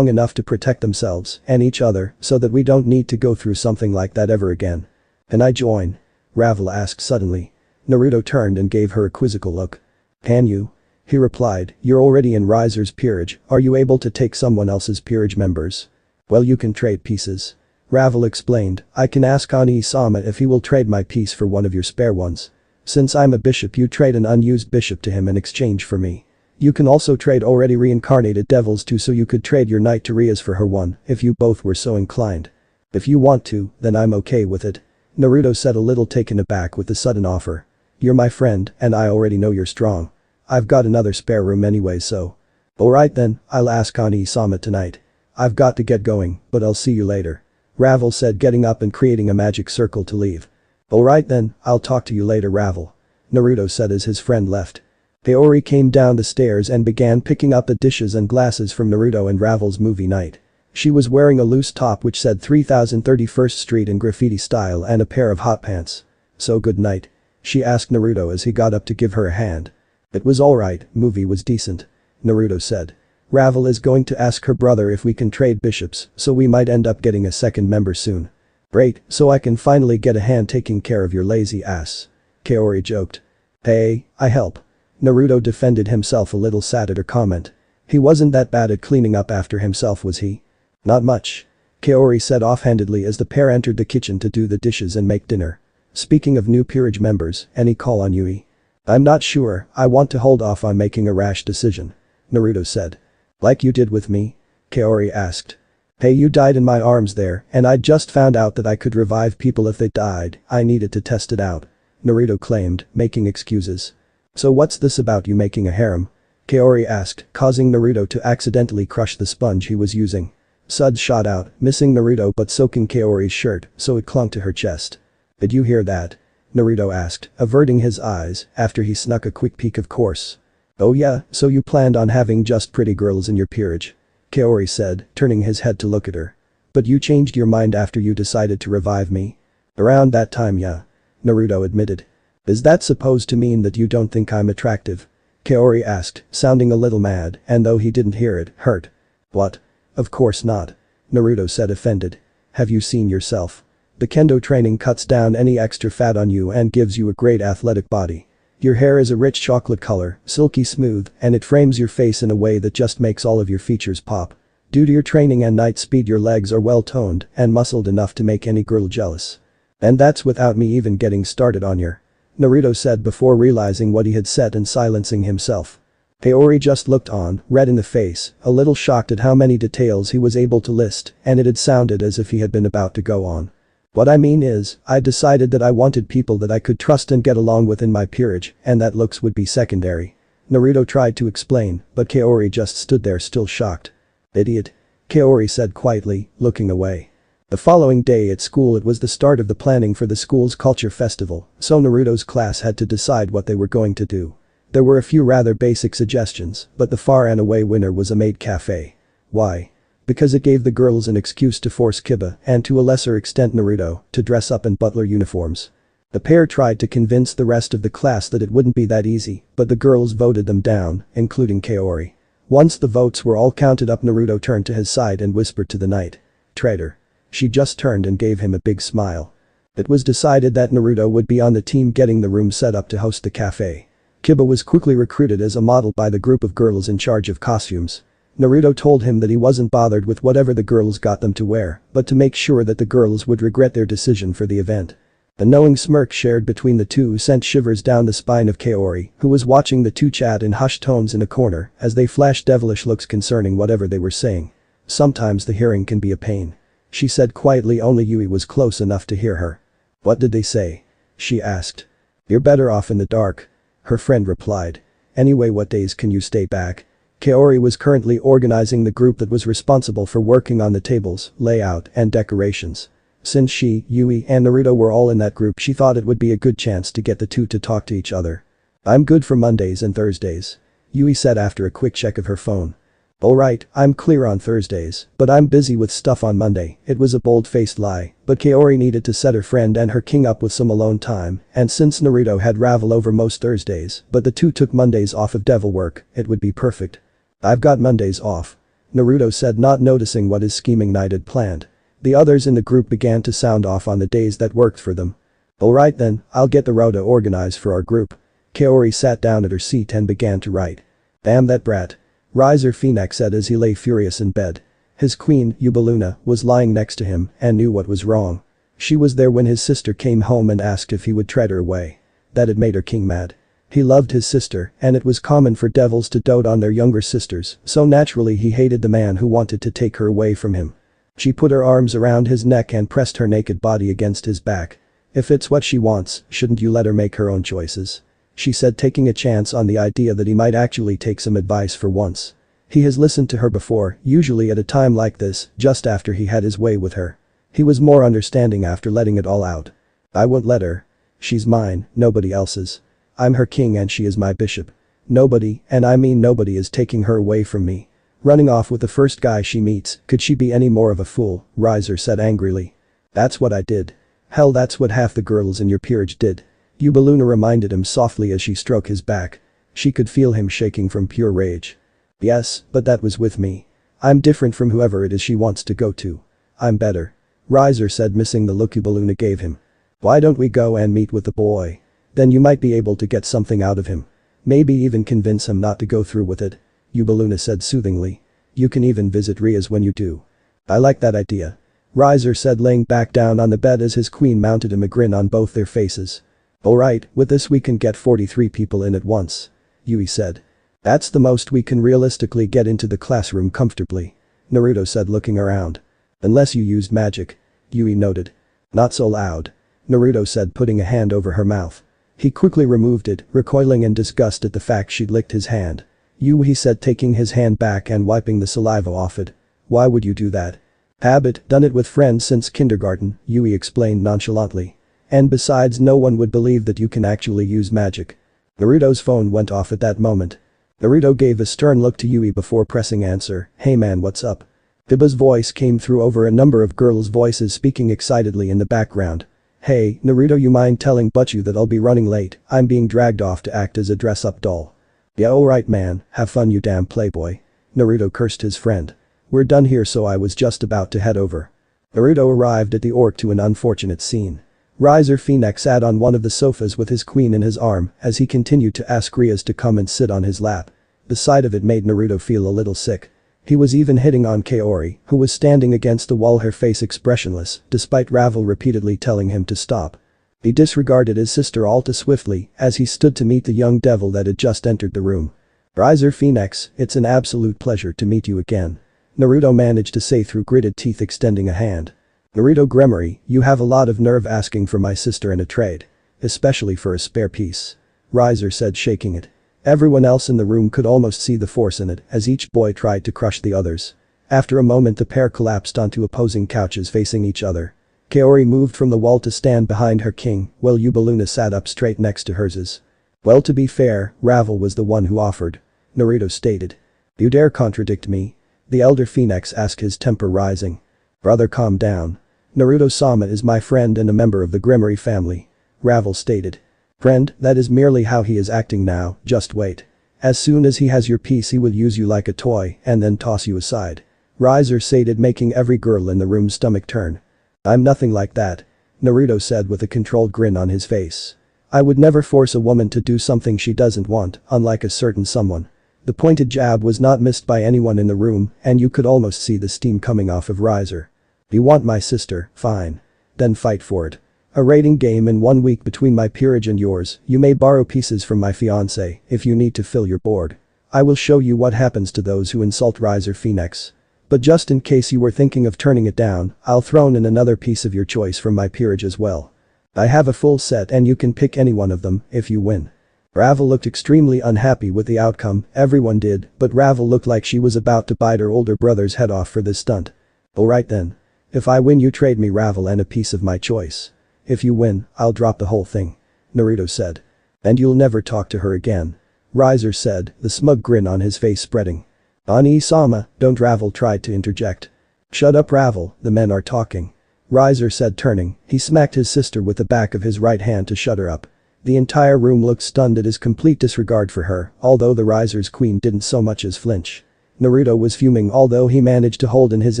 enough to protect themselves and each other so that we don't need to go through something like that ever again. Can I join? Ravel asked suddenly. Naruto turned and gave her a quizzical look. Can you? He replied, you're already in Riser's peerage, are you able to take someone else's peerage members? Well, you can trade pieces. Ravel explained, I can ask Oni-sama if he will trade my piece for one of your spare ones. Since I'm a bishop, you trade an unused bishop to him in exchange for me. You can also trade already reincarnated devils too, so you could trade your knight to Ria's for her one, if you both were so inclined. If you want to, then I'm okay with it. Naruto said, a little taken aback with the sudden offer. You're my friend, and I already know you're strong. I've got another spare room anyway, so. Alright then, I'll ask Oni-sama tonight. I've got to get going, but I'll see you later. Ravel said, getting up and creating a magic circle to leave. Alright then, I'll talk to you later, Ravel. Naruto said as his friend left. Kaori came down the stairs and began picking up the dishes and glasses from Naruto and Ravel's movie night. She was wearing a loose top which said 3031st Street in graffiti style and a pair of hot pants. So good night? She asked Naruto as he got up to give her a hand. It was alright, movie was decent. Naruto said. Ravel is going to ask her brother if we can trade bishops, so we might end up getting a second member soon. Great, so I can finally get a hand taking care of your lazy ass. Kaori joked. Hey, I help. Naruto defended himself a little, sad at her comment. He wasn't that bad at cleaning up after himself, was he? Not much. Kaori said offhandedly as the pair entered the kitchen to do the dishes and make dinner. Speaking of new peerage members, any call on Yui? I'm not sure, I want to hold off on making a rash decision. Naruto said. Like you did with me? Kaori asked. Hey, you died in my arms there, and I just found out that I could revive people if they died, I needed to test it out. Naruto claimed, making excuses. So what's this about you making a harem? Kaori asked, causing Naruto to accidentally crush the sponge he was using. Suds shot out, missing Naruto but soaking Kaori's shirt, so it clung to her chest. Did you hear that? Naruto asked, averting his eyes, after he snuck a quick peek, of course. Oh yeah, so you planned on having just pretty girls in your peerage? Kaori said, turning his head to look at her. But you changed your mind after you decided to revive me? Around that time, yeah. Naruto admitted. Is that supposed to mean that you don't think I'm attractive? Kaori asked, sounding a little mad, and though he didn't hear it, hurt. What? Of course not. Naruto said, offended. Have you seen yourself? The kendo training cuts down any extra fat on you and gives you a great athletic body. Your hair is a rich chocolate color, silky smooth, and it frames your face in a way that just makes all of your features pop. Due to your training and night speed, your legs are well toned and muscled enough to make any girl jealous. And that's without me even getting started on your. Naruto said before realizing what he had said and silencing himself. Kaori just looked on, red in the face, a little shocked at how many details he was able to list, and it had sounded as if he had been about to go on. What I mean is, I decided that I wanted people that I could trust and get along with in my peerage, and that looks would be secondary. Naruto tried to explain, but Kaori just stood there still shocked. Idiot. Kaori said quietly, looking away. The following day at school, it was the start of the planning for the school's culture festival, so Naruto's class had to decide what they were going to do. There were a few rather basic suggestions, but the far and away winner was a maid cafe. Why? Because it gave the girls an excuse to force Kiba, and to a lesser extent Naruto, to dress up in butler uniforms. The pair tried to convince the rest of the class that it wouldn't be that easy, but the girls voted them down, including Kaori. Once the votes were all counted up, Naruto turned to his side and whispered to the knight. Traitor. She just turned and gave him a big smile. It was decided that Naruto would be on the team getting the room set up to host the cafe. Kiba was quickly recruited as a model by the group of girls in charge of costumes. Naruto told him that he wasn't bothered with whatever the girls got them to wear, but to make sure that the girls would regret their decision for the event. The knowing smirk shared between the two sent shivers down the spine of Kaori, who was watching the two chat in hushed tones in a corner as they flashed devilish looks concerning whatever they were saying. Sometimes the hearing can be a pain. She said quietly, only Yui was close enough to hear her. What did they say? She asked. You're better off in the dark. Her friend replied. Anyway, what days can you stay back? Kaori was currently organizing the group that was responsible for working on the tables, layout, and decorations. Since she, Yui, and Naruto were all in that group, she thought it would be a good chance to get the two to talk to each other. I'm good for Mondays and Thursdays. Yui said after a quick check of her phone. Alright, I'm clear on Thursdays, but I'm busy with stuff on Monday. It was a bold-faced lie, but Kaori needed to set her friend and her king up with some alone time, and since Naruto had Ravel over most Thursdays, but the two took Mondays off of devil work, it would be perfect. I've got Mondays off. Naruto said, not noticing what his scheming knight had planned. The others in the group began to sound off on the days that worked for them. Alright then, I'll get the rota organized for our group. Kaori sat down at her seat and began to write. Damn that brat. Riser Phoenix said as he lay furious in bed. His queen, Ubaluna, was lying next to him and knew what was wrong. She was there when his sister came home and asked if he would tread her away. That had made her king mad. He loved his sister, and it was common for devils to dote on their younger sisters, so naturally he hated the man who wanted to take her away from him. She put her arms around his neck and pressed her naked body against his back. If it's what she wants, shouldn't you let her make her own choices? She said, taking a chance on the idea that he might actually take some advice for once. He has listened to her before, usually at a time like this, just after he had his way with her. He was more understanding after letting it all out. I won't let her. She's mine, nobody else's. I'm her king and she is my bishop. Nobody, and I mean nobody, is taking her away from me. Running off with the first guy she meets, could she be any more of a fool? Riser said angrily. That's what I did. Hell, that's what half the girls in your peerage did. Ubaluna reminded him softly as she stroked his back. She could feel him shaking from pure rage. Yes, but that was with me. I'm different from whoever it is she wants to go to. I'm better. Riser said, missing the look Ubaluna gave him. Why don't we go and meet with the boy? Then you might be able to get something out of him. Maybe even convince him not to go through with it. Yubaluna said soothingly. You can even visit Ria's when you do. I like that idea. Riser said laying back down on the bed as his queen mounted him a grin on both their faces. Alright, with this we can get 43 people in at once. Yui said. That's the most we can realistically get into the classroom comfortably. Naruto said looking around. Unless you used magic. Yui noted. Not so loud. Naruto said putting a hand over her mouth. He quickly removed it, recoiling in disgust at the fact she'd licked his hand. Yui said taking his hand back and wiping the saliva off it. Why would you do that? Habit, done it with friends since kindergarten, Yui explained nonchalantly. And besides no one would believe that you can actually use magic. Naruto's phone went off at that moment. Naruto gave a stern look to Yui before pressing answer. Hey man, what's up? Biba's voice came through over a number of girls' voices speaking excitedly in the background. Hey, Naruto, you mind telling Butchu that I'll be running late, I'm being dragged off to act as a dress-up doll. Yeah, alright man, have fun you damn playboy. Naruto cursed his friend. We're done here, so I was just about to head over. Naruto arrived at the orc to an unfortunate scene. Riser Phoenix sat on one of the sofas with his queen in his arm as he continued to ask Rias to come and sit on his lap. The sight of it made Naruto feel a little sick. He was even hitting on Kaori, who was standing against the wall, her face expressionless, despite Ravel repeatedly telling him to stop. He disregarded his sister all too swiftly as he stood to meet the young devil that had just entered the room. Riser Phoenix, it's an absolute pleasure to meet you again. Naruto managed to say through gritted teeth, extending a hand. Naruto Gremory, you have a lot of nerve asking for my sister in a trade. Especially for a spare piece. Riser said, shaking it. Everyone else in the room could almost see the force in it as each boy tried to crush the others. After a moment the pair collapsed onto opposing couches facing each other. Kaori moved from the wall to stand behind her king, while Yubaluna sat up straight next to hers. Well, to be fair, Ravel was the one who offered. Naruto stated. You dare contradict me? The elder Phoenix asked, his temper rising. Brother, calm down. Naruto-sama is my friend and a member of the Gremory family. Ravel stated. Friend, that is merely how he is acting now, just wait. As soon as he has your piece he will use you like a toy and then toss you aside. Riser stated, making every girl in the room's stomach turn. I'm nothing like that. Naruto said with a controlled grin on his face. I would never force a woman to do something she doesn't want, unlike a certain someone. The pointed jab was not missed by anyone in the room and you could almost see the steam coming off of Riser. You want my sister, fine. Then fight for it. A rating game in 1 week between my peerage and yours, you may borrow pieces from my fiancé if you need to fill your board. I will show you what happens to those who insult Riser Phoenix. But just in case you were thinking of turning it down, I'll throw in another piece of your choice from my peerage as well. I have a full set and you can pick any one of them if you win. Ravel looked extremely unhappy with the outcome, everyone did, but Ravel looked like she was about to bite her older brother's head off for this stunt. Alright then. If I win you trade me Ravel and a piece of my choice. If you win, I'll drop the whole thing. Naruto said. And you'll never talk to her again. Riser said, the smug grin on his face spreading. Ani-sama, don't. Ravel tried to interject. Shut up Ravel, the men are talking. Riser said, turning, he smacked his sister with the back of his right hand to shut her up. The entire room looked stunned at his complete disregard for her, although the Riser's queen didn't so much as flinch. Naruto was fuming, although he managed to hold in his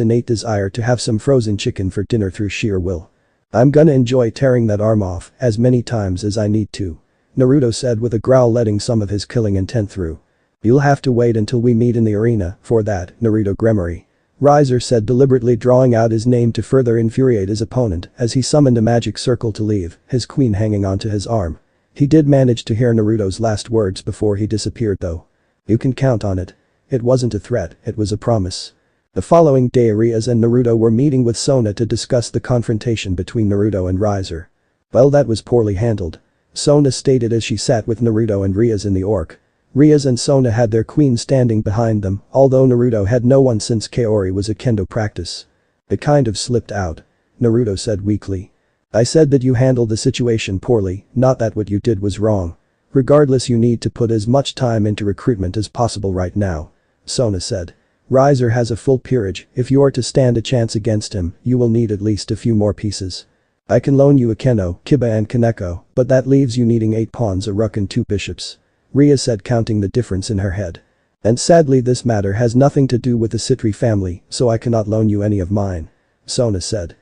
innate desire to have some frozen chicken for dinner through sheer will. I'm gonna enjoy tearing that arm off as many times as I need to. Naruto said with a growl, letting some of his killing intent through. You'll have to wait until we meet in the arena for that, Naruto Gremory. Riser said, deliberately drawing out his name to further infuriate his opponent as he summoned a magic circle to leave, his queen hanging onto his arm. He did manage to hear Naruto's last words before he disappeared though. You can count on it. It wasn't a threat, it was a promise. The following day Rias and Naruto were meeting with Sona to discuss the confrontation between Naruto and Riser. Well, that was poorly handled. Sona stated as she sat with Naruto and Rias in the orc. Rias and Sona had their queen standing behind them, although Naruto had no one since Kaori was a kendo practice. It kind of slipped out. Naruto said weakly. I said that you handled the situation poorly, not that what you did was wrong. Regardless, you need to put as much time into recruitment as possible right now. Sona said. Riser has a full peerage, if you are to stand a chance against him, you will need at least a few more pieces. I can loan you a Keno, Kiba and Kaneko, but that leaves you needing 8 pawns, a rook and 2 bishops. Ria said, counting the difference in her head. And sadly this matter has nothing to do with the Citri family, so I cannot loan you any of mine. Sona said.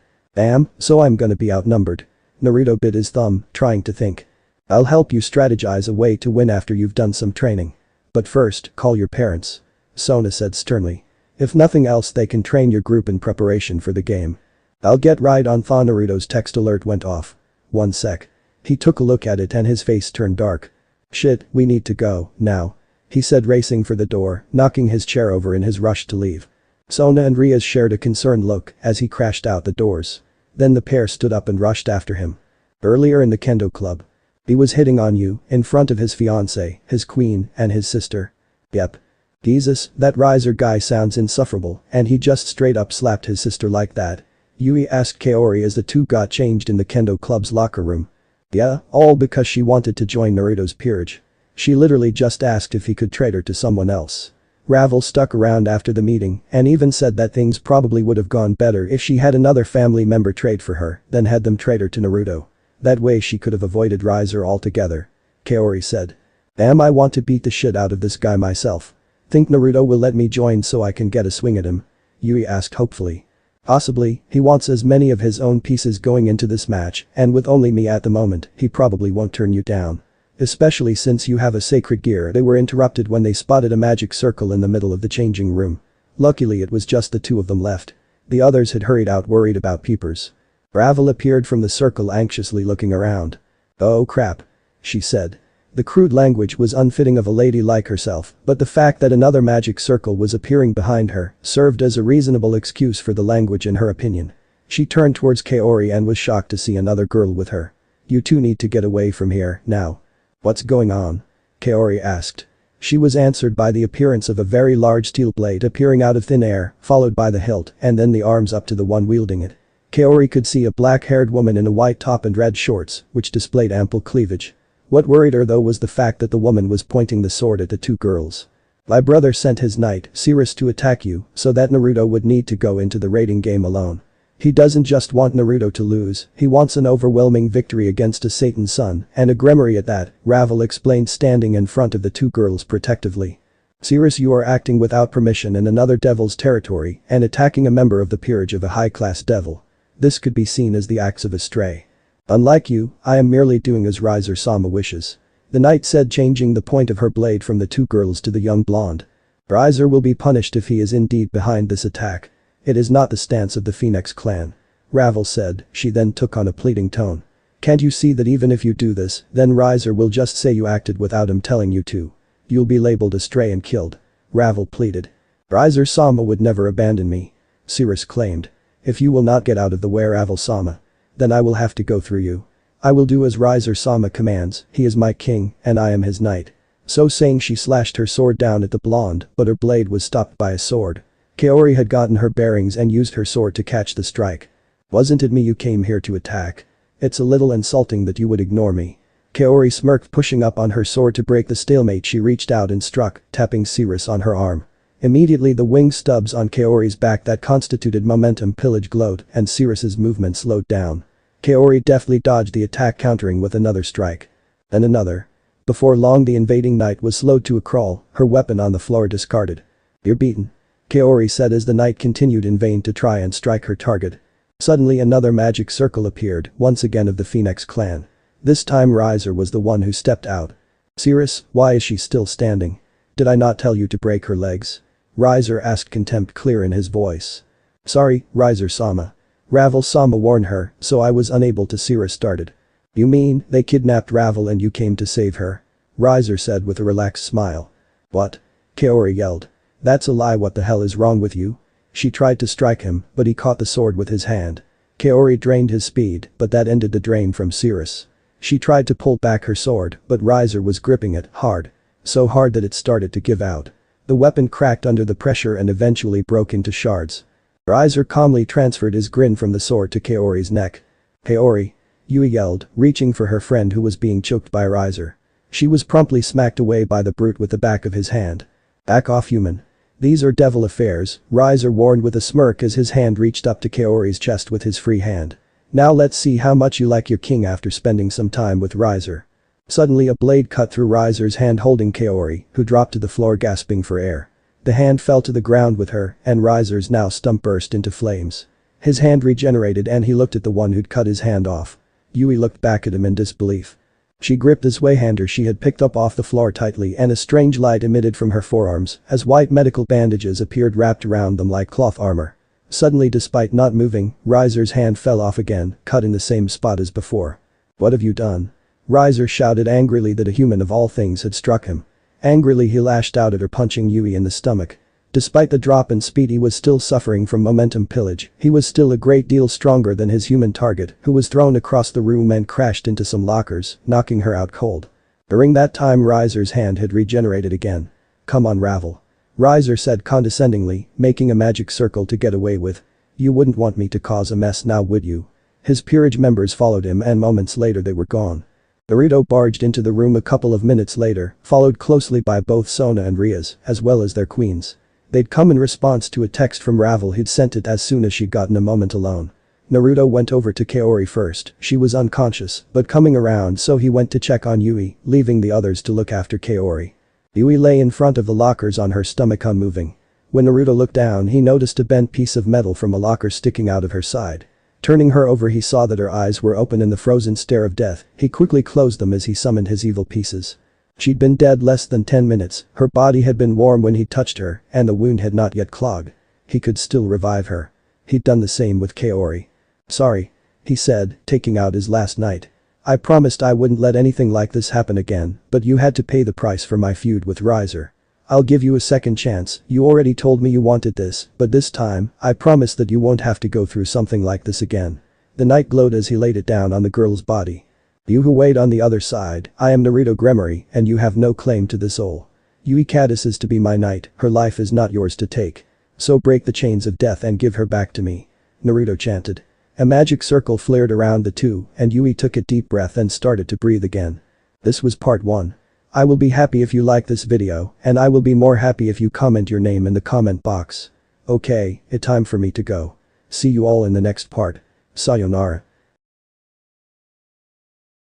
So I'm gonna be outnumbered. Naruto bit his thumb, trying to think. I'll help you strategize a way to win after you've done some training. But first, call your parents. Sona said sternly. If nothing else they can train your group in preparation for the game. I'll get right on. Naruto's text alert went off. One sec. He took a look at it and his face turned dark. Shit, we need to go, now. He said, racing for the door, knocking his chair over in his rush to leave. Sona and Riaz shared a concerned look as he crashed out the doors. Then the pair stood up and rushed after him. Earlier in the kendo club. He was hitting on you, in front of his fiancée, his queen, and his sister. Yep. Jesus, that Riser guy sounds insufferable, and he just straight up slapped his sister like that. Yui asked Kaori as the two got changed in the kendo club's locker room. Yeah, all because she wanted to join Naruto's peerage. She literally just asked if he could trade her to someone else. Ravel stuck around after the meeting and even said that things probably would have gone better if she had another family member trade for her than had them trade her to Naruto. That way she could have avoided Riser altogether. Kaori said. Damn, I want to beat the shit out of this guy myself. Think Naruto will let me join so I can get a swing at him? Yui asked hopefully. Possibly, he wants as many of his own pieces going into this match, and with only me at the moment, he probably won't turn you down. Especially since you have a sacred gear. They were interrupted when they spotted a magic circle in the middle of the changing room. Luckily it was just the two of them left. The others had hurried out worried about peepers. Ravel appeared from the circle anxiously looking around. Oh crap. She said. The crude language was unfitting of a lady like herself, but the fact that another magic circle was appearing behind her served as a reasonable excuse for the language in her opinion. She turned towards Kaori and was shocked to see another girl with her. You two need to get away from here, now. What's going on? Kaori asked. She was answered by the appearance of a very large steel blade appearing out of thin air, followed by the hilt and then the arms up to the one wielding it. Kaori could see a black-haired woman in a white top and red shorts, which displayed ample cleavage. What worried her though was the fact that the woman was pointing the sword at the two girls. My brother sent his knight, Cirrus, to attack you so that Naruto would need to go into the raiding game alone. He doesn't just want Naruto to lose, he wants an overwhelming victory against a Satan's son, and a Gremory at that, Ravel explained standing in front of the two girls protectively. Cirrus, you are acting without permission in another devil's territory and attacking a member of the peerage of a high-class devil. This could be seen as the acts of a stray. Unlike you, I am merely doing as Riser-sama wishes. The knight said, changing the point of her blade from the two girls to the young blonde. Riser will be punished if he is indeed behind this attack. It is not the stance of the Phoenix clan. Ravel said, she then took on a pleading tone. Can't you see that even if you do this, then Riser will just say you acted without him telling you to. You'll be labeled a stray and killed. Ravel pleaded. Riser-sama would never abandon me. Cirrus claimed. If you will not get out of the way, Ravel-sama, then I will have to go through you. I will do as Riser-sama commands, he is my king, and I am his knight. So saying she slashed her sword down at the blonde, but her blade was stopped by a sword. Kaori had gotten her bearings and used her sword to catch the strike. Wasn't it me you came here to attack? It's a little insulting that you would ignore me. Kaori smirked, pushing up on her sword to break the stalemate. She reached out and struck, tapping Cirrus on her arm. Immediately the wing stubs on Kaori's back that constituted momentum pillage glowed and Cirrus's movement slowed down. Kaori deftly dodged the attack, countering with another strike. And another. Before long the invading knight was slowed to a crawl, her weapon on the floor discarded. You're beaten. Kaori said as the knight continued in vain to try and strike her target. Suddenly another magic circle appeared, once again of the Phoenix clan. This time Riser was the one who stepped out. Cirrus, why is she still standing? Did I not tell you to break her legs? Riser asked, contempt clear in his voice. Sorry, Riser-sama. Ravel-sama warned her, so I was unable to. Cirrus started. You mean, they kidnapped Ravel and you came to save her? Riser said with a relaxed smile. What? Kaori yelled. That's a lie. What the hell is wrong with you? She tried to strike him, but he caught the sword with his hand. Kaori drained his speed, but that ended the drain from Cirrus. She tried to pull back her sword, but Riser was gripping it hard. So hard that it started to give out. The weapon cracked under the pressure and eventually broke into shards. Riser calmly transferred his grin from the sword to Kaori's neck. Kaori! Yui yelled, reaching for her friend who was being choked by Riser. She was promptly smacked away by the brute with the back of his hand. Back off, human. These are devil affairs, Riser warned with a smirk as his hand reached up to Kaori's chest with his free hand. Now let's see how much you like your king after spending some time with Riser. Suddenly a blade cut through Riser's hand, holding Kaori, who dropped to the floor gasping for air. The hand fell to the ground with her, and Riser's now stump burst into flames. His hand regenerated and he looked at the one who'd cut his hand off. Yui looked back at him in disbelief. She gripped the swayhander she had picked up off the floor tightly and a strange light emitted from her forearms as white medical bandages appeared wrapped around them like cloth armor. Suddenly, despite not moving, Riser's hand fell off again, cut in the same spot as before. "What have you done?" Riser shouted angrily that a human of all things had struck him. Angrily he lashed out at her, punching Yui in the stomach. Despite the drop in speed, he was still suffering from momentum pillage. He was still a great deal stronger than his human target, who was thrown across the room and crashed into some lockers, knocking her out cold. During that time, Riser's hand had regenerated again. "Come on, Ravel," Riser said condescendingly, making a magic circle to get away with. "You wouldn't want me to cause a mess now, would you?" His peerage members followed him and moments later they were gone. Naruto barged into the room a couple of minutes later, followed closely by both Sona and Rias, as well as their queens. They'd come in response to a text from Ravel who'd sent it as soon as she'd gotten a moment alone. Naruto went over to Kaori first. She was unconscious, but coming around, so he went to check on Yui, leaving the others to look after Kaori. Yui lay in front of the lockers on her stomach unmoving. When Naruto looked down, he noticed a bent piece of metal from a locker sticking out of her side. Turning her over, he saw that her eyes were open in the frozen stare of death. He quickly closed them as he summoned his evil pieces. She'd been dead less than 10 minutes, her body had been warm when he touched her, and the wound had not yet clogged. He could still revive her. He'd done the same with Kaori. "Sorry," he said, taking out his last knight. "I promised I wouldn't let anything like this happen again, but you had to pay the price for my feud with Riser. I'll give you a second chance. You already told me you wanted this, but this time, I promise that you won't have to go through something like this again." The knight glowed as he laid it down on the girl's body. "You who wait on the other side, I am Naruto Gremory, and you have no claim to this soul. Yui Kadis is to be my knight, her life is not yours to take. So break the chains of death and give her back to me," Naruto chanted. A magic circle flared around the two, and Yui took a deep breath and started to breathe again. This was part 1. I will be happy if you like this video, and I will be more happy if you comment your name in the comment box. Okay, it's time for me to go. See you all in the next part. Sayonara.